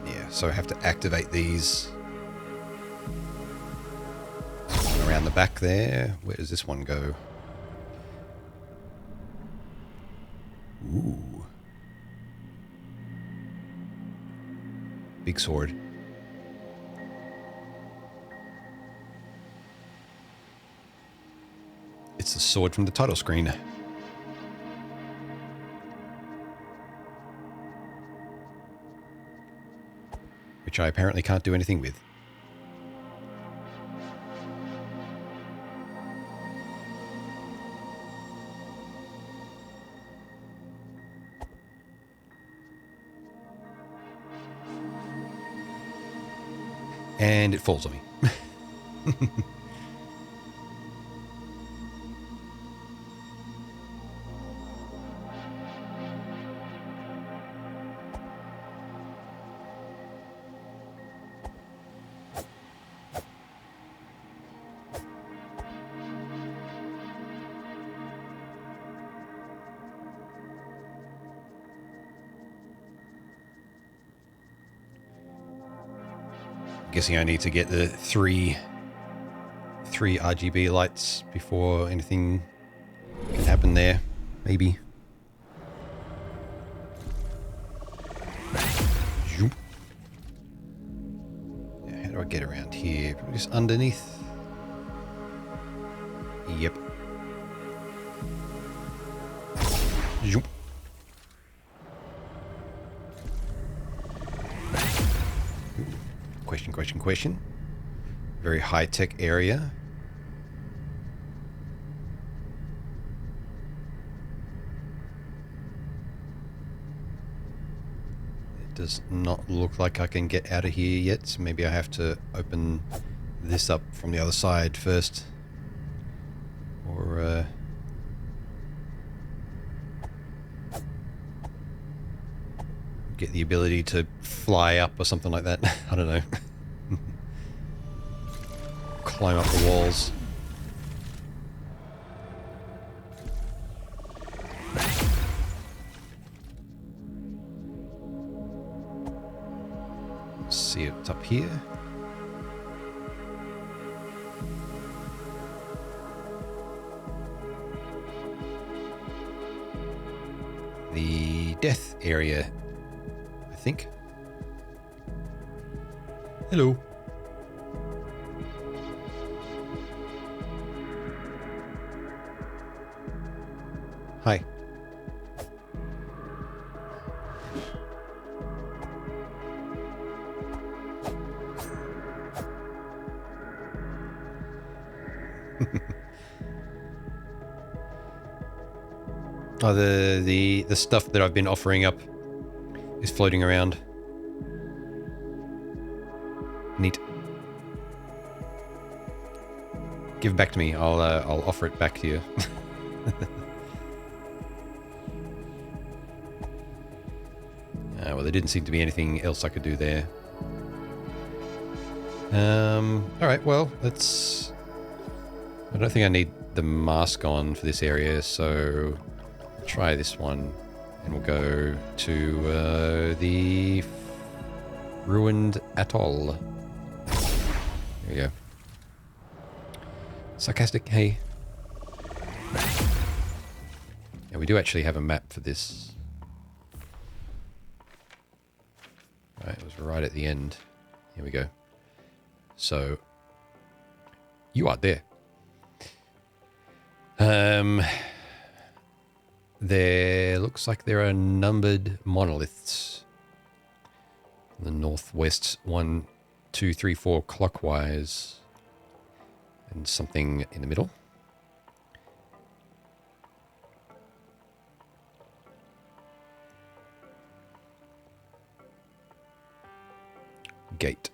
Yeah, so I have to activate these. One around the back there. Where does this one go? Ooh. Big sword. It's the sword from the title screen. Which I apparently can't do anything with. And it falls on me. Guessing I need to get the three RGB lights before anything can happen there, maybe. Zoom. Yeah, how do I get around here? Probably just underneath. Yep. Zoom. Question. Very high-tech area. It does not look like I can get out of here yet, so maybe I have to open this up from the other side first. Or, get the ability to fly up or something like that. I don't know. Climb up the walls. Let's see what's up here. The death area, I think. Hello. Hi. Oh, the stuff that I've been offering up is floating around. Neat. Give it back to me. I'll offer it back to you. Well, there didn't seem to be anything else I could do there. All right. Well, let's. I don't think I need the mask on for this area, so try this one, and we'll go to the ruined atoll. There we go. Sarcastic, hey. Yeah, we do actually have a map for this. Right, it was right at the end. Here we go. So, you are there. There looks like there are numbered monoliths. In the northwest, 1, 2, 3, 4 clockwise, and something in the middle. Gate.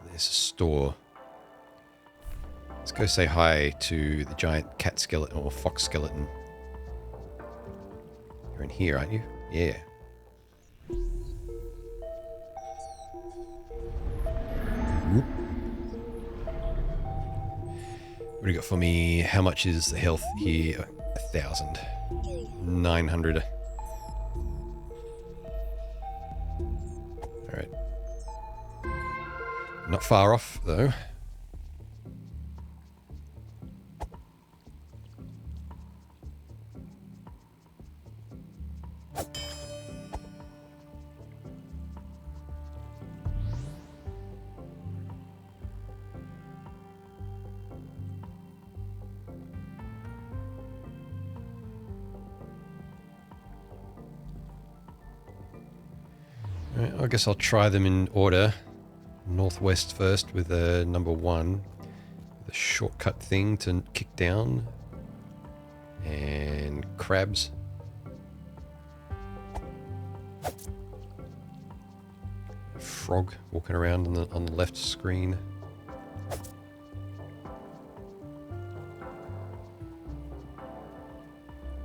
There's a store. Let's go say hi to the giant cat skeleton or fox skeleton. You're in here, aren't you? Yeah. Whoop. What do you got for me? How much is the health here? 1,000. 900. Alright. Not far off, though. Alright, I guess I'll try them in order. Northwest first with number 1. The shortcut thing to kick down. And crabs. frog walking around on the left screen.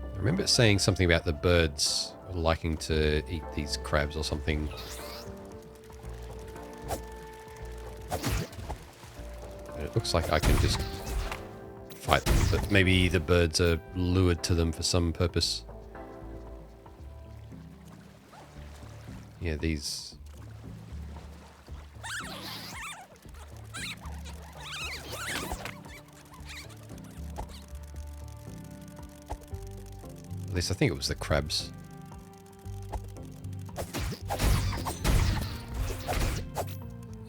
I remember it saying something about the birds liking to eat these crabs or something. But it looks like I can just fight them, but maybe the birds are lured to them for some purpose. Yeah, these... At least I think it was the crabs.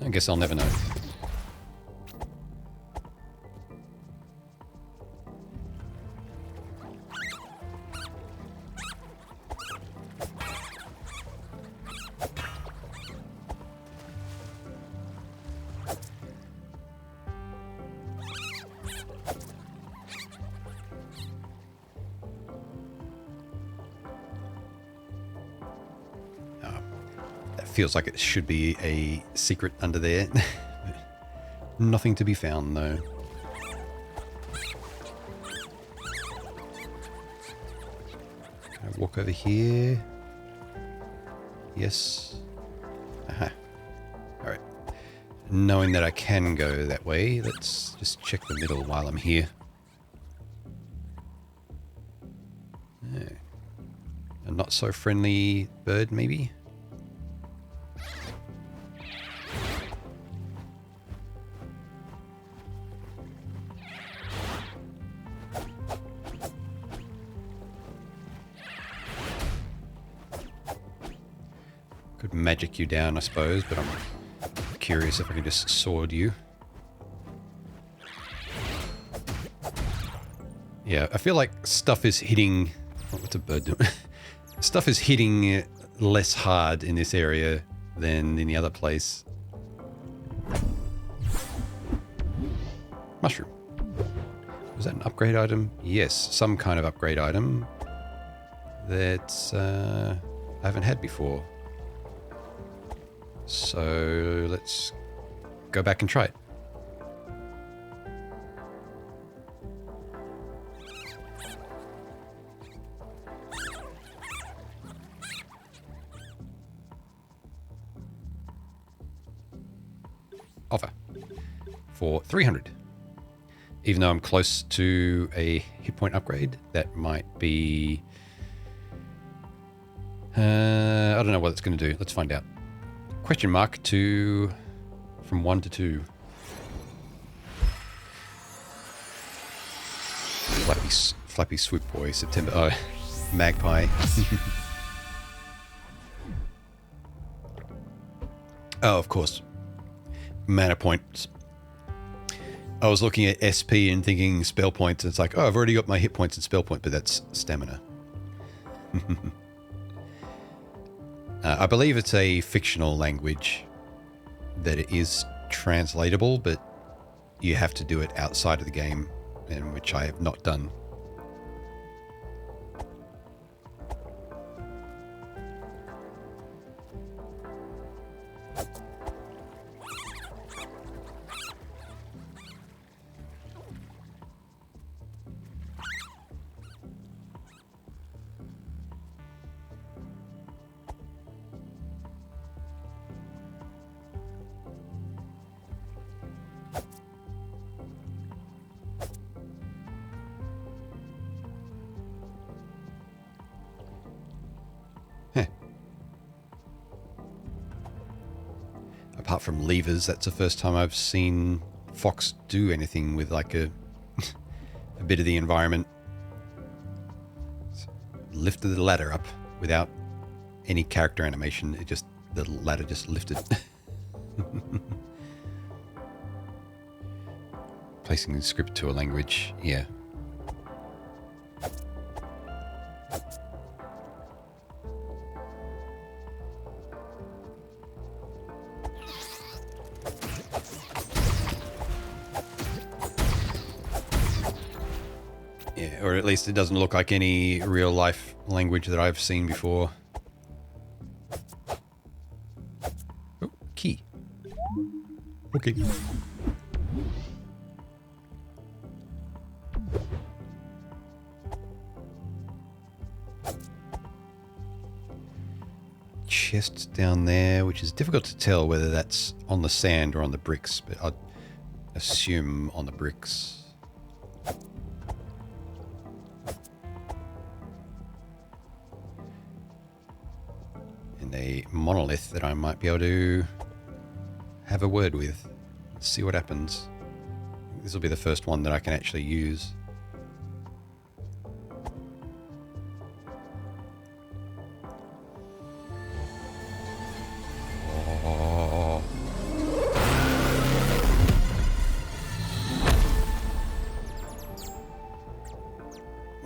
I guess I'll never know. Feels like it should be a secret under there. Nothing to be found, though. Can I walk over here? Yes. Aha. Alright. Knowing that I can go that way, let's just check the middle while I'm here. A not so friendly bird, maybe? Could magic you down, I suppose, but I'm curious if I can just sword you. Yeah, I feel like stuff is hitting... What's a bird doing? Stuff is hitting less hard in this area than in the other place. Mushroom. Was that an upgrade item? Yes, some kind of upgrade item that I haven't had before. So let's go back and try it. Offer for 300. Even though I'm close to a hit point upgrade, that might be... I don't know what it's going to do. Let's find out. Question mark to... from 1 to 2. Flappy Swoop Boy, September... Oh, Magpie. Oh, of course. Mana points. I was looking at SP and thinking spell points, and it's like, oh, I've already got my hit points and spell point, but that's stamina. I believe it's a fictional language that it is translatable, but you have to do it outside of the game, and which I have not done. Apart from levers, that's the first time I've seen Fox do anything with like a bit of the environment. Lifted the ladder up without any character animation. It just, the ladder just lifted. Placing the script to a language, yeah. Yeah, or at least it doesn't look like any real life language that I've seen before. Oh, key. Okay. Chest down there, which is difficult to tell whether that's on the sand or on the bricks, but I'd assume on the bricks. And a monolith that I might be able to have a word with. Let's see what happens. This will be the first one that I can actually use. Oh.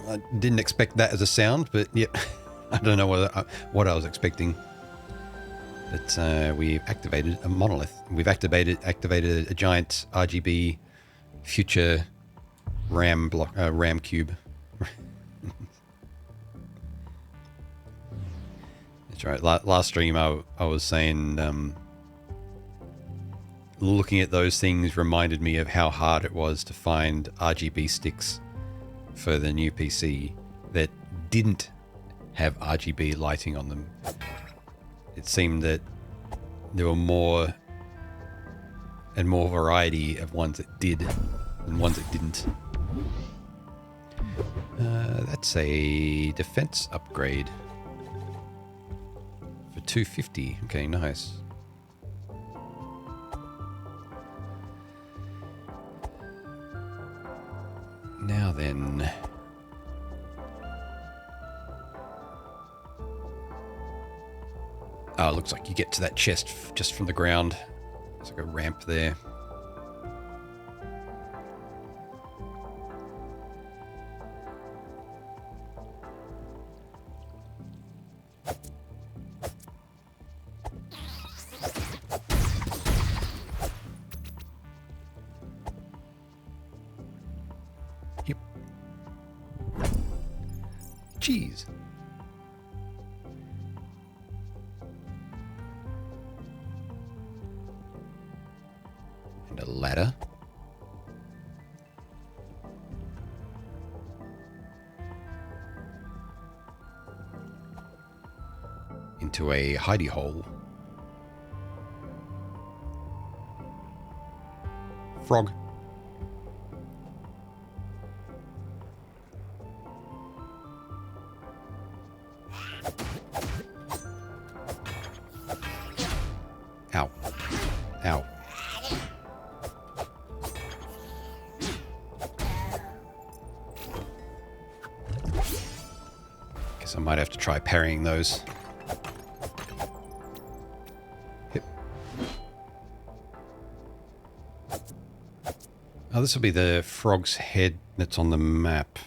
I didn't expect that as a sound, but yeah, I don't know what I was expecting. But we've activated a monolith. We've activated a giant RGB future RAM block, RAM cube. That's right. Last stream, I was saying, looking at those things reminded me of how hard it was to find RGB sticks for the new PC that didn't have RGB lighting on them. It seemed that there were more and more variety of ones that did than ones that didn't. That's a defense upgrade for 250. Okay, nice. Now then. Oh, it looks like you get to that chest just from the ground. There's like a ramp there. Yep. Jeez. And a ladder. Into a hidey hole. Frog. Ow. Ow. Guess I might have to try parrying those. Hip. Oh, this will be the frog's head that's on the map.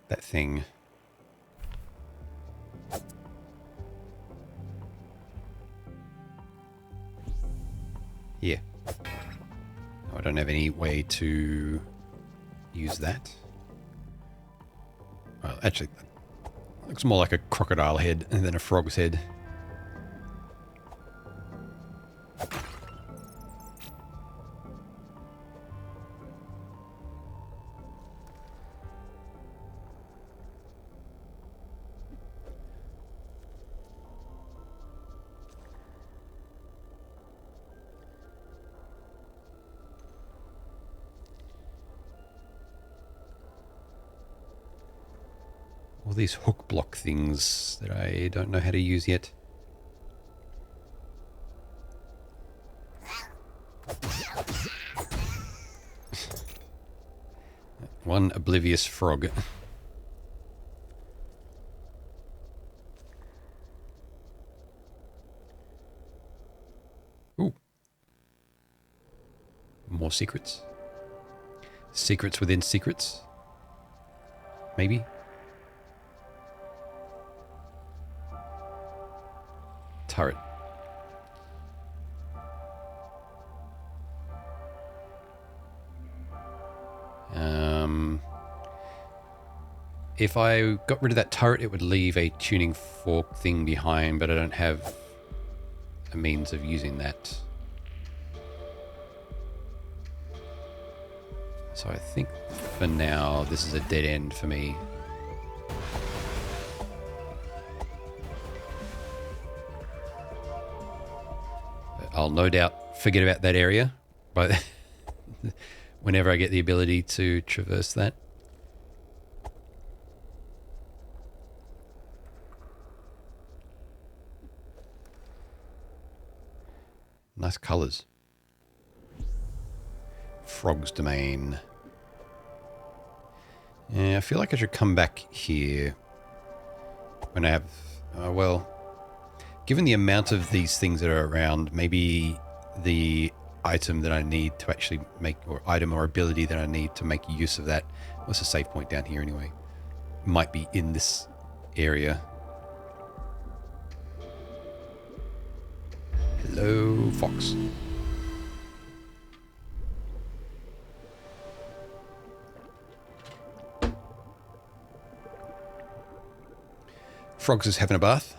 That thing. Yeah. No, I don't have any way to use that. Well, actually, it looks more like a crocodile head than a frog's head. All these hook block things that I don't know how to use yet. One oblivious frog. Ooh. More secrets. Secrets within secrets. Maybe. Turret. If I got rid of that turret, it would leave a tuning fork thing behind, but I don't have a means of using that. So I think for now, this is a dead end for me. But I'll no doubt forget about that area, but whenever I get the ability to traverse that. Nice colors. Frog's Domain. Yeah, I feel like I should come back here when I have... well, given the amount of these things that are around, maybe the item that I need to actually make, or item or ability that I need to make use of that, what's the save point down here anyway, might be in this area. Hello, fox. Frogs is having a bath.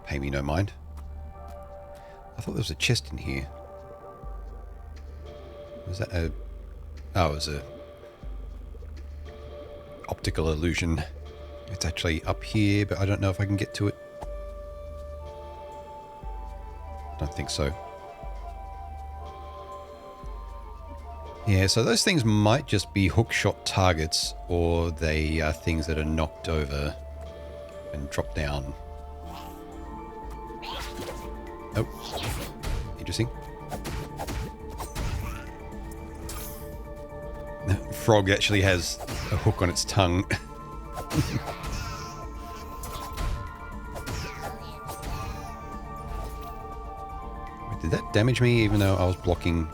Pay me no mind. I thought there was a chest in here. Was that a... Oh, it was a optical illusion. It's actually up here, but I don't know if I can get to it. Don't think so. Yeah, so those things might just be hookshot targets, or they are things that are knocked over and dropped down. Oh, interesting. The frog actually has a hook on its tongue. Wait, did that damage me even though I was blocking?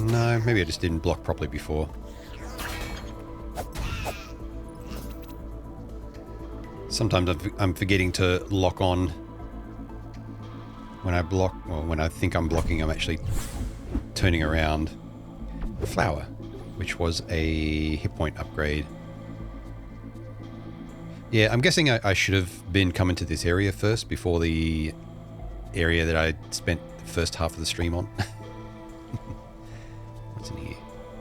No, maybe I just didn't block properly before. Sometimes I'm forgetting to lock on when I block, or when I think I'm blocking, I'm actually turning around. A flower, which was a hit point upgrade. Yeah, I'm guessing I should have been coming to this area first before the area that I spent the first half of the stream on. What's in here?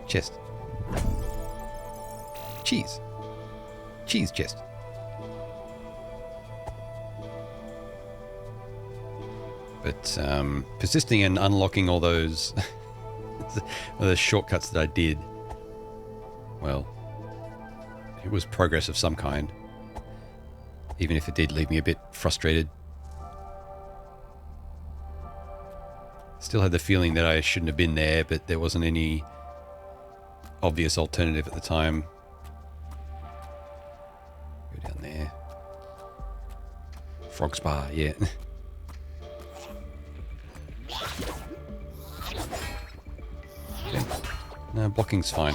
Chest. Cheese. Cheese chest. But persisting and unlocking all those the shortcuts that I did, well, it was progress of some kind. Even if it did leave me a bit frustrated. Still had the feeling that I shouldn't have been there, but there wasn't any obvious alternative at the time. Go down there. Frog Spa, yeah. Okay. No, blocking's fine.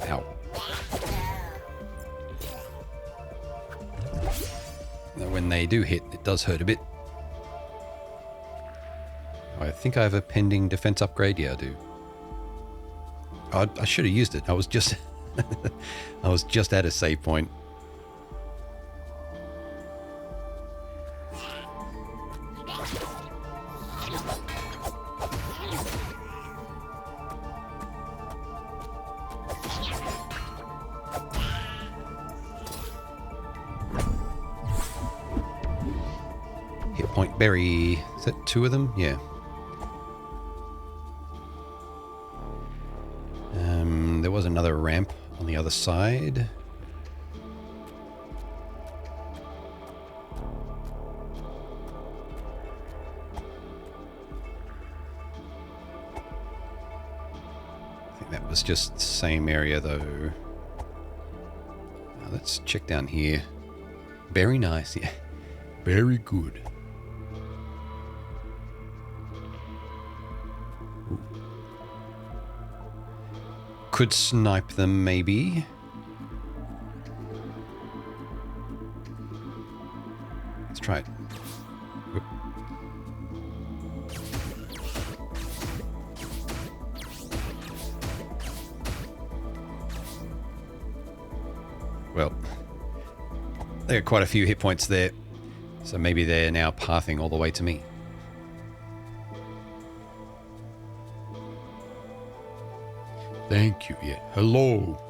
Ow. Now, when they do hit, it does hurt a bit. I think I have a pending defense upgrade. Yeah, I do. I should have used it. I was just I was just at a save point. Hit point berry. Is that 2 of them? Yeah. There was another ramp on the other side. I think that was just the same area though. Now let's check down here. Very nice, yeah. Very good. Ooh. Could snipe them, maybe. Let's try it. Whoop. Well, they got quite a few hit points there, so maybe they're now pathing all the way to me. Thank you, yeah. Hello.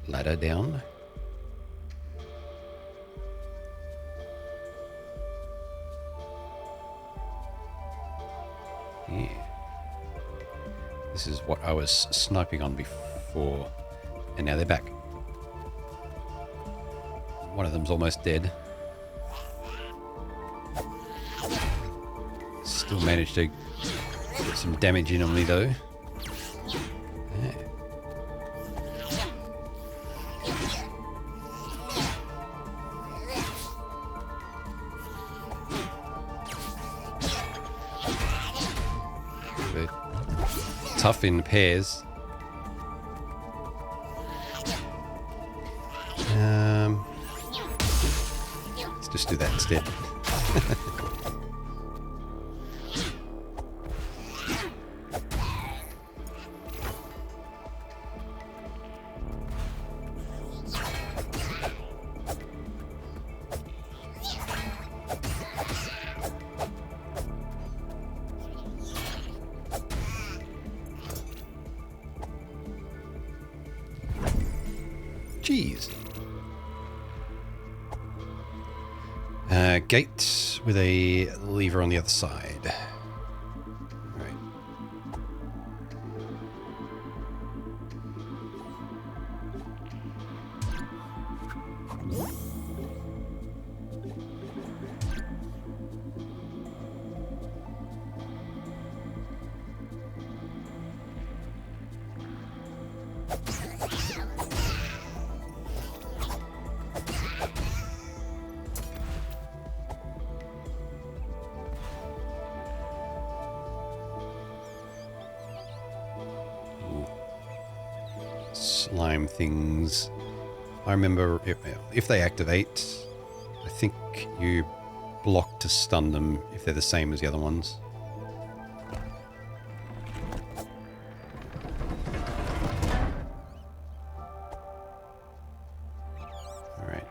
Ladder down. Yeah. This is what I was sniping on before, and now they're back. One of them's almost dead. Still managed to get some damage in on me though. Yeah. Tough in pairs. Let's just do that instead. Jeez. Gate with a lever on the other side. Right. Slime things. I remember if they activate, I think you block to stun them if they're the same as the other ones. Alright.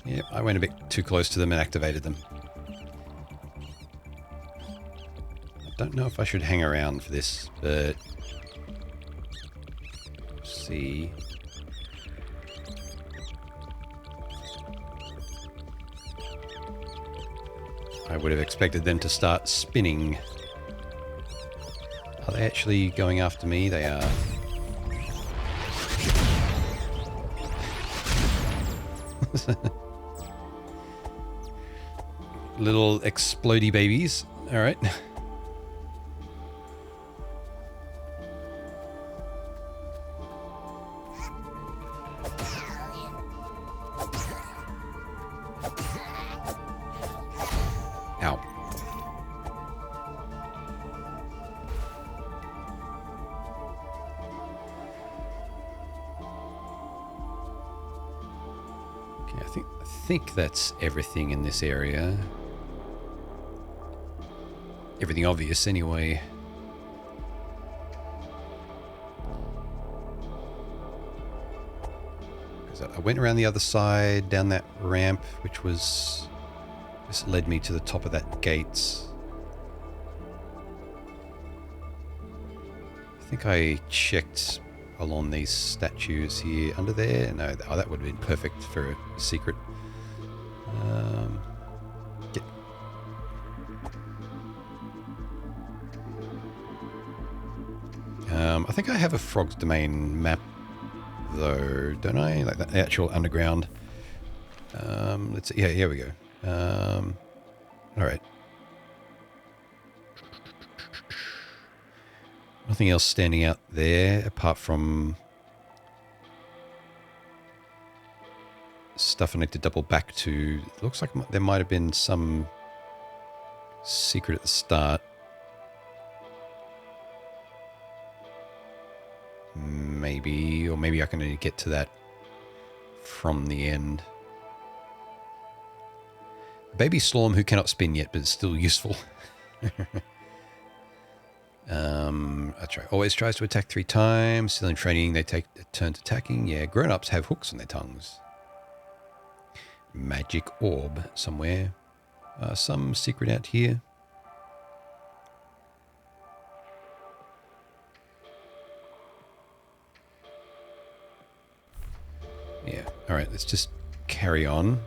Yep, I went a bit too close to them and activated them. Don't know if I should hang around for this, but see. I would have expected them to start spinning. Are they actually going after me? They are. Little explodey babies. All right. Ow. Okay, I think that's everything in this area. Everything obvious, anyway. Because I went around the other side, down that ramp, which was... This led me to the top of that gate. I think I checked along these statues here under there. No, oh, that would have been perfect for a secret. Get. I think I have a Frog's Domain map, though, don't I? Like the actual underground. Let's see. Yeah, here we go. All right. Nothing else standing out there apart from stuff I need to double back to. It looks like there might have been some secret at the start. Maybe, or maybe I can only get to that from the end. Baby Slorm who cannot spin yet, but it's still useful. That's right. Always tries to attack 3 times. Still in training, they take turns attacking. Yeah, grown-ups have hooks on their tongues. Magic orb somewhere. Some secret out here. Yeah. All right, let's just carry on.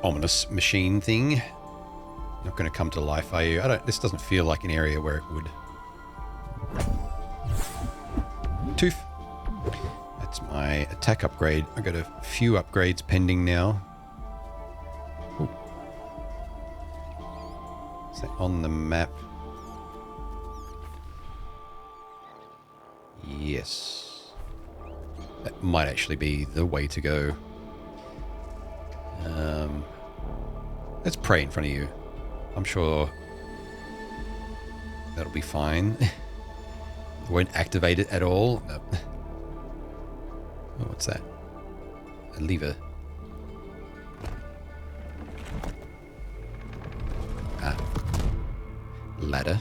Ominous machine thing. Not going to come to life, are you? This doesn't feel like an area where it would. Tooth. That's my attack upgrade. I got a few upgrades pending now. Ooh. Is that on the map? Yes. That might actually be the way to go. Let's pray in front of you. I'm sure that'll be fine. I won't activate it at all. No. Oh, what's that? A lever. Ah. Ladder.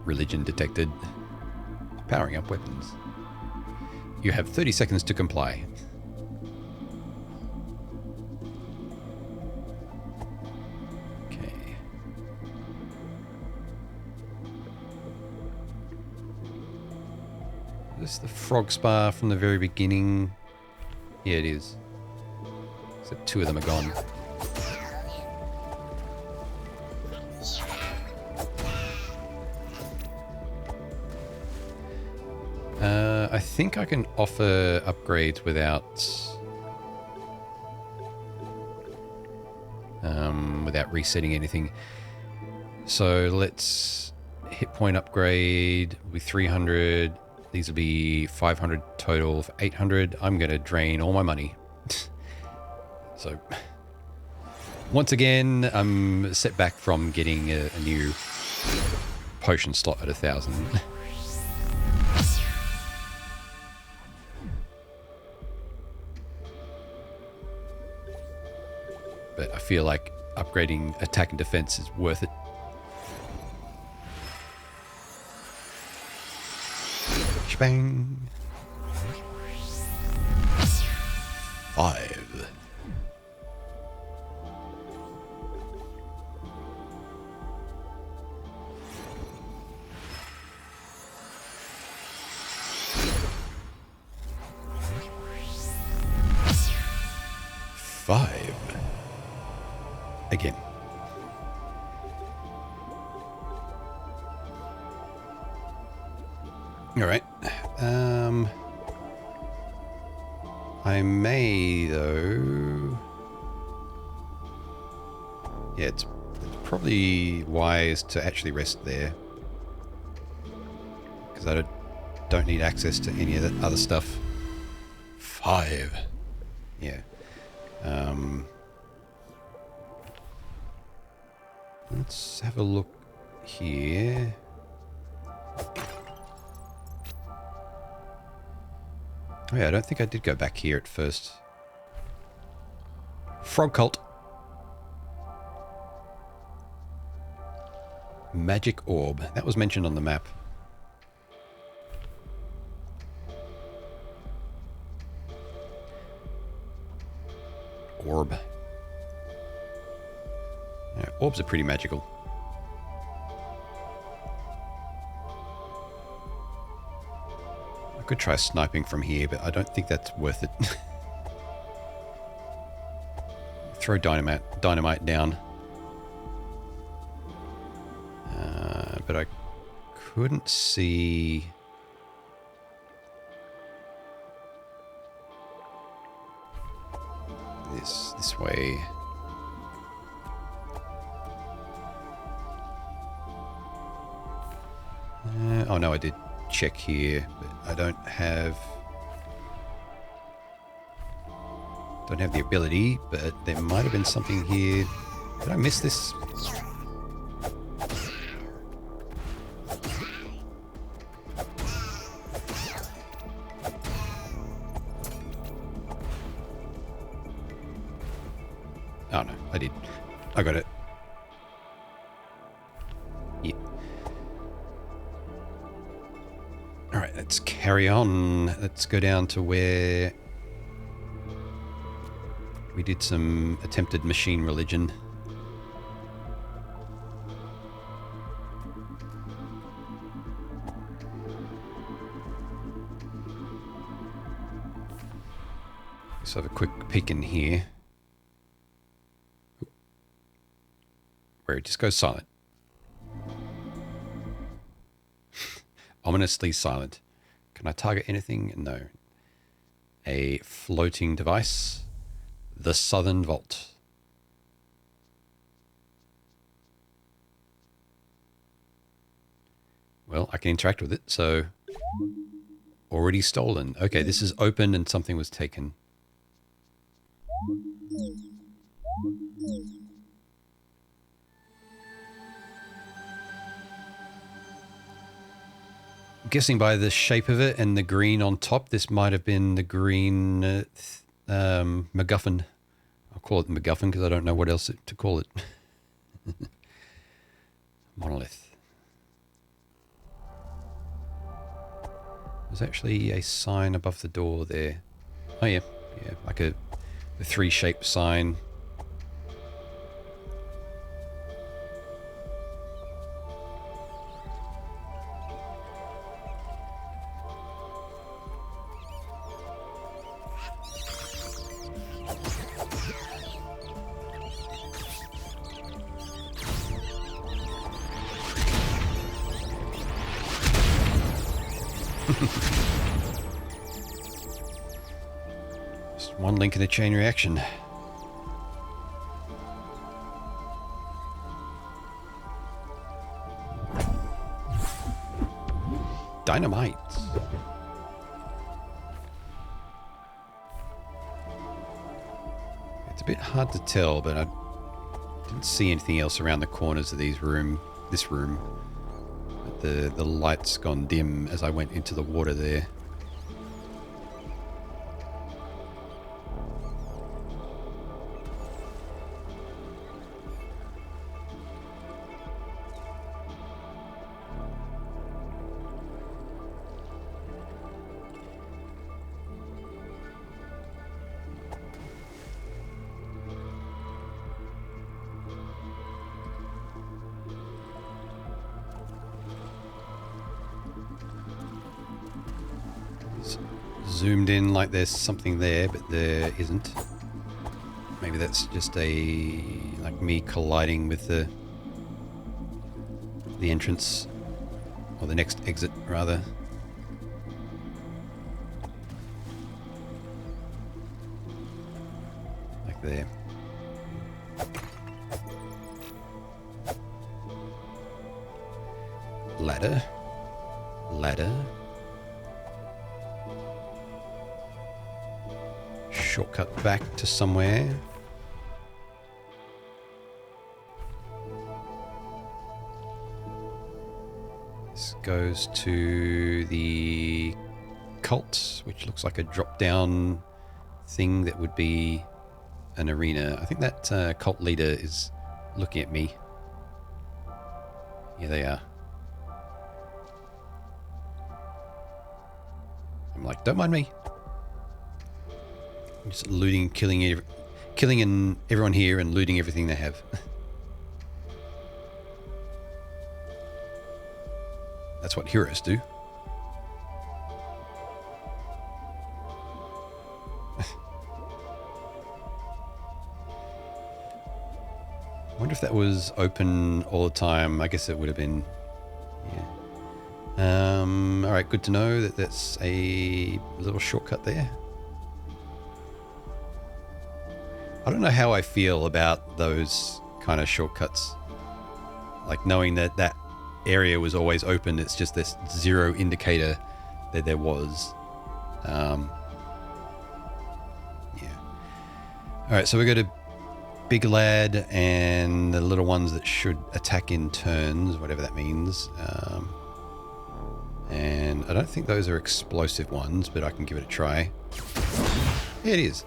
Religion detected. Powering up weapons. You have 30 seconds to comply. Okay. Is this the frog spa from the very beginning? Yeah, it is. Except 2 of them are gone. I think I can offer upgrades without resetting anything. So let's hit point upgrade with 300. These will be 500 total for 800. I'm going to drain all my money. So once again, I'm set back from getting a new potion slot at 1,000. But I feel like upgrading attack and defense is worth it. Shbang. 5. Again. All right. I may, though... Yeah, it's probably wise to actually rest there. Because I don't need access to any of that other stuff. 5. Yeah. Let's have a look here. Oh yeah, I don't think I did go back here at first. Frog cult. Magic orb. That was mentioned on the map. Orb. Yeah, orbs are pretty magical. I could try sniping from here, but I don't think that's worth it. Throw dynamite down. But I couldn't see... This way. Oh no, I did check here, but I don't have the ability, but there might have been something here. Did I miss this? Oh no, I did. I got it. Yeah. Alright, let's carry on. Let's go down to where we did some attempted machine religion. Let's have a quick peek in here. Where it just goes silent. Ominously silent. Can I target anything? No. A floating device. The Southern Vault. Well, I can interact with it, so... Already stolen. Okay, this is open and something was taken. Guessing by the shape of it and the green on top, this might have been the green MacGuffin. I'll call it MacGuffin because I don't know what else to call it. Monolith. There's actually a sign above the door there. Oh yeah, yeah, like a 3-shaped sign. Just one link in a chain reaction. Dynamite. It's a bit hard to tell, but I didn't see anything else around the corners of this room. But the light's gone dim as I went into the water there. Zoomed in like there's something there, but there isn't. Maybe that's just like me colliding with the entrance, or the next exit rather. there. Ladder. Ladder. Shortcut back to somewhere. This goes to the cult, which looks like a drop-down thing that would be an arena. I think that cult leader is looking at me. Here they are. I'm like, don't mind me. I'm just looting, killing everyone here and looting everything they have. That's what heroes do. I wonder if that was open all the time. I guess it would have been. Yeah. All right, good to know that that's a little shortcut there. I don't know how I feel about those kind of shortcuts. Like knowing that that area was always open. It's just this zero indicator that there was. Yeah. All right, so we go to Big Lad and the little ones that should attack in turns, whatever that means. And I don't think those are explosive ones, but I can give it a try. Yeah, it is.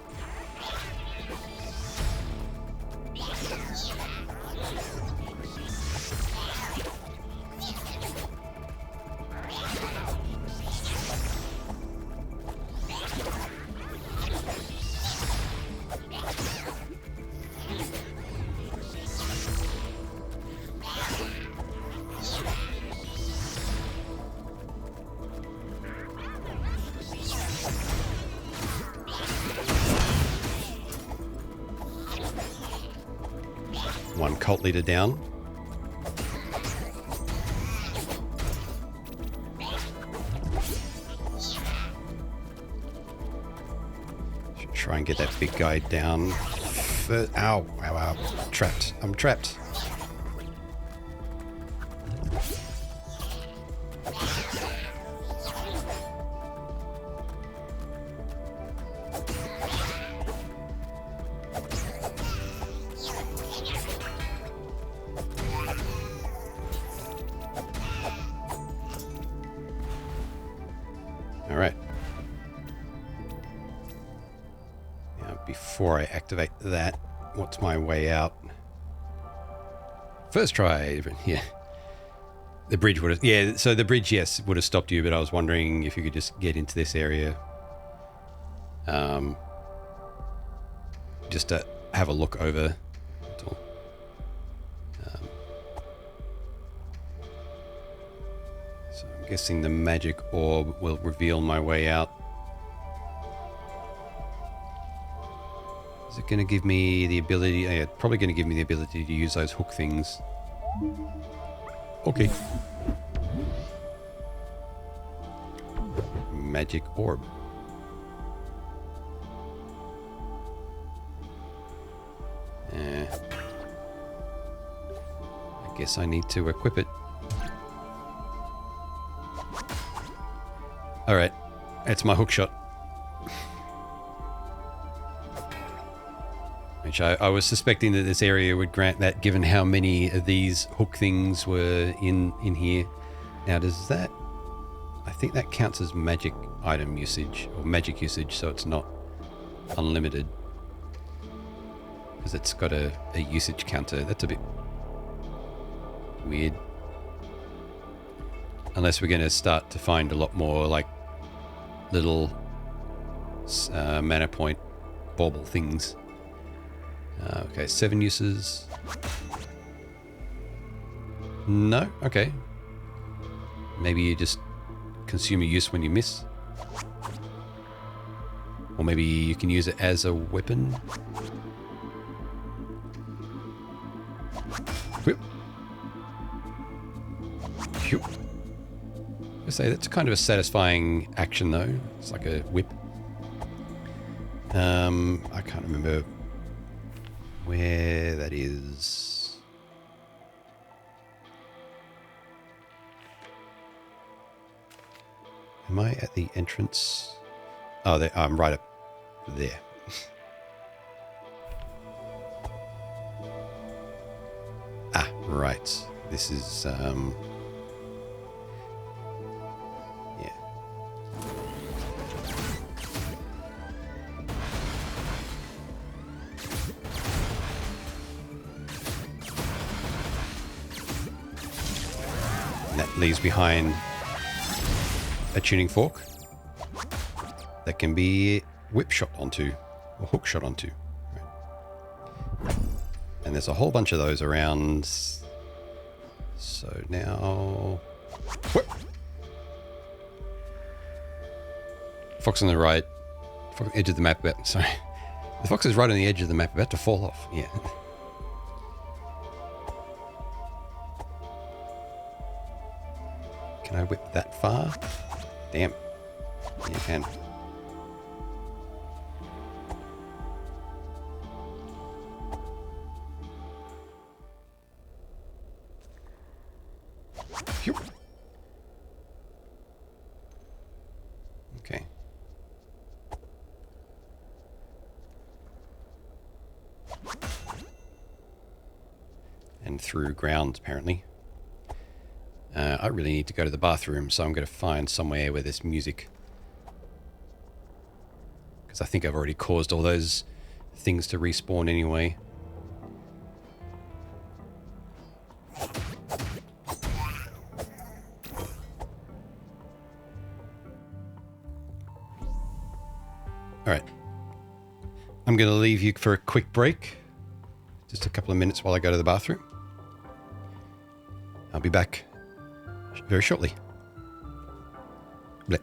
One cult leader down. Should try and get that big guy down. Ow, ow, ow. Trapped. I'm trapped. All right. Now, before I activate that, what's my way out? First try. Yeah. The bridge would have... Yeah, so the bridge, yes, would have stopped you, but I was wondering if you could just get into this area. Just to have a look over. That's all. So I'm guessing the magic orb will reveal my way out. Is it going to give me the ability... Yeah, probably going to give me the ability to use those hook things. Okay. Magic orb. I guess I need to equip it. Alright, that's my hook shot. Which I was suspecting that this area would grant that, given how many of these hook things were in here. Now, does that... I think that counts as magic item usage, or magic usage, so it's not unlimited. Because it's got a usage counter. That's a bit weird. Unless we're going to start to find a lot more, like, little mana point bauble things. Okay, 7 uses. No? Okay. Maybe you just consume a use when you miss. Or maybe you can use it as a weapon. Whip. Phew. I say that's kind of a satisfying action though. It's like a whip. I can't remember where that is. Am I at the entrance? Oh, there, I'm right up there. Ah, right. This is, yeah. And that leaves behind a tuning fork that can be whip shot onto or hook shot onto. Right. And there's a whole bunch of those around. So now, whoop. Fox on the right, fox edge of the map. Sorry, the fox is right on the edge of the map, about to fall off. Yeah. Can I whip that far? Damn. Yeah, you can. Phew. Okay. And through grounds, apparently. I really need to go to the bathroom, so I'm going to find somewhere where there's music. Because I think I've already caused all those things to respawn anyway. Alright. I'm going to leave you for a quick break. Just a couple of minutes while I go to the bathroom. I'll be back very shortly. Blech.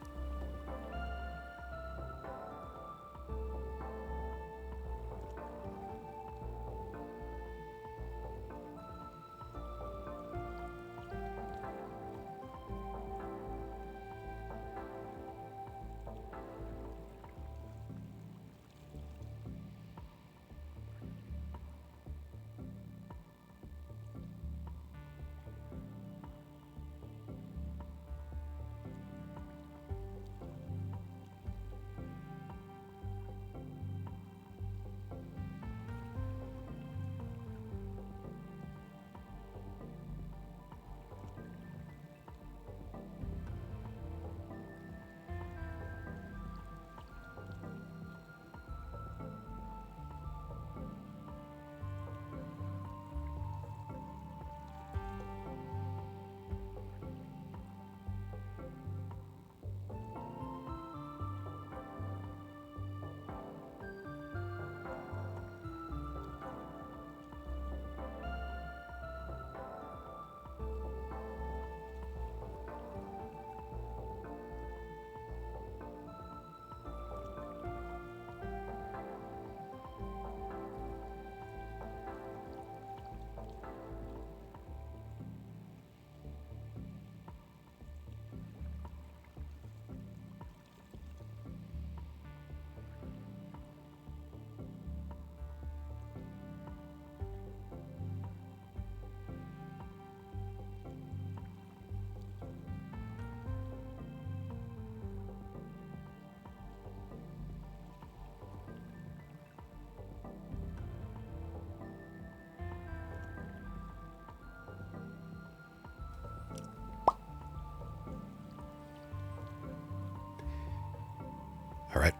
All right.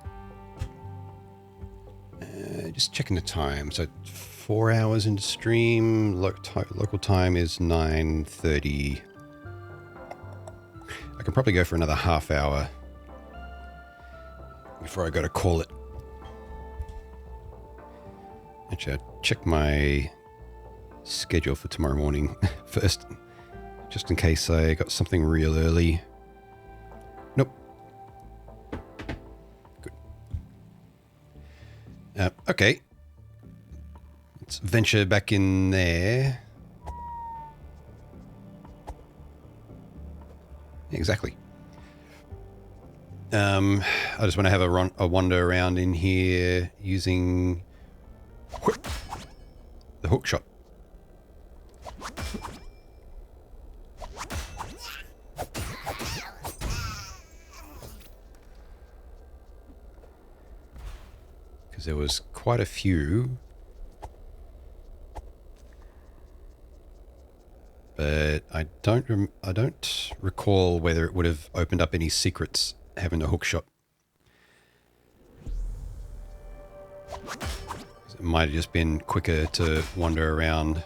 Just checking the time. So 4 hours into stream. Local time is 9:30. I can probably go for another half hour before I got to call it. Actually, I'll check my schedule for tomorrow morning first, just in case I got something real early. Nope. Good. Okay. Let's venture back in there. Exactly. I just want to have a wander around in here using... the hook shot. Because there was quite a few. But I don't recall whether it would have opened up any secrets having a hook shot. It might have just been quicker to wander around.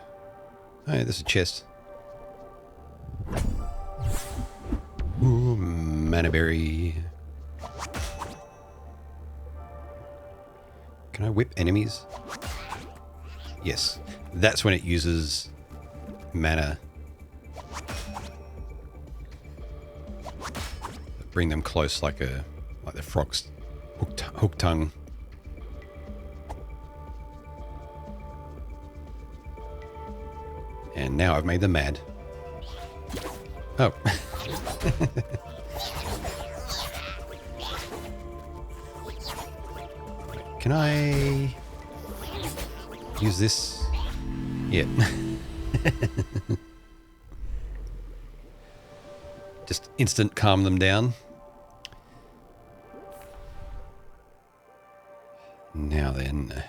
Oh, yeah, there's a chest. Ooh, mana berry. Can I whip enemies? Yes. That's when it uses mana. Bring them close like the frog's hook tongue. And now I've made them mad. Oh. Can I use this? Yeah. Just instant calm them down. Now then.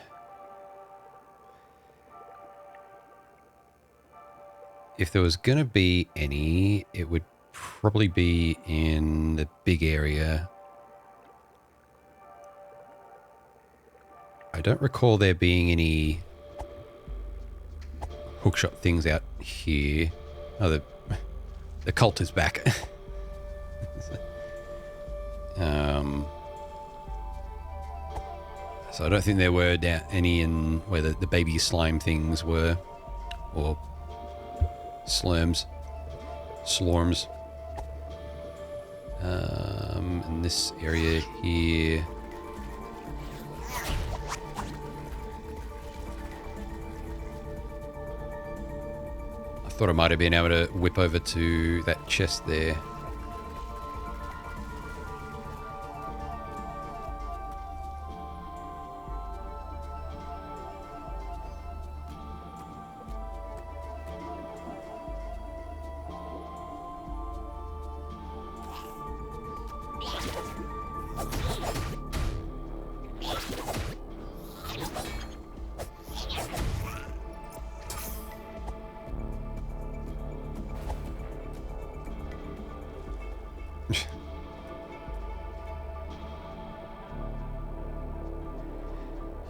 If there was going to be any, it would probably be in the big area. I don't recall there being any hookshot things out here. Oh, the cult is back. So I don't think there were any in where the baby slime things were, or slurms. In this area here. I thought I might have been able to whip over to that chest there.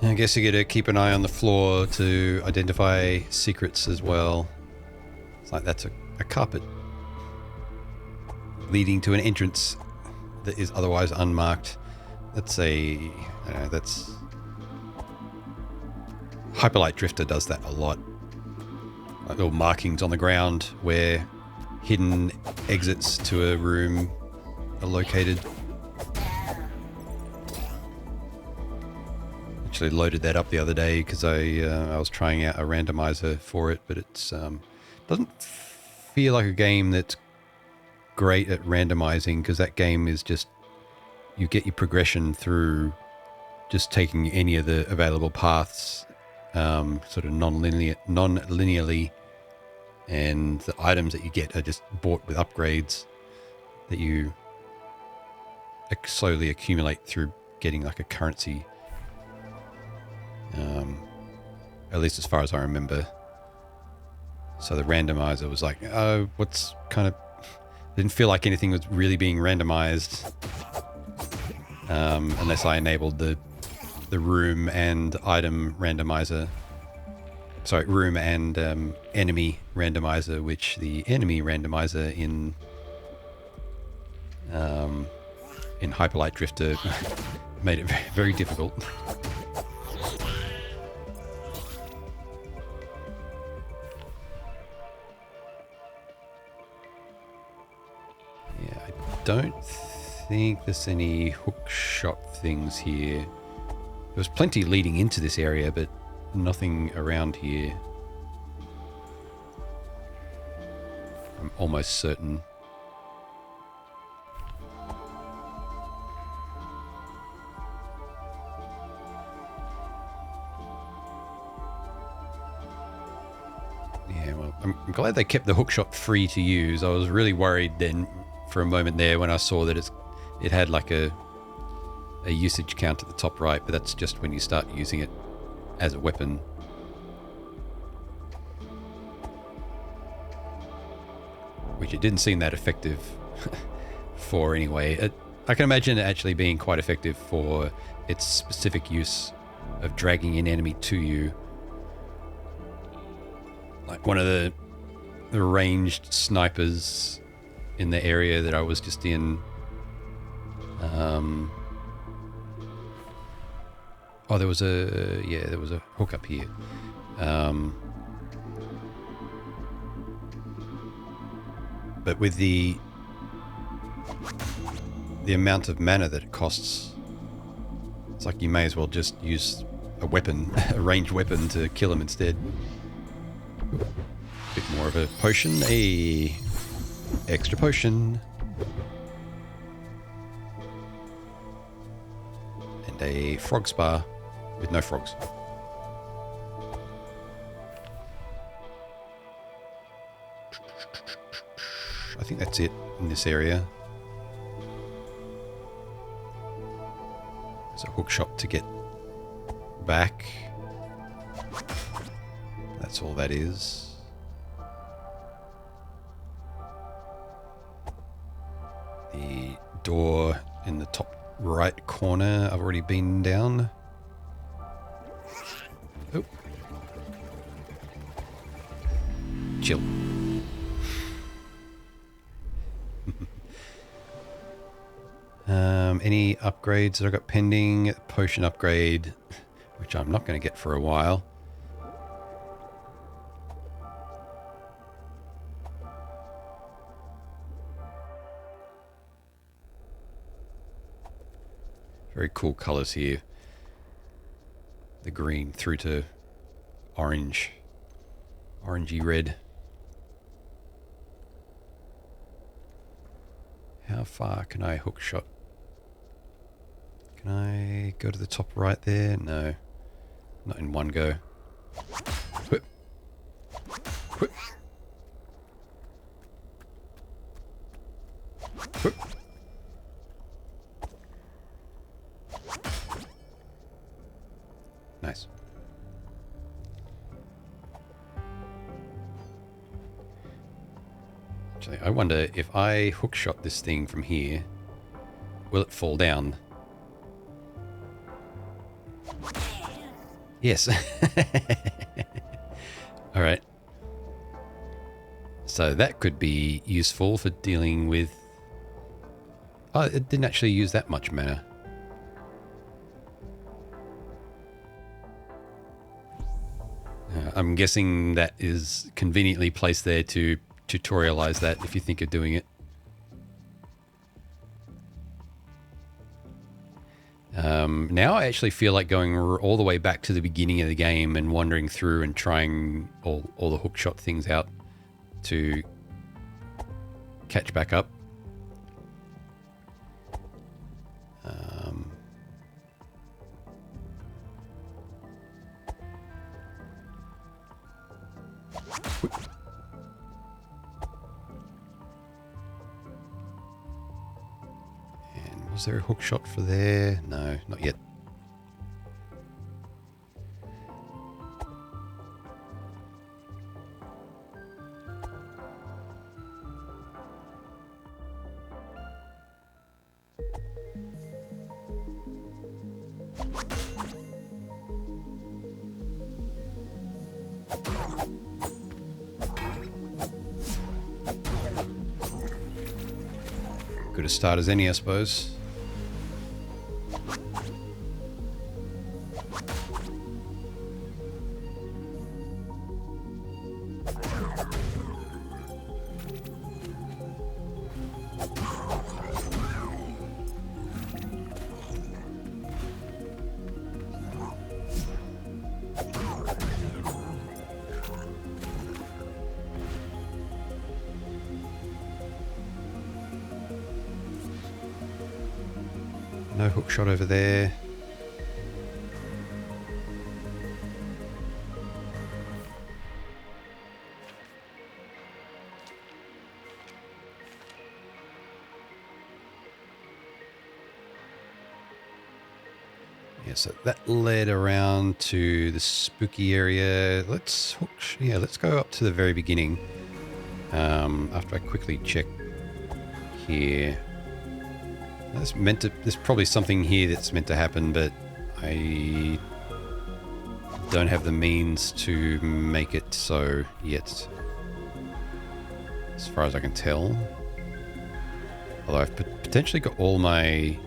I guess you got to keep an eye on the floor to identify secrets as well. It's like that's a carpet leading to an entrance that is otherwise unmarked. That's that's Hyperlight Drifter does that a lot. Like little markings on the ground where hidden exits to a room are located. Actually loaded that up the other day because I was trying out a randomizer for it, but it's doesn't feel like a game that's great at randomizing, because that game is just, you get your progression through just taking any of the available paths sort of non-linearly, and the items that you get are just bought with upgrades that you slowly accumulate through getting like a currency. At least as far as I remember. So the randomizer was like, oh, what's kind of... Didn't feel like anything was really being randomized unless I enabled the room and item randomizer. Sorry, room and enemy randomizer, which the enemy randomizer in Hyperlight Drifter made it very difficult. Yeah, I don't think there's any hook shot things here. There was plenty leading into this area, but nothing around here. I'm almost certain. Yeah, well, I'm glad they kept the hookshot free to use. I was really worried then for a moment there when I saw that it had like a usage count at the top right, but that's just when you start using it as a weapon. Which it didn't seem that effective for anyway. I can imagine it actually being quite effective for its specific use of dragging an enemy to you. Like one of the ranged snipers in the area that I was just in. Oh, there was a hook up here. But with the amount of mana that it costs, it's like you may as well just use a weapon, a ranged weapon, to kill him instead. Bit more of a potion. Extra potion. And a frog spa with no frogs. I think that's it in this area. There's a hook shot to get back. That's all that is. The door in the top right corner, I've already been down. Oh. Chill. Any upgrades that I got pending? Potion upgrade, which I'm not going to get for a while. Very cool colors here. The green through to orange. Orangey red. How far can I hook shot? Can I go to the top right there? No. Not in one go. Whip. Whip. Whip. Nice. Actually, I wonder if I hook shot this thing from here, will it fall down? Yes. All right. So that could be useful for dealing with... Oh, it didn't actually use that much mana. I'm guessing that is conveniently placed there to tutorialize that if you think of doing it. Now I actually feel like going all the way back to the beginning of the game and wandering through and trying all the hookshot things out to catch back up. And was there a hook shot for there? No, not yet. Good a start as any, I suppose. No hook shot over there. Yeah, so that led around to the spooky area. Let's go up to the very beginning. After I quickly check here. There's probably something here that's meant to happen, but I don't have the means to make it so yet, as far as I can tell. Although I've potentially got all my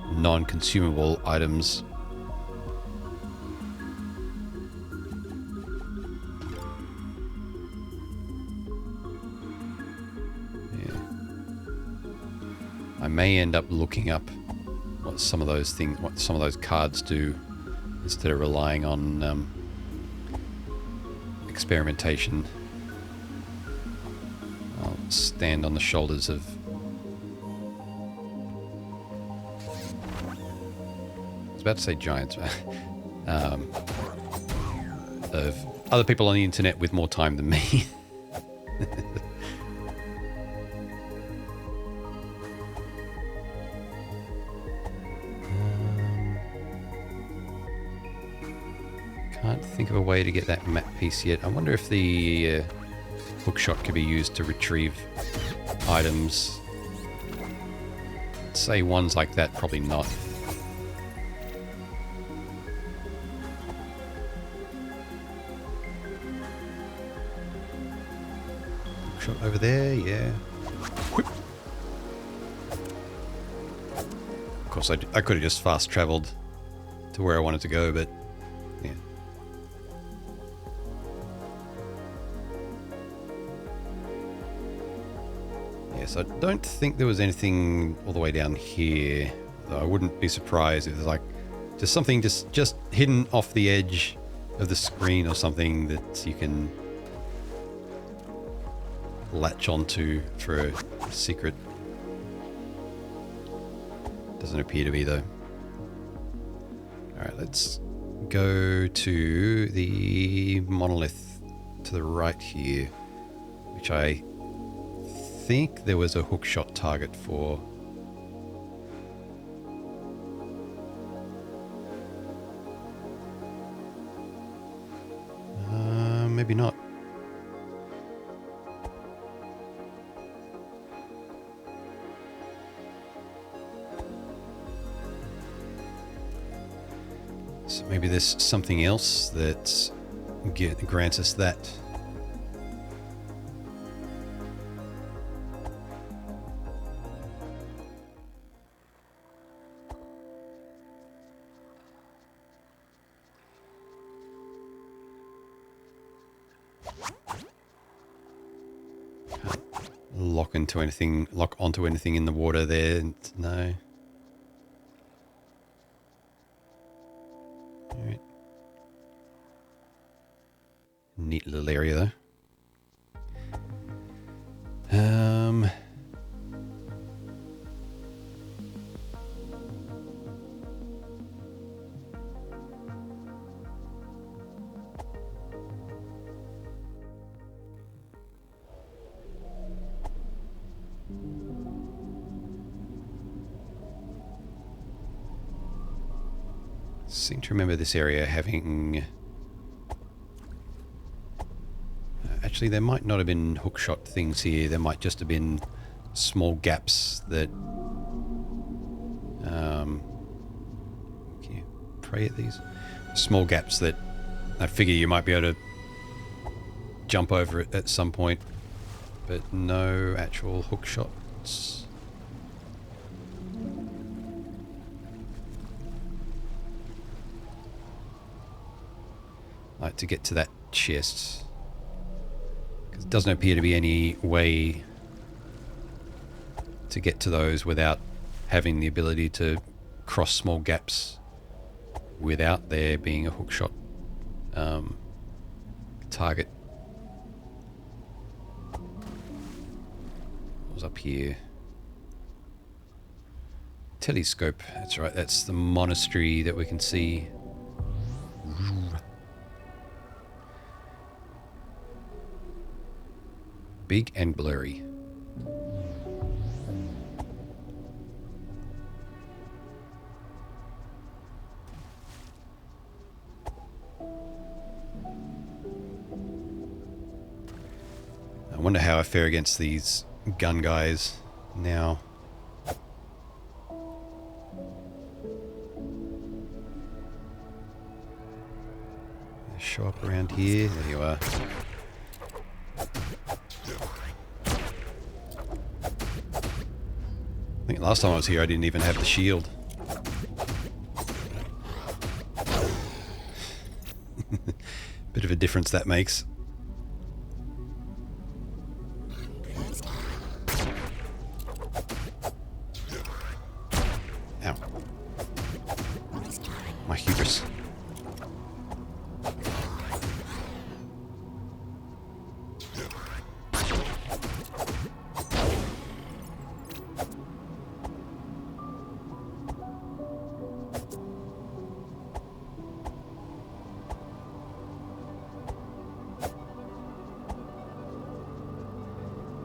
non-consumable items. Yeah. I may end up looking up what some of those cards do, instead of relying on experimentation. I'll stand on the shoulders of about to say giants, of other people on the internet with more time than me. Can't think of a way to get that map piece yet. I wonder if the hookshot could be used to retrieve items. I'd say ones like that, probably not. Over there, yeah. Whoop. Of course, I could have just fast traveled to where I wanted to go, but yeah. Yes, I don't think there was anything all the way down here. Though I wouldn't be surprised if there's like just something just hidden off the edge of the screen or something that you can latch onto for a secret. Doesn't appear to be though. Alright, let's go to the monolith to the right here, which I think there was a hookshot target for. Maybe not. So maybe there's something else that grants us that. Can't lock onto anything in the water there. No. Alright. Neat little area though. Seem to remember this area having... Actually, there might not have been hookshot things here. There might just have been small gaps that... Can you pray at these? Small gaps that I figure you might be able to jump over it at some point, but no actual hookshots. Like to get to that chest, because it doesn't appear to be any way to get to those without having the ability to cross small gaps without there being a hookshot target. What was up here? Telescope. That's right. That's the monastery that we can see. Big and blurry. wonder how I fare against these gun guys now. Show up around here. There you are. I think last time I was here I didn't even have the shield. Bit of a difference that makes. Ow. My hubris.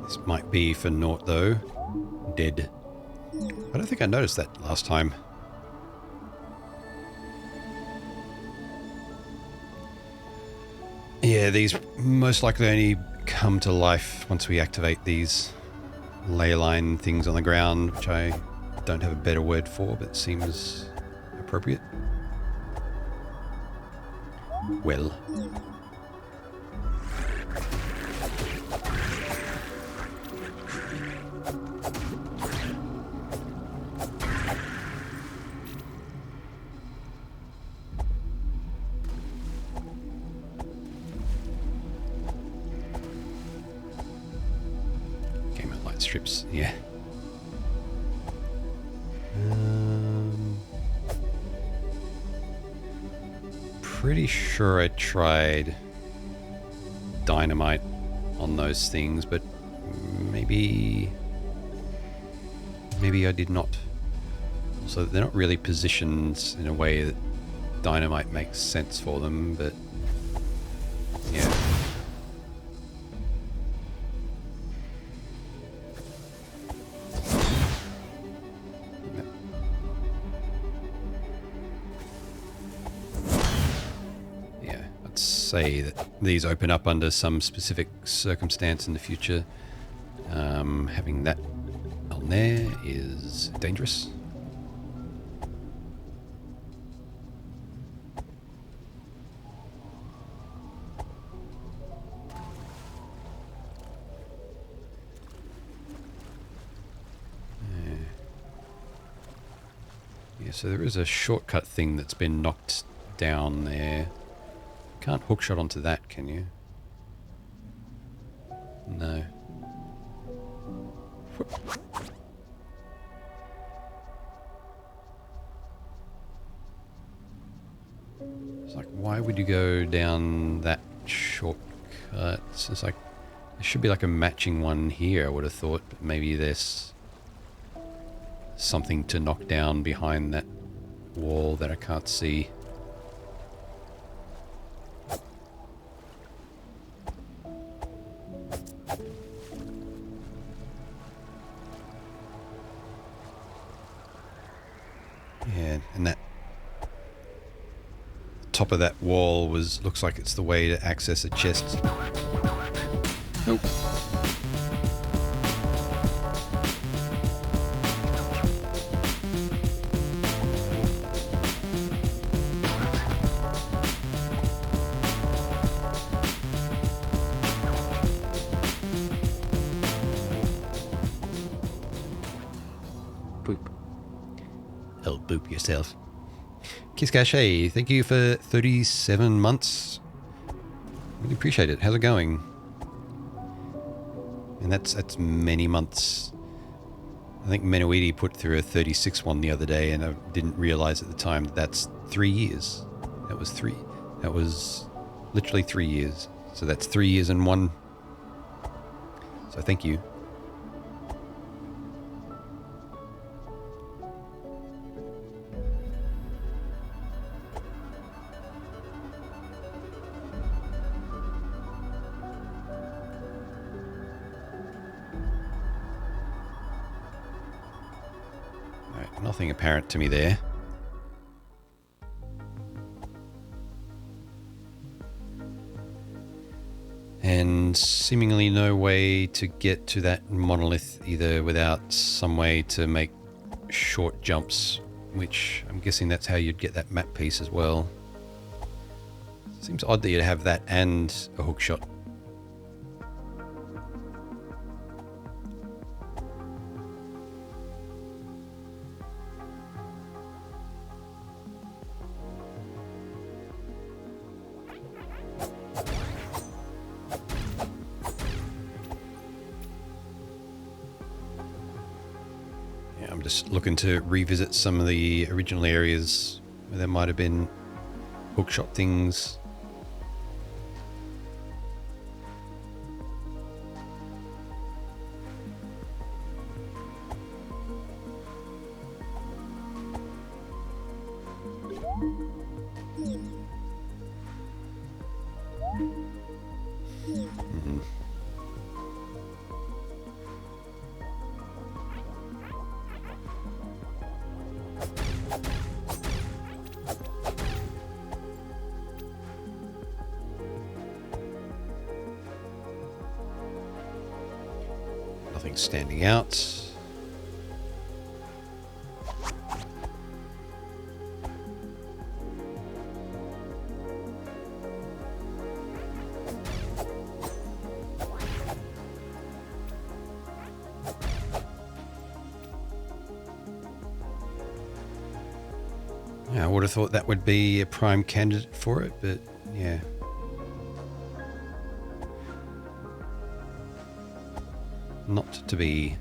This might be for naught though. Dead. I don't think I noticed that last time. Yeah, these most likely only come to life once we activate these ley line things on the ground, which I don't have a better word for, but seems appropriate. Well. Strips, yeah. Pretty sure I tried dynamite on those things, but maybe I did not. So they're not really positioned in a way that dynamite makes sense for them, but yeah. Say that these open up under some specific circumstance in the future. Having that on there is dangerous. Yeah, so there is a shortcut thing that's been knocked down there. Can't hookshot onto that, can you? No. It's like, why would you go down that shortcut? It's like, there should be like a matching one here, I would have thought, but maybe there's something to knock down behind that wall that I can't see. Yeah, and that top of that wall looks like it's the way to access a chest. Nope. Hell, boop yourself. Kiss Cash, hey, thank you for 37 months. Really appreciate it. How's it going? And that's many months. I think Menuidi put through a 36 one the other day, and I didn't realize at the time that that's 3 years. That was literally 3 years. So that's 3 years and one. So thank you. Nothing apparent to me there. And seemingly no way to get to that monolith either without some way to make short jumps, which I'm guessing that's how you'd get that map piece as well. Seems odd that you'd have that and a hook shot. I'm just looking to revisit some of the original areas where there might have been hookshot things. Nothing standing out. Yeah, I would have thought that would be a prime candidate for it, but yeah. Not to be.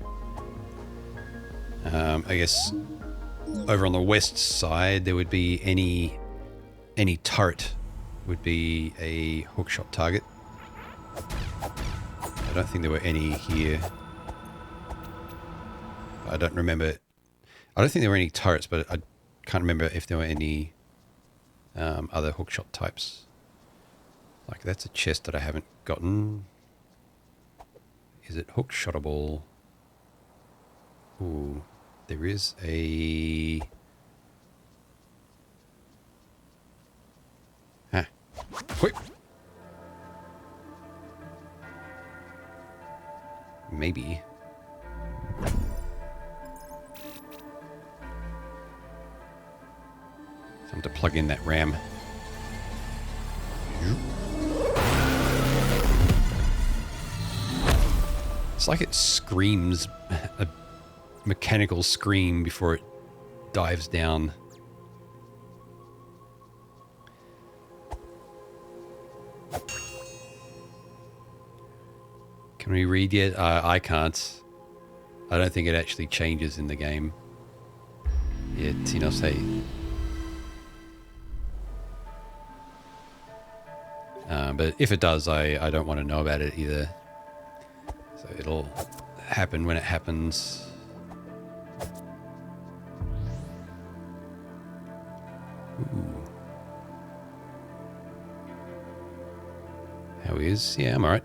I guess over on the west side there would be any turret would be a hookshot target. I don't think there were any here. I don't remember. I don't think there were any turrets, but I can't remember if there were any other hookshot types. Like that's a chest that I haven't gotten. Is it hookshotable? Ooh, there is a... Ah, quick! Maybe. Time to plug in that RAM. It's like it screams a mechanical scream before it dives down. Can we read yet? I can't. I don't think it actually changes in the game. Yet, you know, say. But if it does, I don't want to know about it either. So it'll happen when it happens. Ooh. How is? Yeah, I'm alright.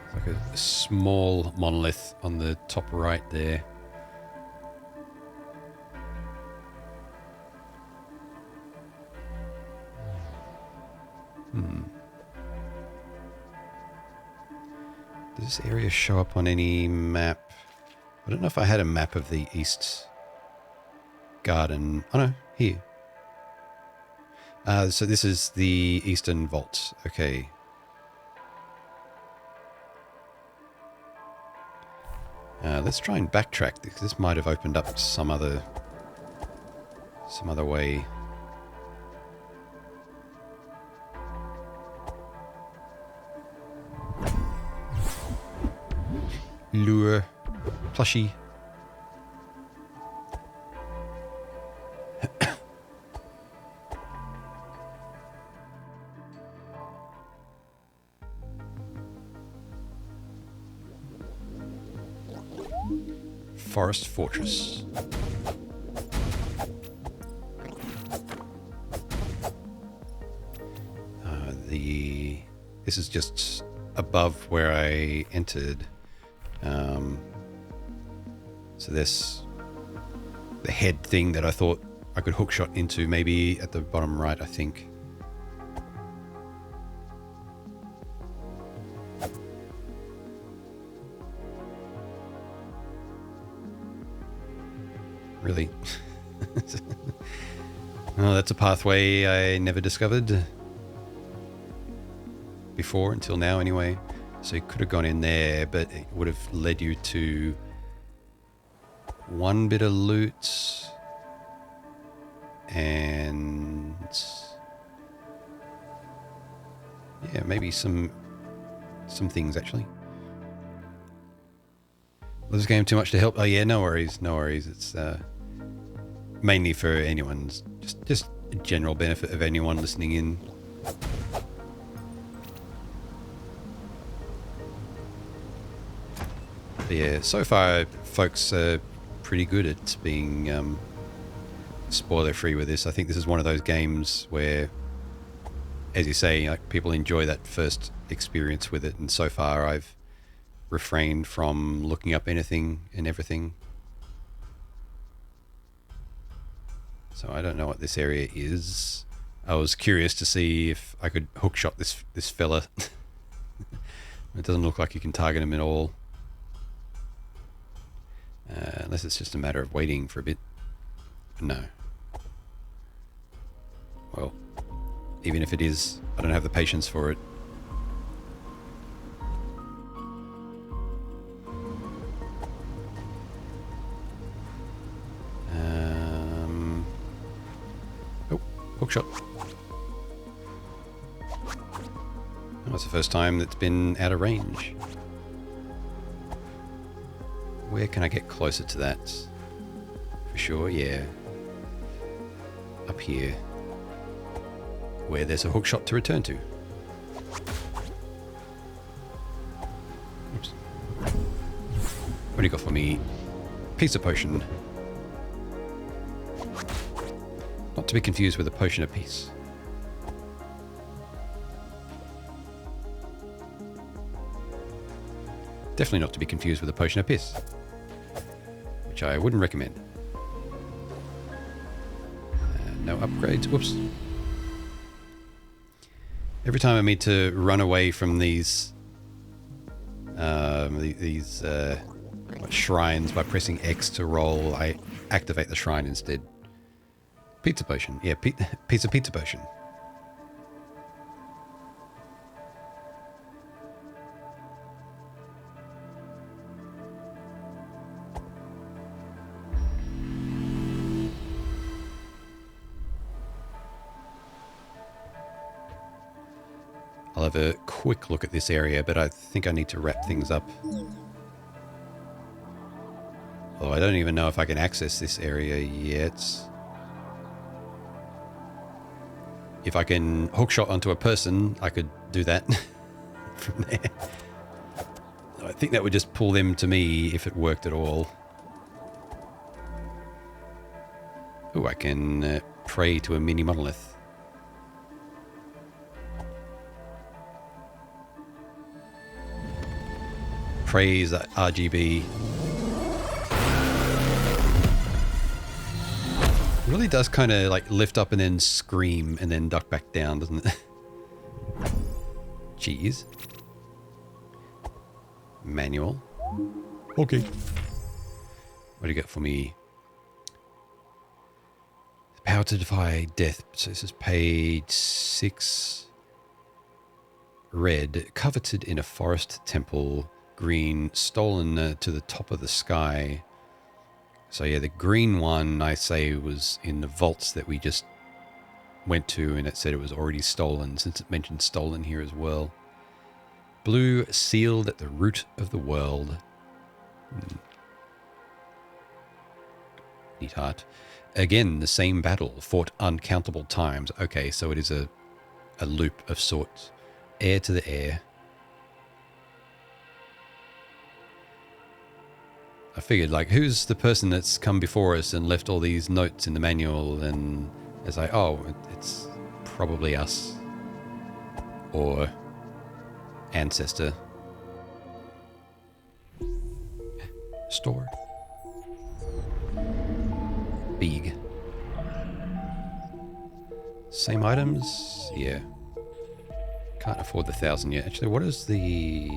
It's like a small monolith on the top right there. Does this area show up on any map? I don't know if I had a map of the East Garden. Oh no, here. So this is the Eastern Vault. Okay. Let's try and backtrack because this might have opened up some other way. Lure, plushie. Forest Fortress. This is just above where I entered. So this, the head thing that I thought I could hookshot into, maybe at the bottom right, I think. really. Well, that's a pathway I never discovered before, until now anyway. So you could have gone in there, but it would have led you to one bit of loot and yeah, maybe some things actually. Was this game too much to help? Oh yeah, no worries, no worries. It's mainly for anyone's just a general benefit of anyone listening in. But yeah, so far folks are pretty good at being spoiler free with this. I think this is one of those games where, as you say, like, people enjoy that first experience with it, and so far I've refrained from looking up anything and everything. So I don't know what this area is. I was curious to see if I could hookshot this fella. It doesn't look like you can target him at all. Unless it's just a matter of waiting for a bit. No. Well, even if it is, I don't have the patience for it. Oh, hookshot. That's the first time that's been out of range. Where can I get closer to that? For sure, yeah. Up here. Where there's a hookshot to return to. Oops. What do you got for me? Pizza potion. Not to be confused with a potion of peace. Definitely not to be confused with a potion of piss, which I wouldn't recommend. No upgrades. Whoops. Every time I need to run away from these shrines by pressing X to roll, I activate the shrine instead. Pizza potion. Yeah, pizza potion. I'll have a quick look at this area, but I think I need to wrap things up. Although I don't even know if I can access this area yet. If I can hookshot onto a person, I could do that from there. I think that would just pull them to me if it worked at all. Oh, I can pray to a mini monolith. Praise RGB. It really does kind of like lift up and then scream and then duck back down, doesn't it? Cheese. Manual. Okay. What do you got for me? Power to defy death. So this is page 6. Red. Coveted in a forest temple. Green. Stolen to the top of the sky. So yeah, the green one, I say, was in the vaults that we just went to, and it said it was already stolen, since it mentioned stolen here as well. Blue, sealed at the root of the world. Neat heart. Again, the same battle, fought uncountable times. Okay, so it is a loop of sorts. Air to the air. I figured, like, who's the person that's come before us and left all these notes in the manual? And it's like, oh, it's probably us. Or ancestor. Store. Big. Same items? Yeah. Can't afford the 1,000 yet. Actually, what is the...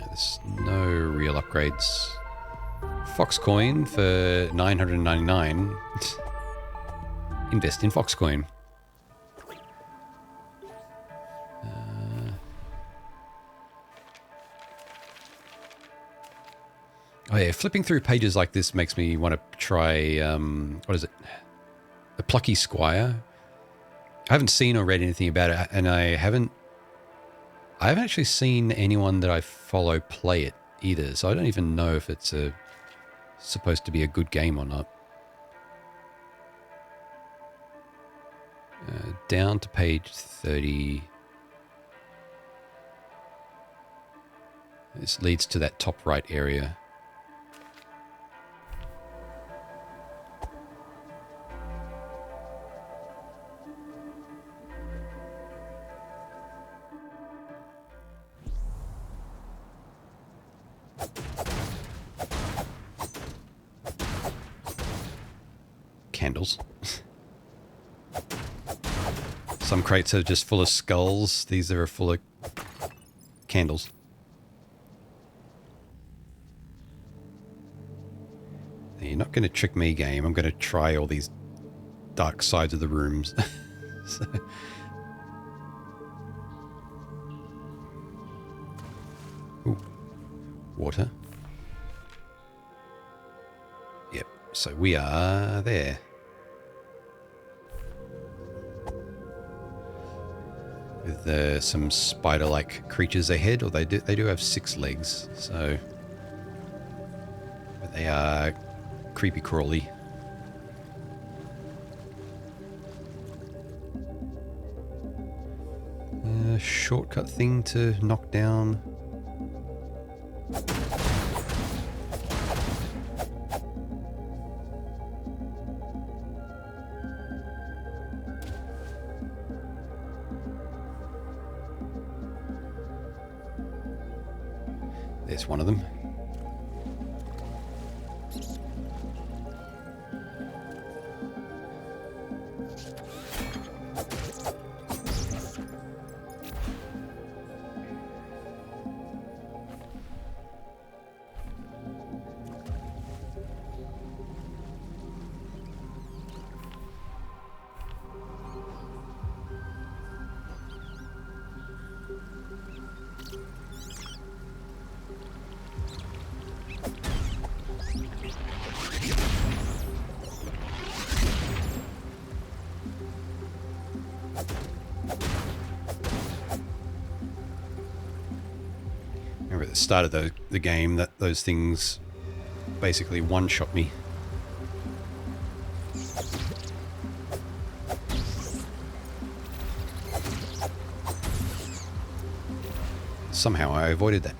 there's no real upgrade upgrades. Foxcoin for 999. Invest in Foxcoin. Oh yeah, flipping through pages like this makes me want to try, what is it? The Plucky Squire. I haven't seen or read anything about it, and I haven't actually seen anyone that I follow play it either, so I don't even know if it's supposed to be a good game or not. Down to page 30. This leads to that top right area. Candles. Some crates are just full of skulls. These are full of candles. You're not going to trick me, game. I'm going to try all these dark sides of the rooms. So. Ooh. Water. Yep, so we are there. With some spider-like creatures ahead, or they do have 6 legs, so but they are creepy crawly. Shortcut thing to knock down. There's one of them. Remember at the start of the game that those things basically one-shot me. Somehow I avoided that.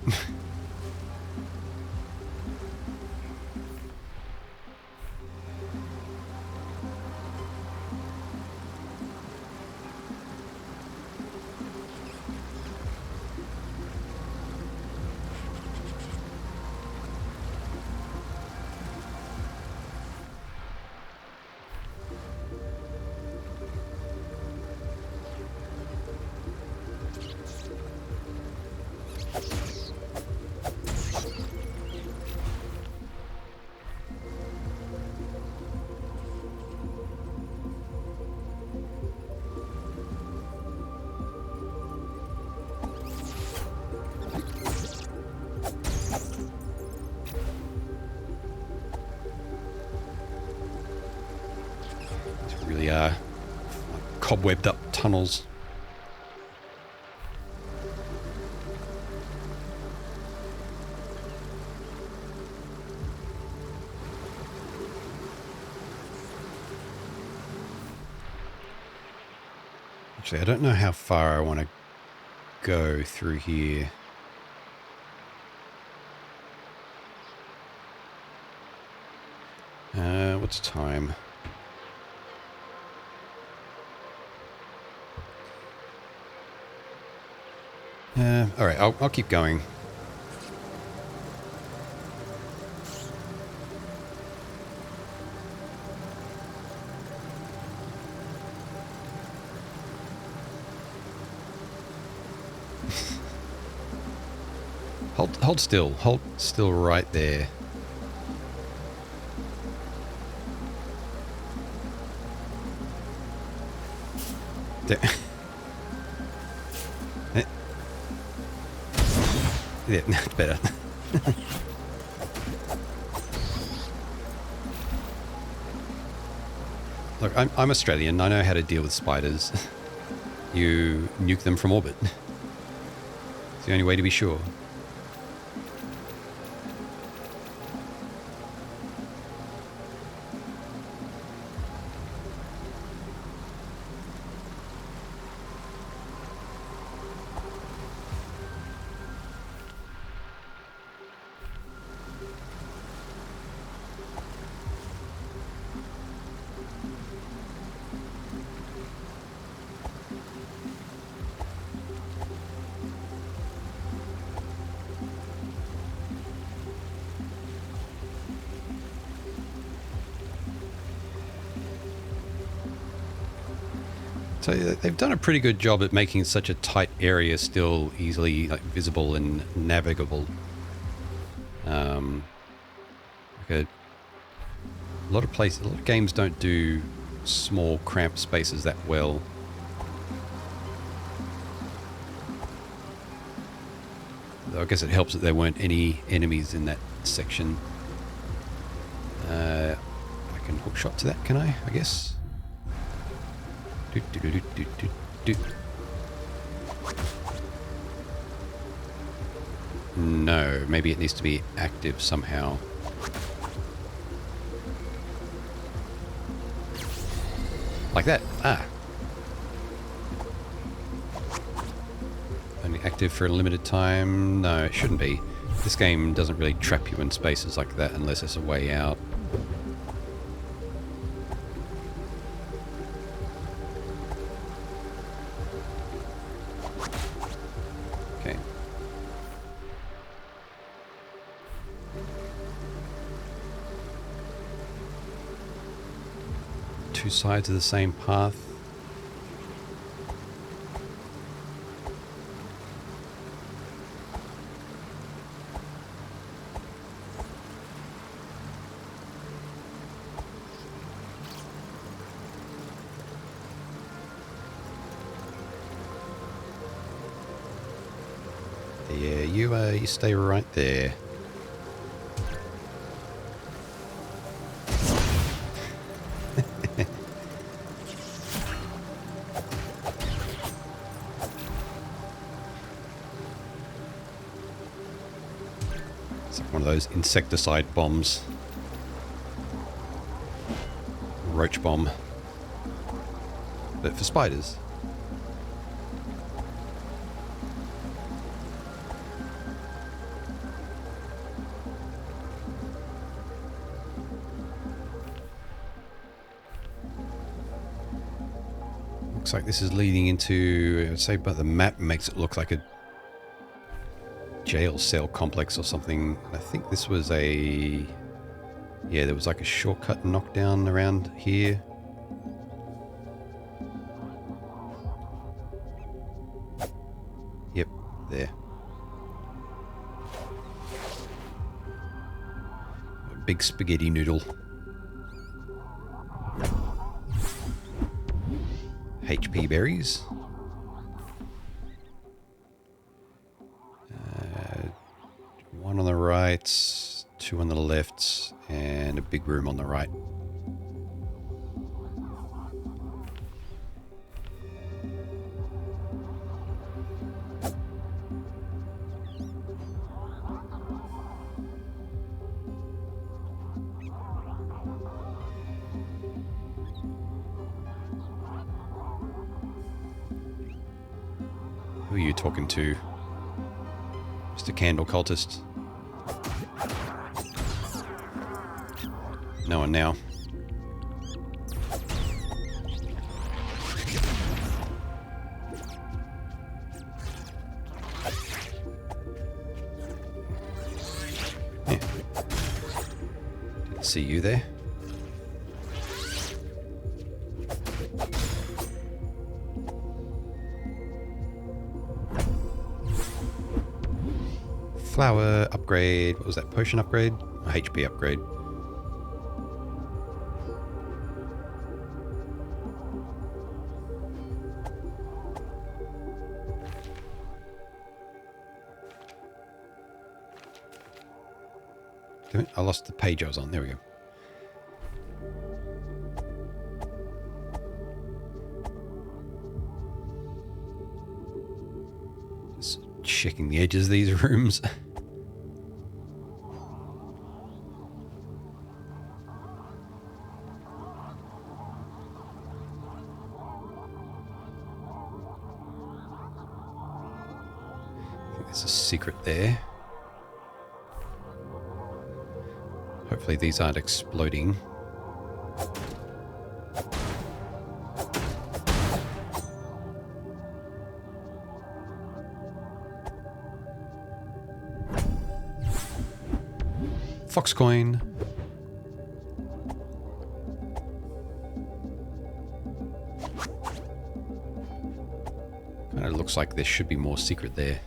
Really are cobwebbed up tunnels. Actually, I don't know how far I want to go through here. What's time? All right, I'll keep going. Hold still. Hold still right there. There. Yeah, that's better. Look, I'm Australian. I know how to deal with spiders. You nuke them from orbit. It's the only way to be sure. So they've done a pretty good job at making such a tight area still easily visible and navigable. A lot of games don't do small cramped spaces that well. Though I guess it helps that there weren't any enemies in that section. I can hook shot to that, can I? I guess. No, maybe it needs to be active somehow. Like that. Ah. Only active for a limited time. No, it shouldn't be. This game doesn't really trap you in spaces like that unless there's a way out. Okay. Two sides of the same path. Yeah, you stay right there. It's like one of those insecticide bombs. Roach bomb. But for spiders. Looks like this is leading into, I'd say, but the map makes it look like a jail cell complex or something. I think this was a, yeah, there was like a shortcut knockdown around here. Yep, there. A big spaghetti noodle. HP berries. One on the right, two on the left, and a big room on the right. Who are you talking to? Mr. Candle Cultist? No one now. Yeah. Didn't see you there. Flower upgrade. What was that? Potion upgrade? HP upgrade. Damn it, I lost the page I was on. There we go. Just checking the edges of these rooms. There's a secret there. Hopefully these aren't exploding. Fox coin. Kind of looks like there should be more secret there.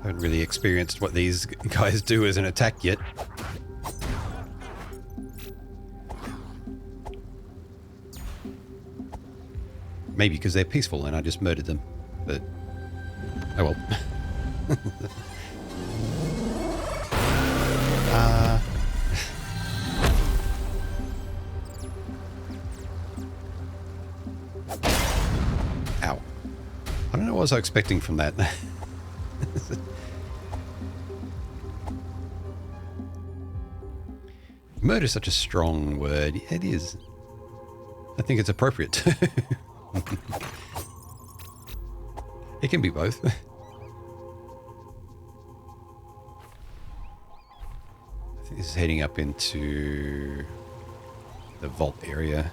Haven't really experienced what these guys do as an attack yet. Maybe because they're peaceful and I just murdered them. But, oh well. Ow. I don't know what I was expecting from that. Murder is such a strong word. It is. I think it's appropriate. It can be both. I think this is heading up into the vault area.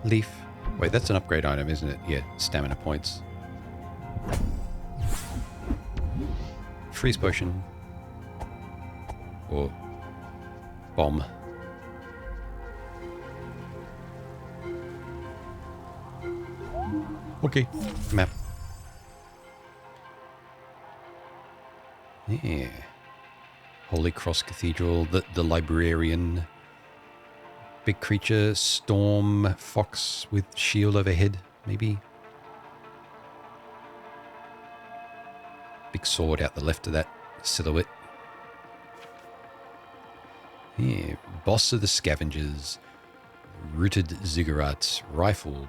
Leaf. Wait, that's an upgrade item, isn't it? Yeah, stamina points. Freeze potion. Or bomb. Okay, map. Yeah. Holy Cross Cathedral, the librarian. Big creature, storm, fox with shield overhead, maybe. Big sword out the left of that silhouette. Yeah, boss of the scavengers. Rooted ziggurat, rifle.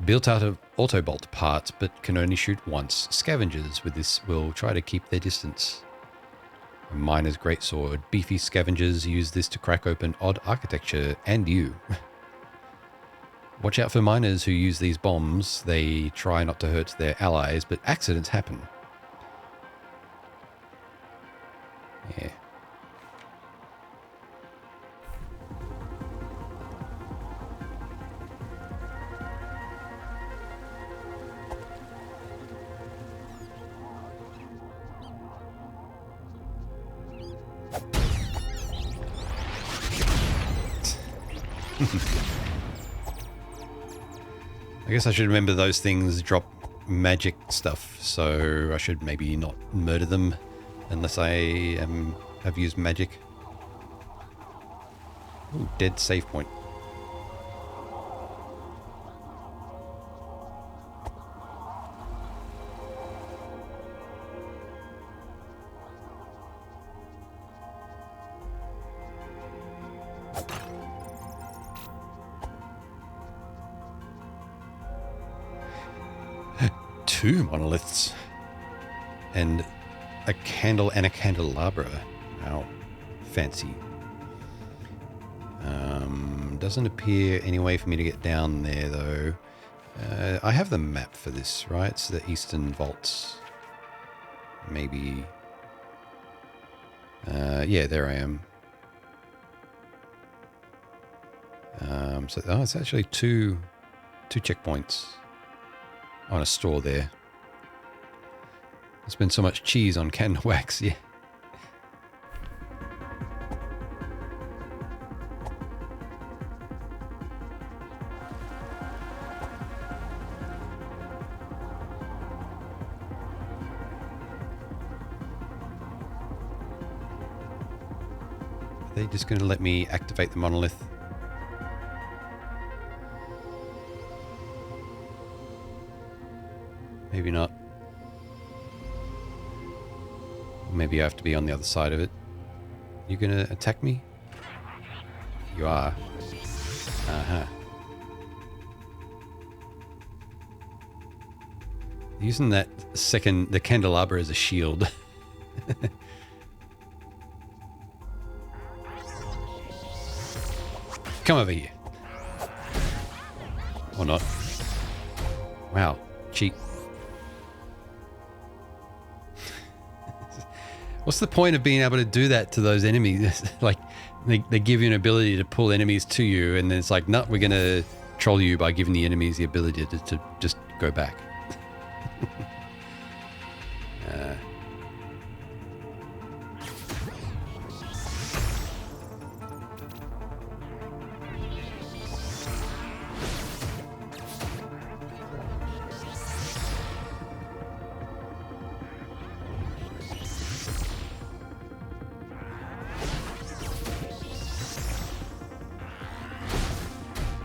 Built out of autobolt parts, but can only shoot once. Scavengers with this will try to keep their distance. A miner's greatsword. Beefy scavengers use this to crack open odd architecture and you. Watch out for miners who use these bombs. They try not to hurt their allies, but accidents happen. Yeah. I guess I should remember those things drop magic stuff, so I should maybe not murder them unless I have used magic. Ooh, dead save point. Two monoliths. and a candle and a candelabra. How fancy. Doesn't appear any way for me to get down there, though. I have the map for this, right? It's the Eastern Vaults. Maybe. Yeah, there I am. So it's actually two checkpoints on a store there. There's been so much cheese on canned wax, yeah. Are they just going to let me activate the monolith? Maybe not. Maybe I have to be on the other side of it. You gonna attack me? You are. Uh-huh. Using that the candelabra as a shield. Come over here. Or not. Wow. Cheat. What's the point of being able to do that to those enemies? Like, they give you an ability to pull enemies to you, and then it's like, no, we're going to troll you by giving the enemies the ability to just go back.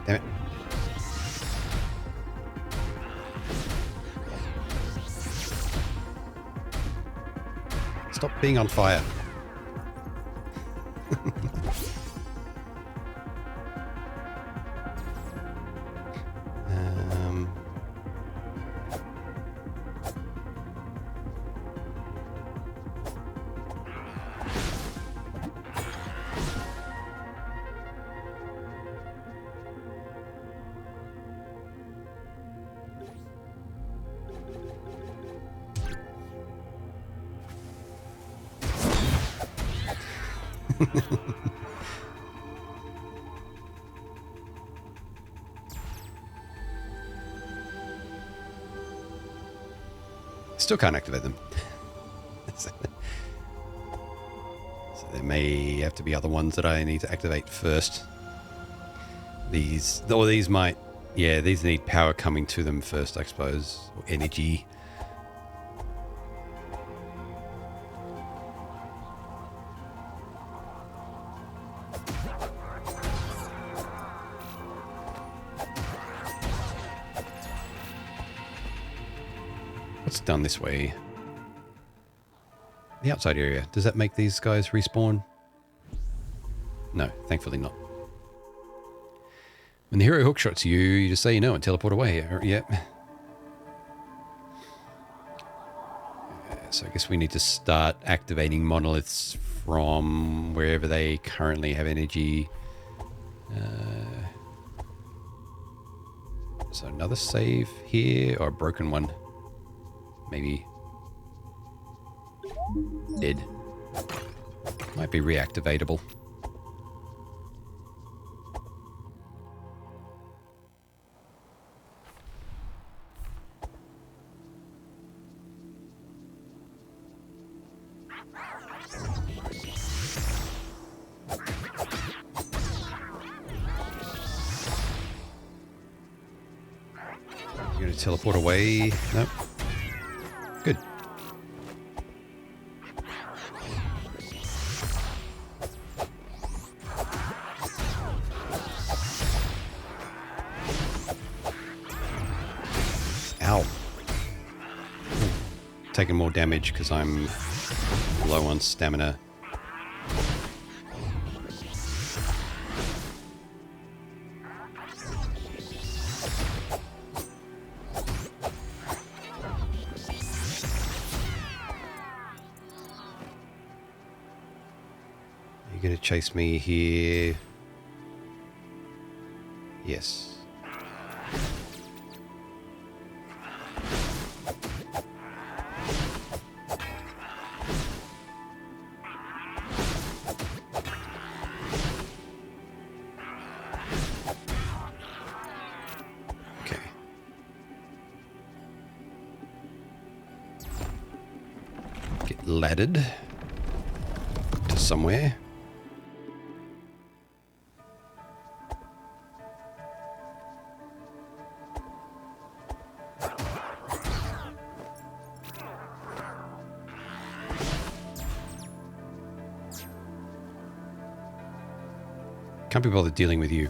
Damn it. Stop being on fire. Still can't activate them. So there may have to be other ones that I need to activate first. These might, yeah, these need power coming to them first, I suppose, or energy. What's down this way? The outside area. Does that make these guys respawn? No, thankfully not. When the hero hookshots you, you just say no and teleport away. Yeah. So I guess we need to start activating monoliths from wherever they currently have energy. So another save here, or a broken one. Maybe. Dead. Might be reactivatable. You're gonna teleport away? Nope. Good. Ow. Taking more damage because I'm low on stamina. You're going to chase me here. Yes. Okay. Get laddered to somewhere. Can't be bothered dealing with you.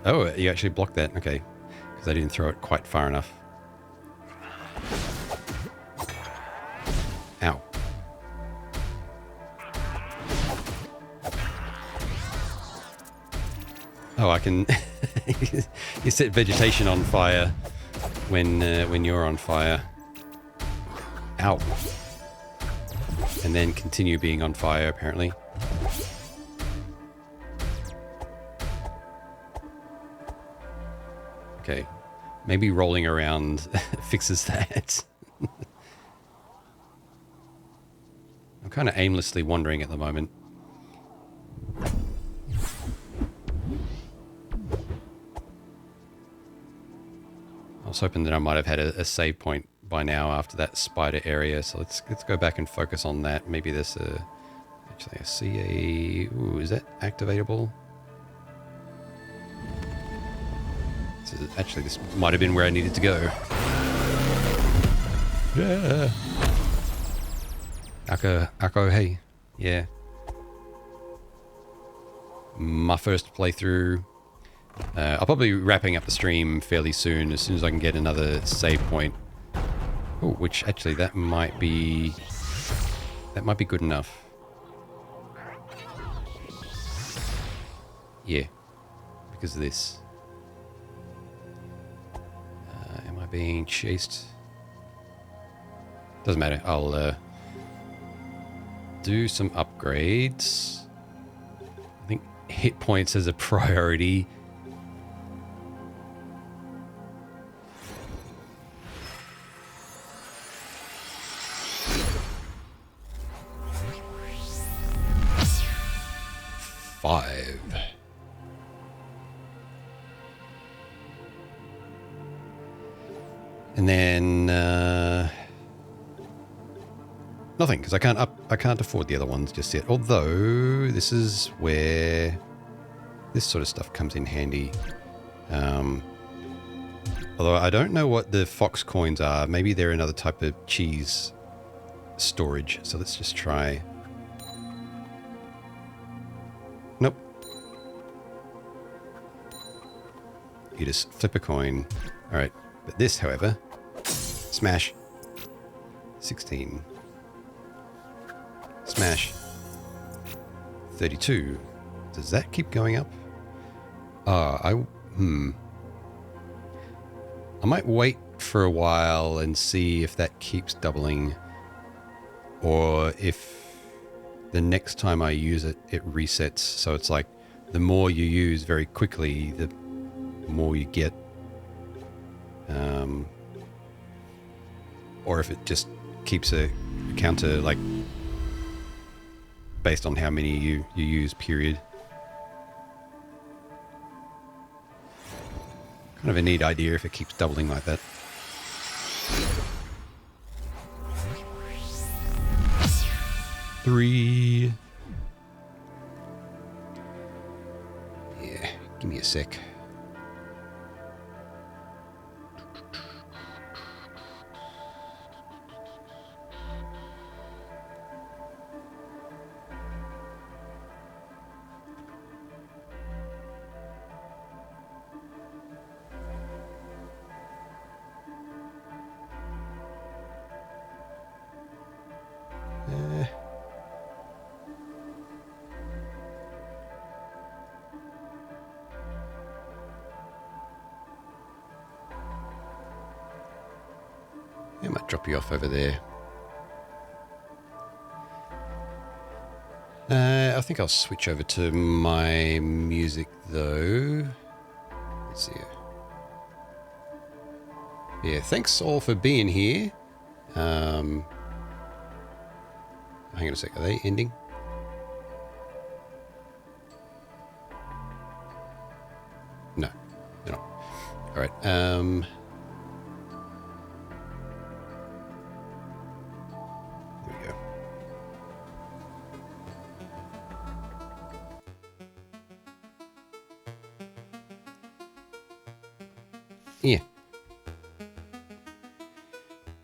Oh, you actually blocked that. Okay. Because I didn't throw it quite far enough. Ow. Oh, I can... You set vegetation on fire when you're on fire. Ow. And then continue being on fire, apparently. Okay, maybe rolling around fixes that. I'm kind of aimlessly wandering at the moment. I was hoping that I might have had a save point by now after that spider area, so let's go back and focus on that. Maybe there's a... Actually, I see a... Ooh, is that activatable? Actually, this might have been where I needed to go. Yeah. Akko, hey. Yeah. My first playthrough. I'll probably be wrapping up the stream fairly soon, as I can get another save point. Oh, which actually that might be good enough. Yeah. Because of this. Am I being chased? Doesn't matter. I'll do some upgrades. I think hit points is a priority. Five. And then nothing, because I can't afford the other ones just yet. Although this is where this sort of stuff comes in handy. Although I don't know what the fox coins are. Maybe they're another type of cheese storage. So let's just try. Nope. You just flip a coin. All right. But this, however, smash. 16. Smash. 32. Does that keep going up? I might wait for a while and see if that keeps doubling, or if the next time I use it, it resets. So it's like the more you use very quickly, the more you get. Or if it just keeps a counter, like, based on how many you use, period. Kind of a neat idea if it keeps doubling like that. Three. Yeah, give me a sec. I might drop you off over there. I think I'll switch over to my music though. Let's see. Yeah, thanks all for being here. Hang on a sec, are they ending? No, they're not. All right. There we go. Yeah.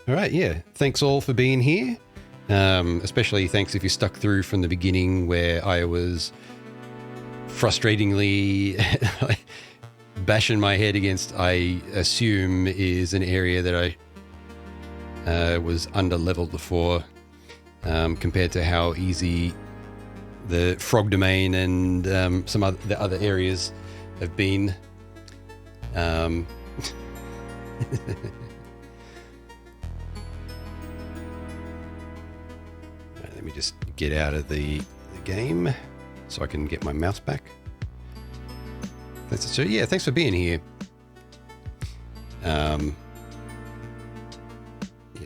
All right, yeah. Thanks all for being here. Especially thanks if you stuck through from the beginning where I was frustratingly bashing my head against, I assume, is an area that I was under-leveled before, compared to how easy the frog domain and the other areas have been. Let me just get out of the game so I can get my mouse back. So yeah, thanks for being here. Yeah,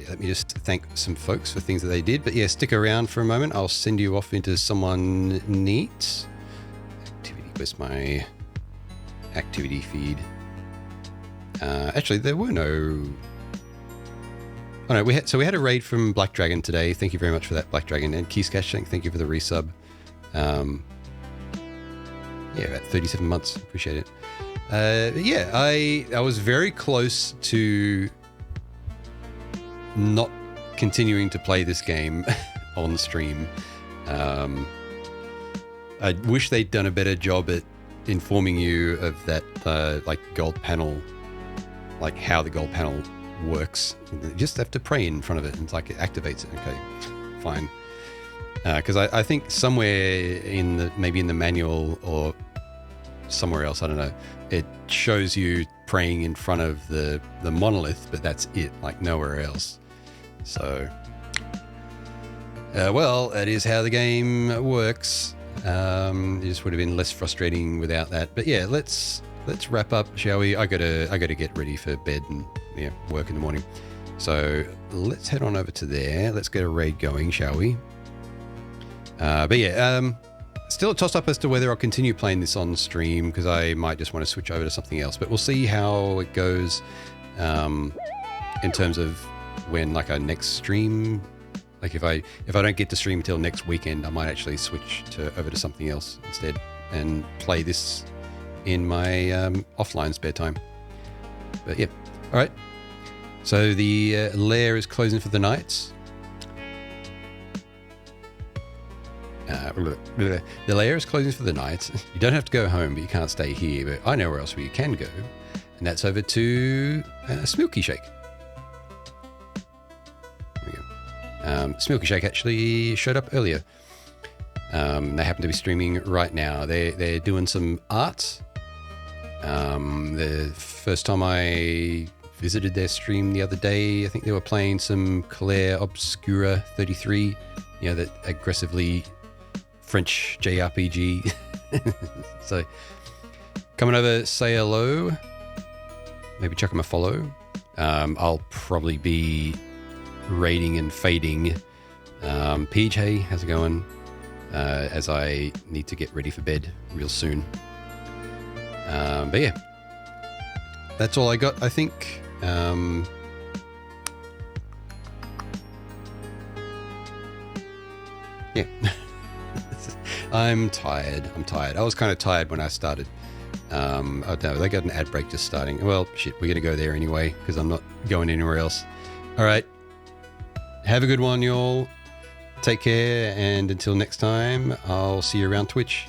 let me just thank some folks for things that they did. But yeah, stick around for a moment. I'll send you off into someone neat. Activity, where's my activity feed? Actually, there were no... Oh no, we had a raid from Black Dragon today. Thank you very much for that, Black Dragon. And Keyskash, thank you for the resub. Yeah, about 37 months. Appreciate it. Yeah, I was very close to not continuing to play this game on stream. I wish they'd done a better job at informing you of that, like gold panel, like how the gold panel works. You just have to pray in front of it and it's like it activates it. Okay, fine. Because I think somewhere maybe in the manual or somewhere else, I don't know, it shows you praying in front of the monolith, but that's it, like nowhere else. So, well, that is how the game works. It just would have been less frustrating without that. But yeah, let's wrap up, shall we? I gotta get ready for bed and work in the morning. So let's head on over to there. Let's get a raid going, shall we? But yeah, still a toss up as to whether I'll continue playing this on stream because I might just want to switch over to something else. But we'll see how it goes in terms of when like our next stream. Like if I don't get to stream until next weekend, I might actually switch over to something else instead and play this in my offline spare time. But yeah, all right. So the lair is closing for the night. The lair is closing for the night. You don't have to go home, but you can't stay here. But I know where else you can go, and that's over to Smilky Shake. There we go. Smilky Shake actually showed up earlier. They happen to be streaming right now. They're doing some art. The first time I visited their stream the other day, I think they were playing some Claire Obscura 33. That aggressively French JRPG. So coming over, say hello, maybe chuck them a follow. I'll probably be raiding and fading. Peach, hey, how's it going? As I need to get ready for bed real soon. But yeah, that's all I got, I think. Yeah. I'm tired. I was kind of tired when I started. I don't know, they got an ad break just starting. Well, shit, we're going to go there anyway because I'm not going anywhere else. All right. Have a good one, y'all. Take care. And until next time, I'll see you around Twitch.